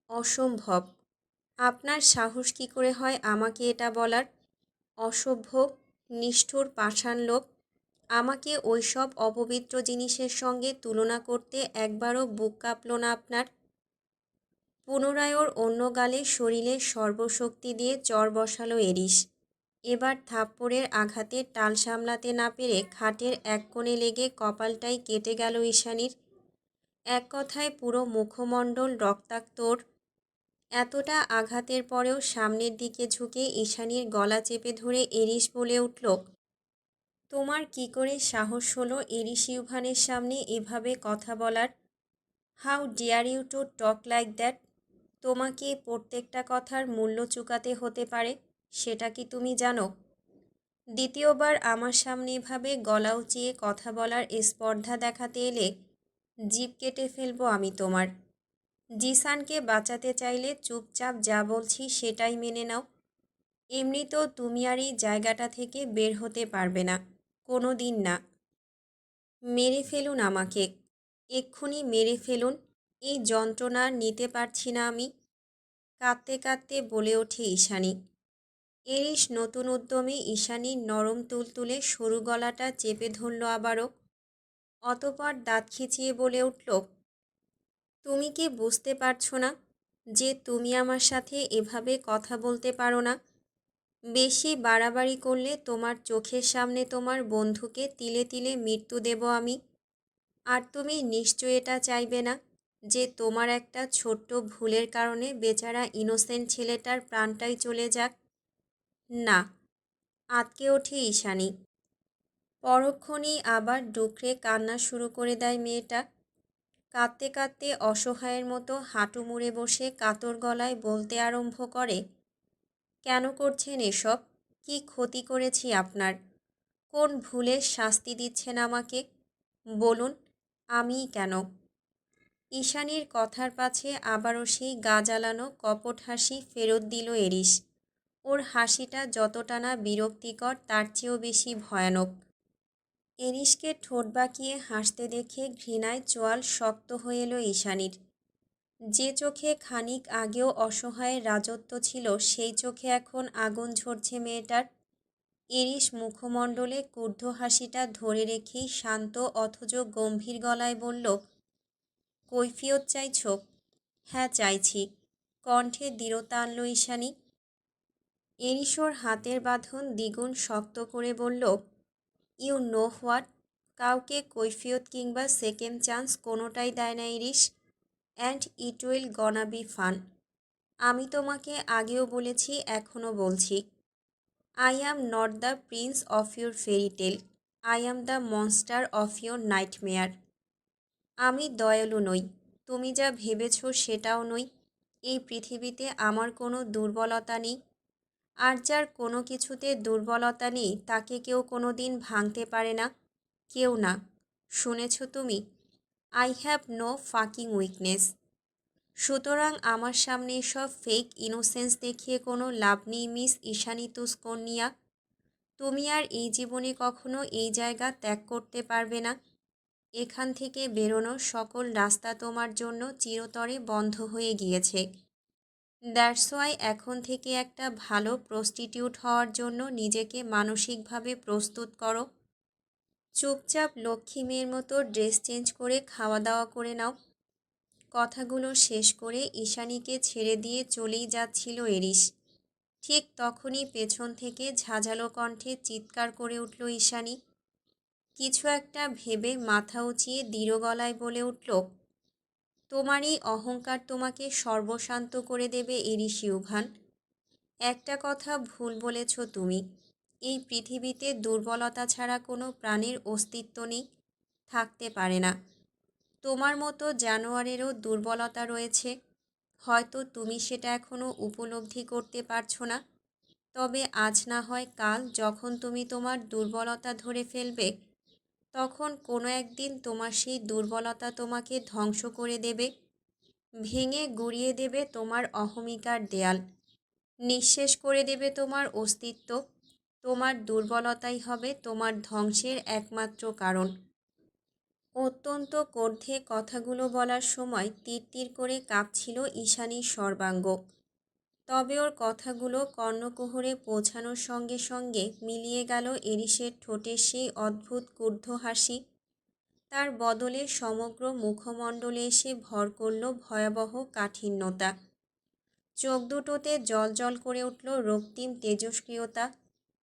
অসম্ভব! আপনার সাহস কী করে হয় আমাকে এটা বলার? অসভ্য, নিষ্ঠুর পাষাণ লোক! আমাকে ওইসব অপবিত্র জিনিসের সঙ্গে তুলনা করতে একবারও বুক কাঁপল না আপনার? পুনরায় ওর অন্য গালে শরীরের সর্বশক্তি দিয়ে চর বসালো এরিস। এবার থাপ্পড়ের আঘাতে টাল সামলাতে না পেরে খাটের এক কোণে লেগে কপালটাই কেটে গেল ঈশানীর। এক কথায় পুরো মুখমণ্ডল রক্তাক্ত ওর। এতটা আঘাতের পরেও সামনের দিকে ঝুঁকে ঈশানীর গলা চেপে ধরে এরিস বলে উঠল, তোমার কি করে সাহস হলো এরিস ইউভানের সামনে এভাবে কথা বলার? How dare you to talk like that? তোমাকে প্রত্যেকটা কথার মূল্য চুকাতে হতে পারে, সেটা কি তুমি জানো? দ্বিতীয়বার আমার সামনে এভাবে গলা উঁচিয়ে কথা বলার স্পর্ধা দেখাতে এলে জিভ কেটে ফেলবো আমি তোমার। জিসানকে বাঁচাতে চাইলে চুপচাপ যা বলছি সেটাই মেনে নাও। এমনিতেও তুমি আর এই জায়গাটা থেকে বের হতে পারবে না, কোনো দিন না। মেরে ফেলুন আমাকে, এক্ষুনি মেরে ফেলুন। এই যন্ত্রণা নিতে পারছি না আমি, কাঁদতে কাঁদতে বলে ওঠে ঈশানী। এরিস নতুন উদ্যমে ঈশানীর নরম তুলতুলে সরু গলাটা চেপে ধরল আবারও। অতঃপর দাঁত খিচিয়ে বলে উঠল, তুমি কি বুঝতে পারছো না যে তুমি আমার সাথে এভাবে কথা বলতে পারো না? বেশি বাড়াবাড়ি করলে তোমার চোখের সামনে তোমার বন্ধুকে তিলে তিলে মৃত্যু দেব আমি। আর তুমি নিশ্চয় এটা চাইবে না যে তোমার একটা ছোট্ট ভুলের কারণে বেচারা ইনোসেন্ট ছেলেটার প্রাণটাই চলে যাক। না। আঁতকে ওঠে ঈশানী। পরক্ষণেই আবার ডুকরে কান্না শুরু করে দেয় মেয়েটা। কাঁদতে কাঁদতে অসহায়ের মতো হাঁটু মুড়ে বসে কাতর গলায় বলতে আরম্ভ করে, কেন করছেন এসব? কি ক্ষতি করেছি আপনার? কোন ভুলের শাস্তি দিচ্ছেন আমাকে? বলুন, আমিই কেন? ঈশানীর কথার পাছে আবারও সেই গা জ্বালানো কপট হাসি ফেরত দিল এরিস। ওর হাসিটা যতটা না বিরক্তিকর তার চেয়েও বেশি ভয়ানক। এরিসকে ঠোঁট বাঁকিয়ে হাসতে দেখে ঘৃণায় চোয়াল শক্ত হয়ে এলো ঈশানীর। যে চোখে খানিক আগেও অসহায়ের রাজত্ব ছিল সেই চোখে এখন আগুন ঝরছে মেয়েটার। এরিস মুখমণ্ডলে ক্রুদ্ধ হাসিটা ধরে রেখেই শান্ত অথচ গম্ভীর গলায় বলল, কৈফিয়ত চাইছ? হ্যাঁ চাইছি, কণ্ঠে দৃঢ়তা আনল ঈশানী। এরিস ওর হাতের বাঁধন দ্বিগুণ শক্ত করে বলল, ইউ নো হোয়াট? কাউকে কৈফিয়ত কিংবা সেকেন্ড চান্স কোনোটাই দেয় না Iris, and it will gonna be fun. আমি তোমাকে আগেও বলেছি, এখনও বলছি, I am not the prince of your fairy tale, I am the monster of your nightmare. আমি দয়ালু নই, তুমি যা ভেবেছ সেটাও নই। এই পৃথিবীতে আমার কোনো দুর্বলতা নেই, আর যার কোনো কিছুতে দুর্বলতা নেই তাকে কেউ কোনো দিন ভাঙতে পারে না, কেউ না। শুনেছ তুমি? I have no fucking weakness. সুতরাং আমার সামনে সব ফেক ইনোসেন্স দেখিয়ে কোনো লাভ নেই মিস ঈশানী তুস্কন্যা। তুমি আর এই জীবনে কখনো এই জায়গা ত্যাগ করতে পারবে না। এখান থেকে বেরোনোর সকল রাস্তা তোমার জন্য চিরতরে বন্ধ হয়ে গিয়েছে। দ্যাটস ওয়াই এখন থেকে একটা ভালো প্রস্টিটিউট হওয়ার জন্য নিজেকে মানসিকভাবে প্রস্তুত করো। চুপচাপ লক্ষ্মী মেয়ের মতো ড্রেস চেঞ্জ করে খাওয়া দাওয়া করে নাও। কথাগুলো শেষ করে ঈশানীকে ছেড়ে দিয়ে চলেই যাচ্ছিল এরিস। ঠিক তখনই পেছন থেকে ঝাঁঝালো কণ্ঠে চিৎকার করে উঠল ঈশানী, কিছু একটা ভেবে মাথা উঁচিয়ে দৃঢ় গলায় বলে উঠল, তোমার এই অহংকার তোমাকে সর্বশান্ত করে দেবে এরিস ইউভান। একটা কথা ভুল বলেছ তুমি। এই পৃথিবীতে দুর্বলতা ছাড়া কোনো প্রাণীর অস্তিত্ব নেই, থাকতে পারে না। তোমার মতো জানোয়ারেরও দুর্বলতা রয়েছে, হয়তো তুমি সেটা এখনও উপলব্ধি করতে পারছো না। তবে আজ না হয় কাল যখন তুমি তোমার দুর্বলতা ধরে ফেলবে, তখন কোনো একদিন তোমার সেই দুর্বলতা তোমাকে ধ্বংস করে দেবে, ভেঙে গুঁড়িয়ে দেবে তোমার অহমিকার দেয়াল, নিঃশেষ করে দেবে তোমার অস্তিত্ব। তোমার দুর্বলতাই হবে তোমার ধ্বংসের একমাত্র কারণ। অত্যন্ত কর্ধে কথাগুলো বলার সময় তীর করে কাঁপছিল ঈশানীর সর্বাঙ্গ। তবে ওর কথাগুলো কর্ণকুহরে পৌঁছানোর সঙ্গে সঙ্গে মিলিয়ে গেল এরিসের ঠোঁটের সেই অদ্ভুত ক্রুদ্ধ হাসি। তার বদলে সমগ্র মুখমণ্ডলে এসে ভর করল ভয়াবহ কাঠিন্যতা। চোখ দুটোতে জল করে উঠল রক্তিম তেজস্ক্রিয়তা,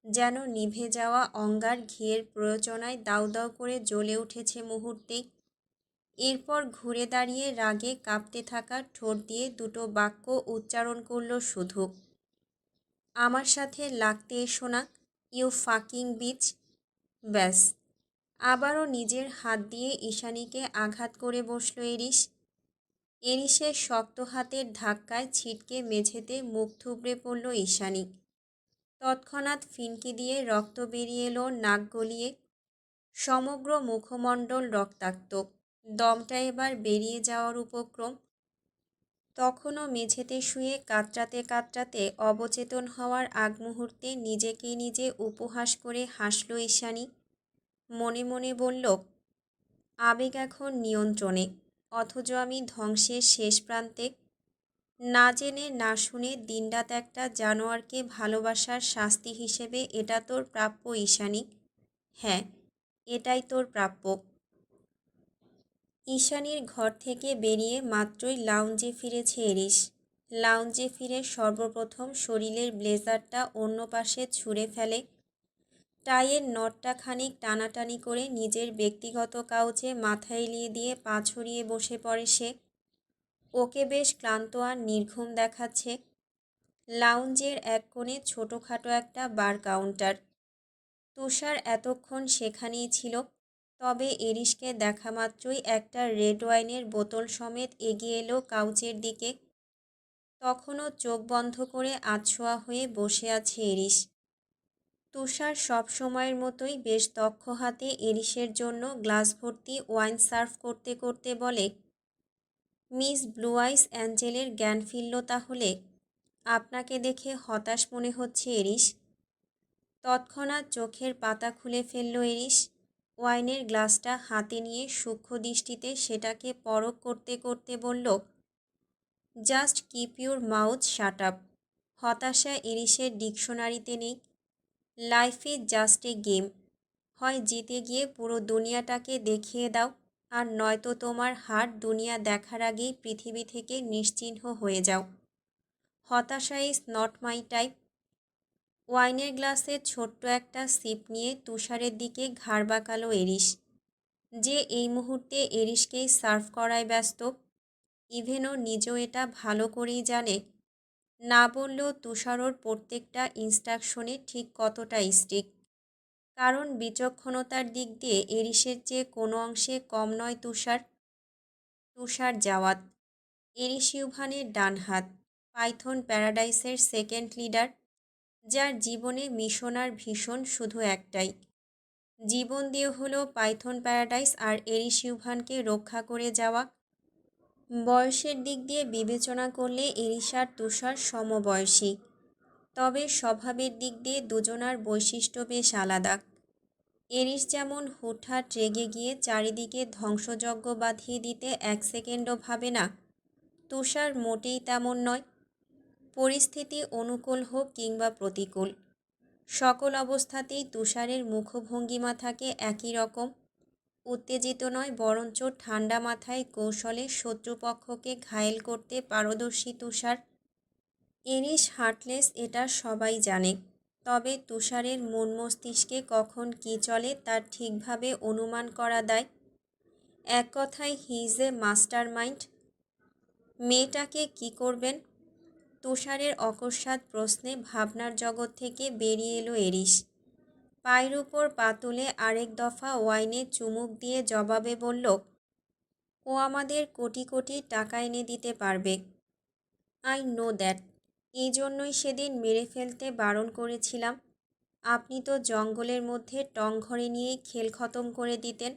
যেন নিভে যাওয়া অঙ্গার ঘিয়ের প্রয়োজনায় দাউ দাউ করে জ্বলে উঠেছে মুহূর্তেই। এরপর ঘুরে দাঁড়িয়ে রাগে কাঁপতে থাকা ঠোঁট দিয়ে দুটো বাক্য উচ্চারণ করল শুধু, আমার সাথে লাগতে এসো না, ইউ ফাকিং বিচ। ব্যাস, আবারও নিজের হাত দিয়ে ঈশানীকে আঘাত করে বসল এরিস। এরিসের শক্ত হাতের ধাক্কায় ছিটকে মেঝেতে মুখ থুবড়ে পড়ল ঈশানী। তৎক্ষণাৎ ফিনকি দিয়ে রক্ত বেরিয়ে এলো নাক গলিয়ে। সমগ্র মুখমণ্ডল রক্তাক্ত, দমটা এবার বেরিয়ে যাওয়ার উপক্রম। তখনও মেঝেতে শুয়ে কাতরাতে অবচেতন হওয়ার আগ মুহূর্তে নিজেকে নিজে উপহাস করে হাসল ঈশানী। মনে মনে বলল, আবেগ এখন নিয়ন্ত্রণে, অথচ আমি ধ্বংসের শেষ প্রান্তে। না জেনে না শুনে দিনরাত একটা জানোয়ারকে ভালোবাসার শাস্তি হিসেবে এটা তোর প্রাপ্য ঈশানী। হ্যাঁ, এটাই তোর প্রাপ্য। ঈশানীর ঘর থেকে বেরিয়ে মাত্রই লাউঞ্জে ফিরেছে এরিস। লাউঞ্জে ফিরে সর্বপ্রথম শরীরের ব্লেজারটা অন্য পাশে ছুঁড়ে ফেলে। টাইয়ের নটটা খানিক টানাটানি করে নিজের ব্যক্তিগত কাউচে মাথা এলিয়ে দিয়ে পা ছড়িয়ে বসে পড়ে সে। ওকে বেশ ক্লান্ত আর নির্ঘুম দেখাচ্ছে। লাউঞ্জের এক কোণে ছোটোখাটো একটা বার কাউন্টার। তুষার এতক্ষণ সেখানেই ছিল, তবে এরিসকে দেখা মাত্রই একটা রেড ওয়াইনের বোতল সমেত এগিয়ে এলো কাউচের দিকে। তখনও চোখ বন্ধ করে আধশোয়া হয়ে বসে আছে এরিস। তুষার সব সময়ের মতোই বেশ দক্ষ হাতে এরিসের জন্য গ্লাস ভর্তি ওয়াইন সার্ভ করতে করতে বলে, মিস ব্লু আইস অ্যাঞ্জেলের জ্ঞান ফিরল তাহলে? আপনাকে দেখে হতাশ মনে হচ্ছে এরিস। তৎক্ষণাৎ চোখের পাতা খুলে ফেলল এরিস। ওয়াইনের গ্লাসটা হাতে নিয়ে সূক্ষ্ম দৃষ্টিতে সেটাকে পরখ করতে করতে বলল, just keep your mouth shut up. হতাশা এরিসের ডিকশনারিতে নেই। Life is just a game. হয় জিতে গিয়ে পুরো দুনিয়াটাকে দেখিয়ে দাও, আর নয়তো তোমার হার দুনিয়া দেখার আগেই পৃথিবী থেকে নিশ্চিহ্ন হয়ে যাও। হতাশা ইজ নট মাই টাইপ। ওয়াইনের গ্লাসে ছোট্ট একটা সিপ নিয়ে তুষারের দিকে ঘাড় বাঁকালো এরিস, যে এই মুহূর্তে এরিসকেই সার্ভ করায় ব্যস্ত। ইভেনও নিজেও এটা ভালো করেই জানে, না বললেও তুষারোর প্রত্যেকটা ইনস্ট্রাকশনে ঠিক কতটা স্ট্রিক্ট। কারণ বিচক্ষণতার দিক দিয়ে এরিসের চেয়ে কোনো অংশে কম নয় তুষার। তুষার জাওয়াত, এরিস ইউভানের ডান হাত, পাইথন প্যারাডাইসের সেকেন্ড লিডার, যার জীবনে মিশন আর ভীষণ শুধু একটাই, জীবন দিয়ে হলেও পাইথন প্যারাডাইস আর এরিস ইউভানকে রক্ষা করে যাওয়া। বয়সের দিক দিয়ে বিবেচনা করলে এরিস আর তুষার সমবয়সী, তবে স্বভাবের দিক দিয়ে দুজনার বৈশিষ্ট্য বেশ আলাদা। এরিস যেমন হুটহাট রেগে গিয়ে চারিদিকে ধ্বংসযজ্ঞ বাঁধিয়ে দিতে এক সেকেন্ডও ভাবে না, তুষার মোটেই তেমন নয়। পরিস্থিতি অনুকূল হোক কিংবা প্রতিকূল, সকল অবস্থাতেই তুষারের মুখভঙ্গিমা থাকে একই রকম। উত্তেজিত নয়, বরঞ্চ ঠান্ডা মাথায় কৌশলে শত্রুপক্ষকে ঘায়েল করতে পারদর্শী তুষার। এরিস হার্টলেস, এটা সবাই জানে। তবে তুষারের মন মস্তিষ্কে কখন কী চলে তার ঠিকভাবে অনুমান করা দেয়। এক কথায় he is a master mind. মেয়েটাকে কি করবেন? তুষারের অকস্মাৎ প্রশ্নে ভাবনার জগৎ থেকে বেরিয়ে এলো এরিস। পায়ের উপর পা তুলে আরেক দফা ওয়াইনে চুমুক দিয়ে জবাবে বলল, ও আমাদের কোটি কোটি টাকা এনে দিতে পারবে। I know that. এই জন্যই সেদিন মেরে ফেলতে বারণ করেছিলাম। আপনি তো জঙ্গলের মধ্যে টং ঘরে নিয়েই খেল খতম করে দিতেন।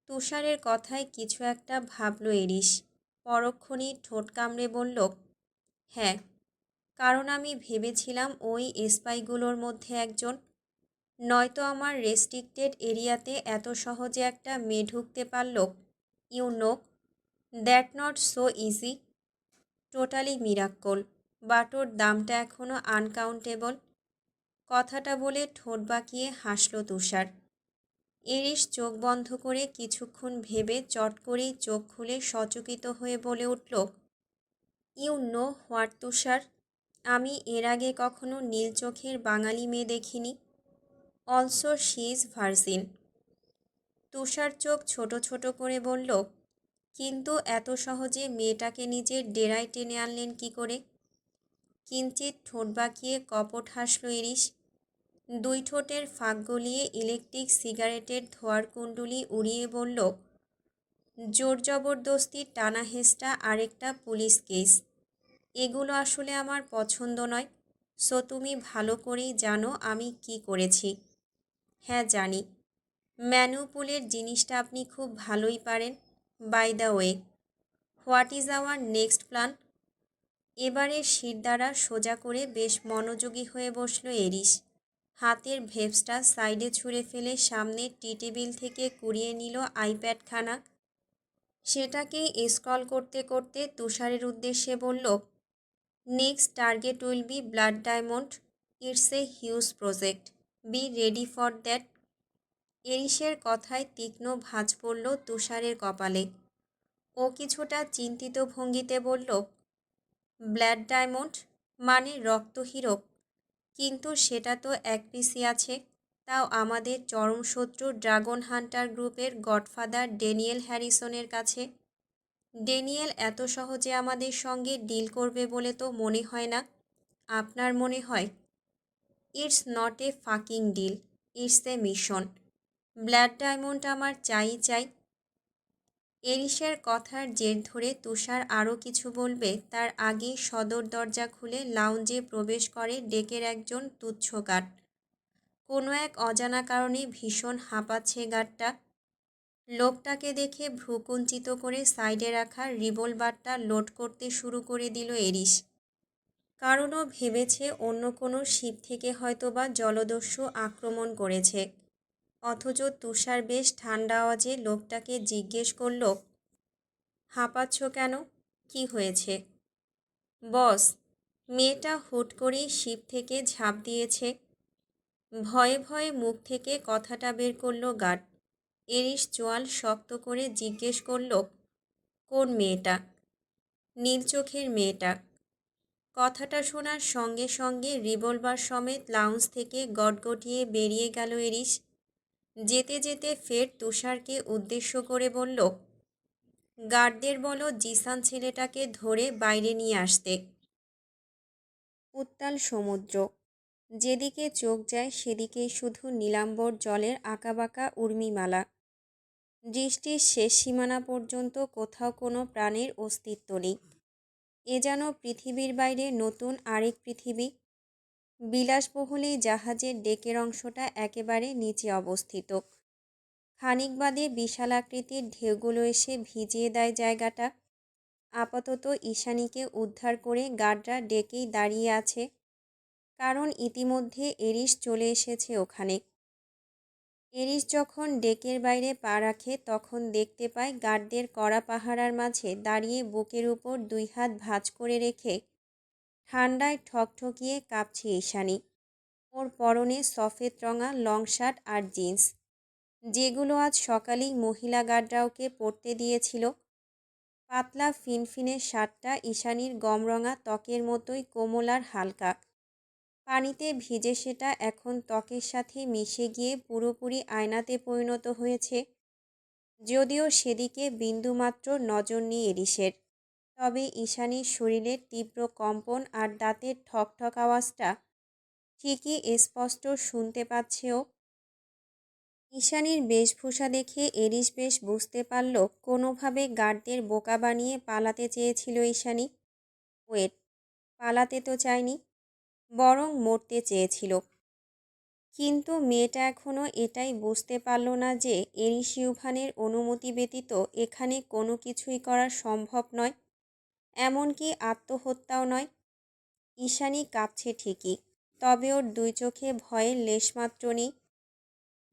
তুষারের কথায় কিছু একটা ভাবল এরিস। পরক্ষণেই ঠোঁট কামড়ে বলল, হ্যাঁ, কারণ আমি ভেবেছিলাম ওই স্পাইগুলোর মধ্যে একজন। নয়তো আমার রেস্ট্রিক্টেড এরিয়াতে এত সহজে একটা মেয়ে ঢুকতে পারল। You know that not so easy. Totally miracle, but ওর দামটা এখনও আনকাউন্টেবল। কথাটা বলে ঠোঁট বাঁকিয়ে হাসল তুষার। এরিস চোখ বন্ধ করে কিছুক্ষণ ভেবে চট করেই চোখ খুলে সচকিত হয়ে বলে উঠল, ইউ নো হোয়াট তুষার, আমি এর আগে কখনো নীল চোখের বাঙালি মেয়ে দেখিনি। Also she is virgin. Tushar চোখ ছোট ছোট করে বলল, কিন্তু এত সহজে মেয়েটাকে নিজের ডেরায় টেনে আনলেন কি করে? কিঞ্চিত ঠোঁট বাঁকিয়ে কপট হাসল এরিস। দুই ঠোঁটের ফাঁক গলিয়ে ইলেকট্রিক সিগারেটের ধোঁয়ার কুণ্ডুলি উড়িয়ে বলল, জোর জবরদস্তি টানা হেঁচড়া আরেকটা পুলিশ কেস। এগুলো আসলে আমার পছন্দ নয়। সো তুমি ভালো করেই জানো আমি কি করেছি। হ্যাঁ জানি। ম্যানুপুলের জিনিসটা আপনি খুব ভালোই পারেন। By the way, what is our next plan? এবারে শিরদাঁড়া সোজা করে বেশ মনোযোগী হয়ে বসল এরিস। হাতের ভেবসটা সাইডে ছুঁড়ে ফেলে সামনের টি টেবিল থেকে কুড়িয়ে নিল আইপ্যাডখানা। সেটাকেই স্ক্রল করতে করতে তুষারের উদ্দেশ্যে বলল, next target will be blood diamond. It's a huge project. Be ready for that. এরিসের কথায় তীক্ষ্ণ ভাঁজ পড়ল তুষারের কপালে। ও কিছুটা চিন্তিত ভঙ্গিতে বলল, ব্লাড ডায়মন্ড মানে রক্তহীরক? কিন্তু সেটা তো এক পিসি আছে, তাও আমাদের চরম শত্রু ড্রাগন হান্টার গ্রুপের গডফাদার ড্যানিয়েল হ্যারিসনের কাছে। ড্যানিয়েল এত সহজে আমাদের সঙ্গে ডিল করবে বলে তো মনে হয় না। আপনার মনে হয়? It's not a fucking deal, it's a mission. Blood diamond আমার চাই চাই। এরিসের কথার জের ধরে তুষার আরও কিছু বলবে তার আগেই সদর দরজা খুলে লাউঞ্জে প্রবেশ করে ডেকের একজন তুচ্ছ গার্ড। কোনো এক অজানা কারণে ভীষণ হাঁপাচ্ছে গার্ডটা। লোকটাকে দেখে ভ্রুকুঞ্চিত করে সাইডে রাখা রিভলভারটা লোড করতে শুরু করে দিল এরিস। কারণও ভেবেছে অন্য কোনো শিপ থেকে হয়তোবা জলদস্যু আক্রমণ করেছে। অথচ তুষার বেশ ঠান্ডা আওয়াজে লোকটাকে জিজ্ঞেস করল, হাঁপাচ্ছ কেন? কি হয়েছে? বস, মেয়েটা হুট করেই শিপ থেকে ঝাঁপ দিয়েছে। ভয়ে ভয়ে মুখ থেকে কথাটা বের করল গার্ড। এরিস চোয়াল শক্ত করে জিজ্ঞেস করল, কোন মেয়েটা? নীল চোখের মেয়েটা। কথাটা শোনার সঙ্গে সঙ্গে রিভলভার সমেত লাউঞ্জ থেকে গটগটিয়ে বেরিয়ে গেল এরিস। যেতে যেতে ফের তুষারকে উদ্দেশ্য করে বলল, গার্ডদের বলো জিসান ছেলেটাকে ধরে বাইরে নিয়ে আসতে। উত্তাল সমুদ্র। যেদিকে চোখ যায় সেদিকেই শুধু নীলাম্বর জলের আঁকাবাঁকা উর্মিমালা। দৃষ্টির শেষ সীমানা পর্যন্ত কোথাও কোনো প্রাণের অস্তিত্ব নেই। এ যেন পৃথিবীর বাইরে নতুন আরেক পৃথিবী। বিলাসবহুল এই জাহাজের ডেকের অংশটা একেবারে নিচে অবস্থিত। খানিক বাদে বিশালাকৃতির ঢেউগুলো এসে ভিজিয়ে দেয় জায়গাটা। আপাতত ঈশানীকে উদ্ধার করে গার্ডরা ডেকেই দাঁড়িয়ে আছে, কারণ ইতিমধ্যে এরিস চলে এসেছে ওখানে। এরিস যখন ডেকের বাইরে পা রাখে তখন দেখতে পায় গার্ডদের কড়া পাহারার মাঝে দাঁড়িয়ে বুকের উপর দুই হাত ভাঁজ করে রেখে ঠান্ডায় ঠকঠকিয়ে কাঁপছে ঈশানী। ওর পরনে সফেদ রঙা লং শার্ট আর জিন্স, যেগুলো আজ সকালেই মহিলা গার্ডরা ওকে পরতে দিয়েছিল। পাতলা ফিনফিনে শার্টটা ঈশানীর গমরঙা ত্বকের মতোই কোমল আর হালকা। পানিতে ভিজে সেটা এখন ত্বকের সাথে মিশে গিয়ে পুরোপুরি আয়নাতে পরিণত হয়েছে। যদিও সেদিকে বিন্দুমাত্র নজর নেই এরিসের, তবে ঈশানীর শরীরের তীব্র কম্পন আর দাঁতের ঠকঠক আওয়াজটা ঠিকই স্পষ্ট শুনতে পাচ্ছে ও। ঈশানীর বেশভূষা দেখে এরিস বেশ বুঝতে পারল কোনোভাবে গার্ডদের বোকা বানিয়ে পালাতে চেয়েছিল ঈশানী। ওয়েট, পালাতে তো চায়নি, বরং মরতে চেয়েছিল। কিন্তু মেয়েটা এখনও এটাই বুঝতে পারল না যে এরিস ইউভানের অনুমতি ব্যতীত এখানে কোনো কিছুই করা সম্ভব নয়, এমনকি আত্মহত্যাও নয়। ঈশানী কাঁপছে ঠিকই, তবে ওর দুই চোখে ভয়ের লেশমাত্র নেই।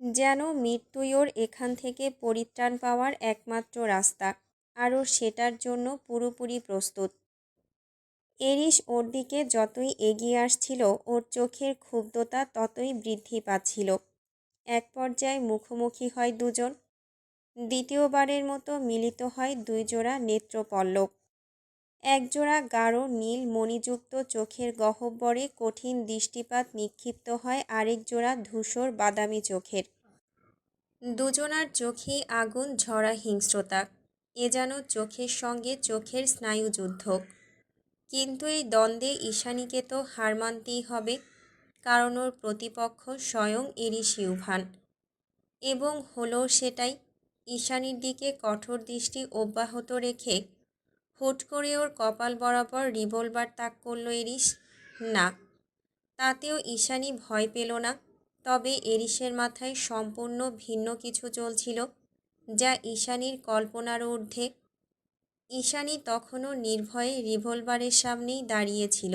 যেন মৃত্যুই ওর এখান থেকে পরিত্রাণ পাওয়ার একমাত্র রাস্তা, আর ও সেটার জন্য পুরোপুরি প্রস্তুত। এরিস ওর দিকে যতই এগিয়ে আসছিল ওর চোখের ক্ষুব্ধতা ততই বৃদ্ধি পাচ্ছিল। এক পর্যায়ে মুখোমুখি হয় দুজন। দ্বিতীয়বারের মতো মিলিত হয় দুই জোড়া নেত্রপল্লব। একজোড়া গাঢ় নীল মণিযুক্ত চোখের গহ্বরে কঠিন দৃষ্টিপাত নিক্ষিপ্ত হয় আরেক জোড়া ধূসর বাদামি চোখের। দুজনার চোখেই আগুন ঝরা হিংস্রতা। এ যেন চোখের সঙ্গে চোখের স্নায়ুযুদ্ধ। কিন্তু এই দ্বন্দ্বে ঈশানীকে তো হার মানতেই হবে, কারণ ওর প্রতিপক্ষ স্বয়ং এরিস ইউভান। এবং হলো সেটাই। ঈশানীর দিকে কঠোর দৃষ্টি অব্যাহত রেখে হুট করে ওর কপাল বরাবর রিভলভার তাক করল এরিস। না, তাতেও ঈশানী ভয় পেল না। তবে এরিসের মাথায় সম্পূর্ণ ভিন্ন কিছু চলছিল, যা ঈশানীর কল্পনার ঊর্ধ্বে। ঈশানী তখনও নির্ভয়ে রিভলভারের সামনেই দাঁড়িয়েছিল।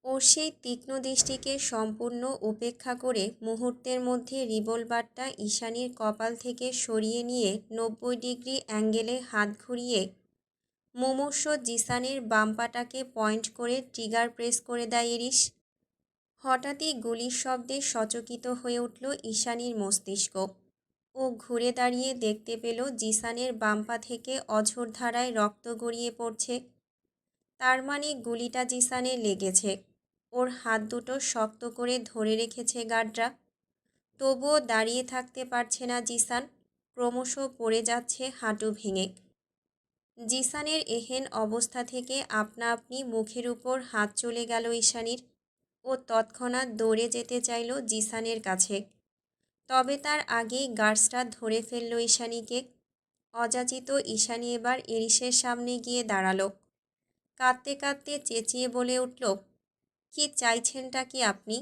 ওর সেই তীক্ষ্ণ দৃষ্টিকে সম্পূর্ণ উপেক্ষা করে মুহূর্তের মধ্যে রিভলভারটা ঈশানীর কপাল থেকে সরিয়ে নিয়ে 90 ডিগ্রি অ্যাঙ্গেলে হাত ঘুরিয়ে মুমূর্ষু জিসানের বাম পাটাকে পয়েন্ট করে ট্রিগার প্রেস করে দেয় এরিস। হঠাৎই গুলির শব্দে সচকিত হয়ে উঠল ঈশানীর মস্তিষ্ক। ও ঘুরে দাঁড়িয়ে দেখতে পেল জিসানের বাম পা থেকে অঝোর ধারায় রক্ত গড়িয়ে পড়ছে। তার মানে গুলিটা জিসানে লেগেছে। ওর হাত দুটো শক্ত করে ধরে রেখেছে গার্ডরা। তবুও দাঁড়িয়ে থাকতে পারছে না জিসান, ক্রমশ পড়ে যাচ্ছে হাঁটু ভেঙে। জিসানের এহেন অবস্থা থেকে আপনা আপনি মুখের উপর হাত চলে গেল ঈশানীর। ও তৎক্ষণাৎ দৌড়ে যেতে চাইল জিসানের কাছে, তবে তার আগেই গার্ডসরা ধরে ফেলল ঈশানীকে। অযাচিত ঈশানী এবার এরিসের সামনে গিয়ে দাঁড়ালো। কাঁদতে কাঁদতে চেঁচিয়ে বলে উঠল, কি চাইছেনটা কি আপনি?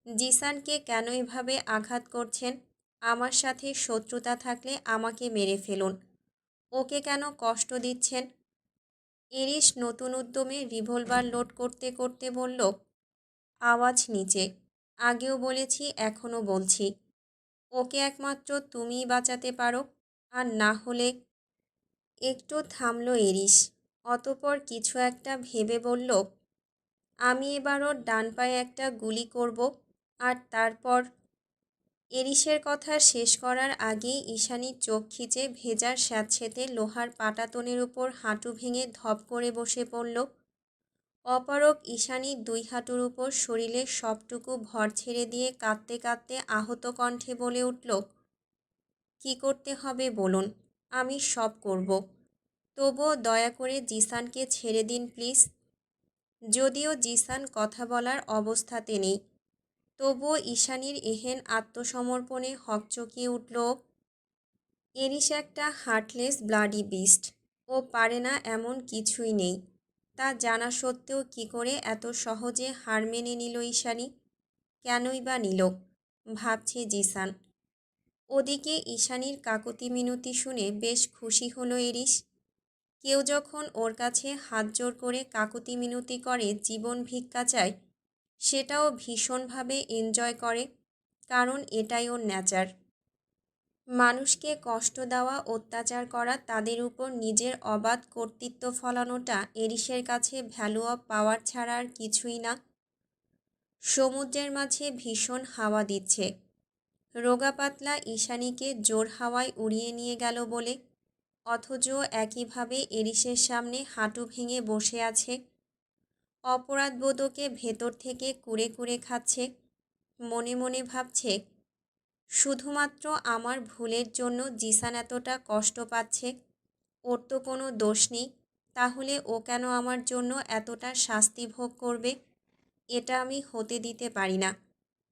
জিসানকে কেন এভাবে আঘাত করছেন? আমার সাথে শত্রুতা থাকলে আমাকে মেরে ফেলুন, ওকে কেন কষ্ট দিচ্ছেন? এরিস নতুন উদ্যমে রিভলভার লোড করতে করতে বলল, আওয়াজ নিচে। আগেও বলেছি, এখনও বলছি, ওকে একমাত্র তুমিই বাঁচাতে পারো। আর না হলে। একটু থামল এরিস, অতপর কিছু একটা ভেবে বলল, আমি এবার ওর ডান পায়ে একটা গুলি করব, আর তারপর। এরিসের কথা শেষ করার আগেই ঈশানী চোখ খিচে ভেজার স্যাঁতসেঁতে লোহার পাটাতনের উপর হাঁটু ভেঙে ধপ করে বসে পড়ল। অপারগ ঈশানী দুই হাঁটুর উপর শরীরের সবটুকু ভর ছেড়ে দিয়ে কাঁদতে কাঁদতে আহত কণ্ঠে বলে উঠল, কি করতে হবে বলুন, আমি সব করব। তবুও দয়া করে জিসানকে ছেড়ে দিন প্লিজ। যদিও জিসান কথা বলার অবস্থাতে নেই, তবুও ঈশানীর এহেন আত্মসমর্পণে হকচকিয়ে উঠল। এরিস একটা হার্টলেস ব্লাডি বিস্ট। ও পারে না এমন কিছুই নেই। তা জানা সত্ত্বেও কি করে এত সহজে হার মেনে নিল ঈশানী? কেনই বা নিল, ভাবছে জিসান। ওদিকে ঈশানীর কাকুতি মিনতি শুনে বেশ খুশি হলো এরিস। কেউ যখন ওর কাছে হাত জোর করে কাকুতি মিনতি করে, জীবন ভিক্ষা চায়, সেটাও ভীষণভাবে এনজয় করে, কারণ এটাই ওর নেচার। মানুষকে কষ্ট দেওয়া, অত্যাচার করা, তাদের উপর নিজের অবাধ কর্তৃত্ব ফলানোটা এরিসের কাছে ভ্যালু অফ পাওয়ার ছাড়া আর কিছুই না। সমুদ্রের মাঝে ভীষণ হাওয়া দিচ্ছে, রোগা পাতলা ঈশানীকে জোর হাওয়ায় উড়িয়ে নিয়ে গেল বলে, অথচ একইভাবে এরিসের সামনে হাঁটু ভেঙে বসে আছে। অপরাধবোধকে ভেতর থেকে কুরে কুরে খাচ্ছে। মনে মনে ভাবছে, শুধুমাত্র আমার ভুলের জন্য জিসান এতটা কষ্ট পাচ্ছে। ওর তো কোনো দোষ নেই, তাহলে ও কেন আমার জন্য এতটা শাস্তি ভোগ করবে? এটা আমি হতে দিতে পারি না,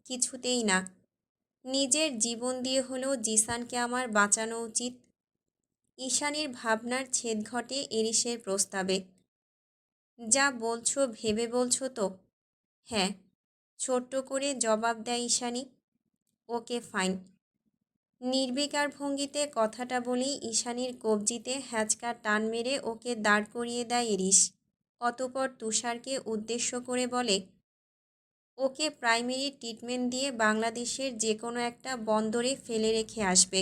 কিছুতেই না। নিজের জীবন দিয়ে হলেও জিসানকে আমার বাঁচানো উচিত। ঈশানীর ভাবনার ছেদ ঘটে এরিসের প্রস্তাবে। যা বলছো ভেবে বলছো তো? হ্যাঁ, ছোট্ট করে জবাব দেয় ঈশানী। Okay fine. নির্বিকার ভঙ্গিতে কথাটা বলেই ঈশানীর কবজিতে হ্যাঁচকা টান মেরে ওকে দাঁড় করিয়ে দেয় এরিস। অতঃপর তুষারকে উদ্দেশ্য করে বলে, ওকে প্রাইমারি ট্রিটমেন্ট দিয়ে বাংলাদেশের যে কোনো একটা বন্দরে ফেলে রেখে আসবে।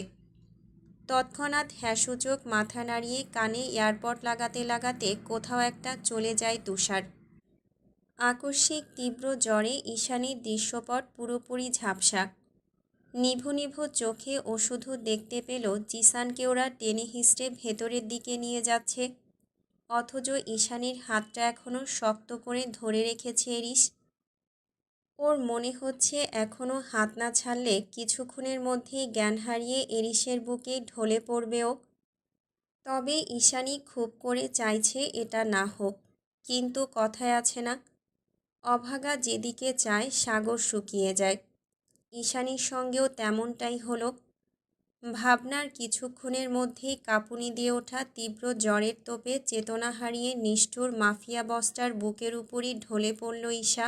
তৎক্ষণাৎ হ্যাঁসূচক মাথা নাড়িয়ে কানে এয়ারপড লাগাতে লাগাতে কোথাও একটা চলে যায় তুষার। আকস্মিক তীব্র জ্বরে ঈশানীর দৃশ্যপট পুরোপুরি ঝাপসা। নিভু নিভু চোখে ও শুধু দেখতে পেল জিসানকে ওরা টেনে হিঁচড়ে ভেতরের দিকে নিয়ে যাচ্ছে, অথচ ঈশানীর হাতটা এখনও শক্ত করে ধরে রেখেছে এরিস। ওর মনে হচ্ছে এখনও হাত না ছাড়লে কিছুক্ষণের মধ্যেই জ্ঞান হারিয়ে এরিসের বুকে ঢলে পড়বে ও। তবে ঈশানী খুব করে চাইছে এটা না হোক, কিন্তু কথায় আছে না, অভাগা যেদিকে চায় সাগর শুকিয়ে যায়। ঈশানীর সঙ্গেও তেমনটাই হলো। ভাবনার কিছুক্ষণের মধ্যেই কাঁপুনি দিয়ে ওঠা তীব্র জ্বরের তোপে চেতনা হারিয়ে নিষ্ঠুর মাফিয়া বসটার বুকের উপরই ঢলে পড়ল ঈশা।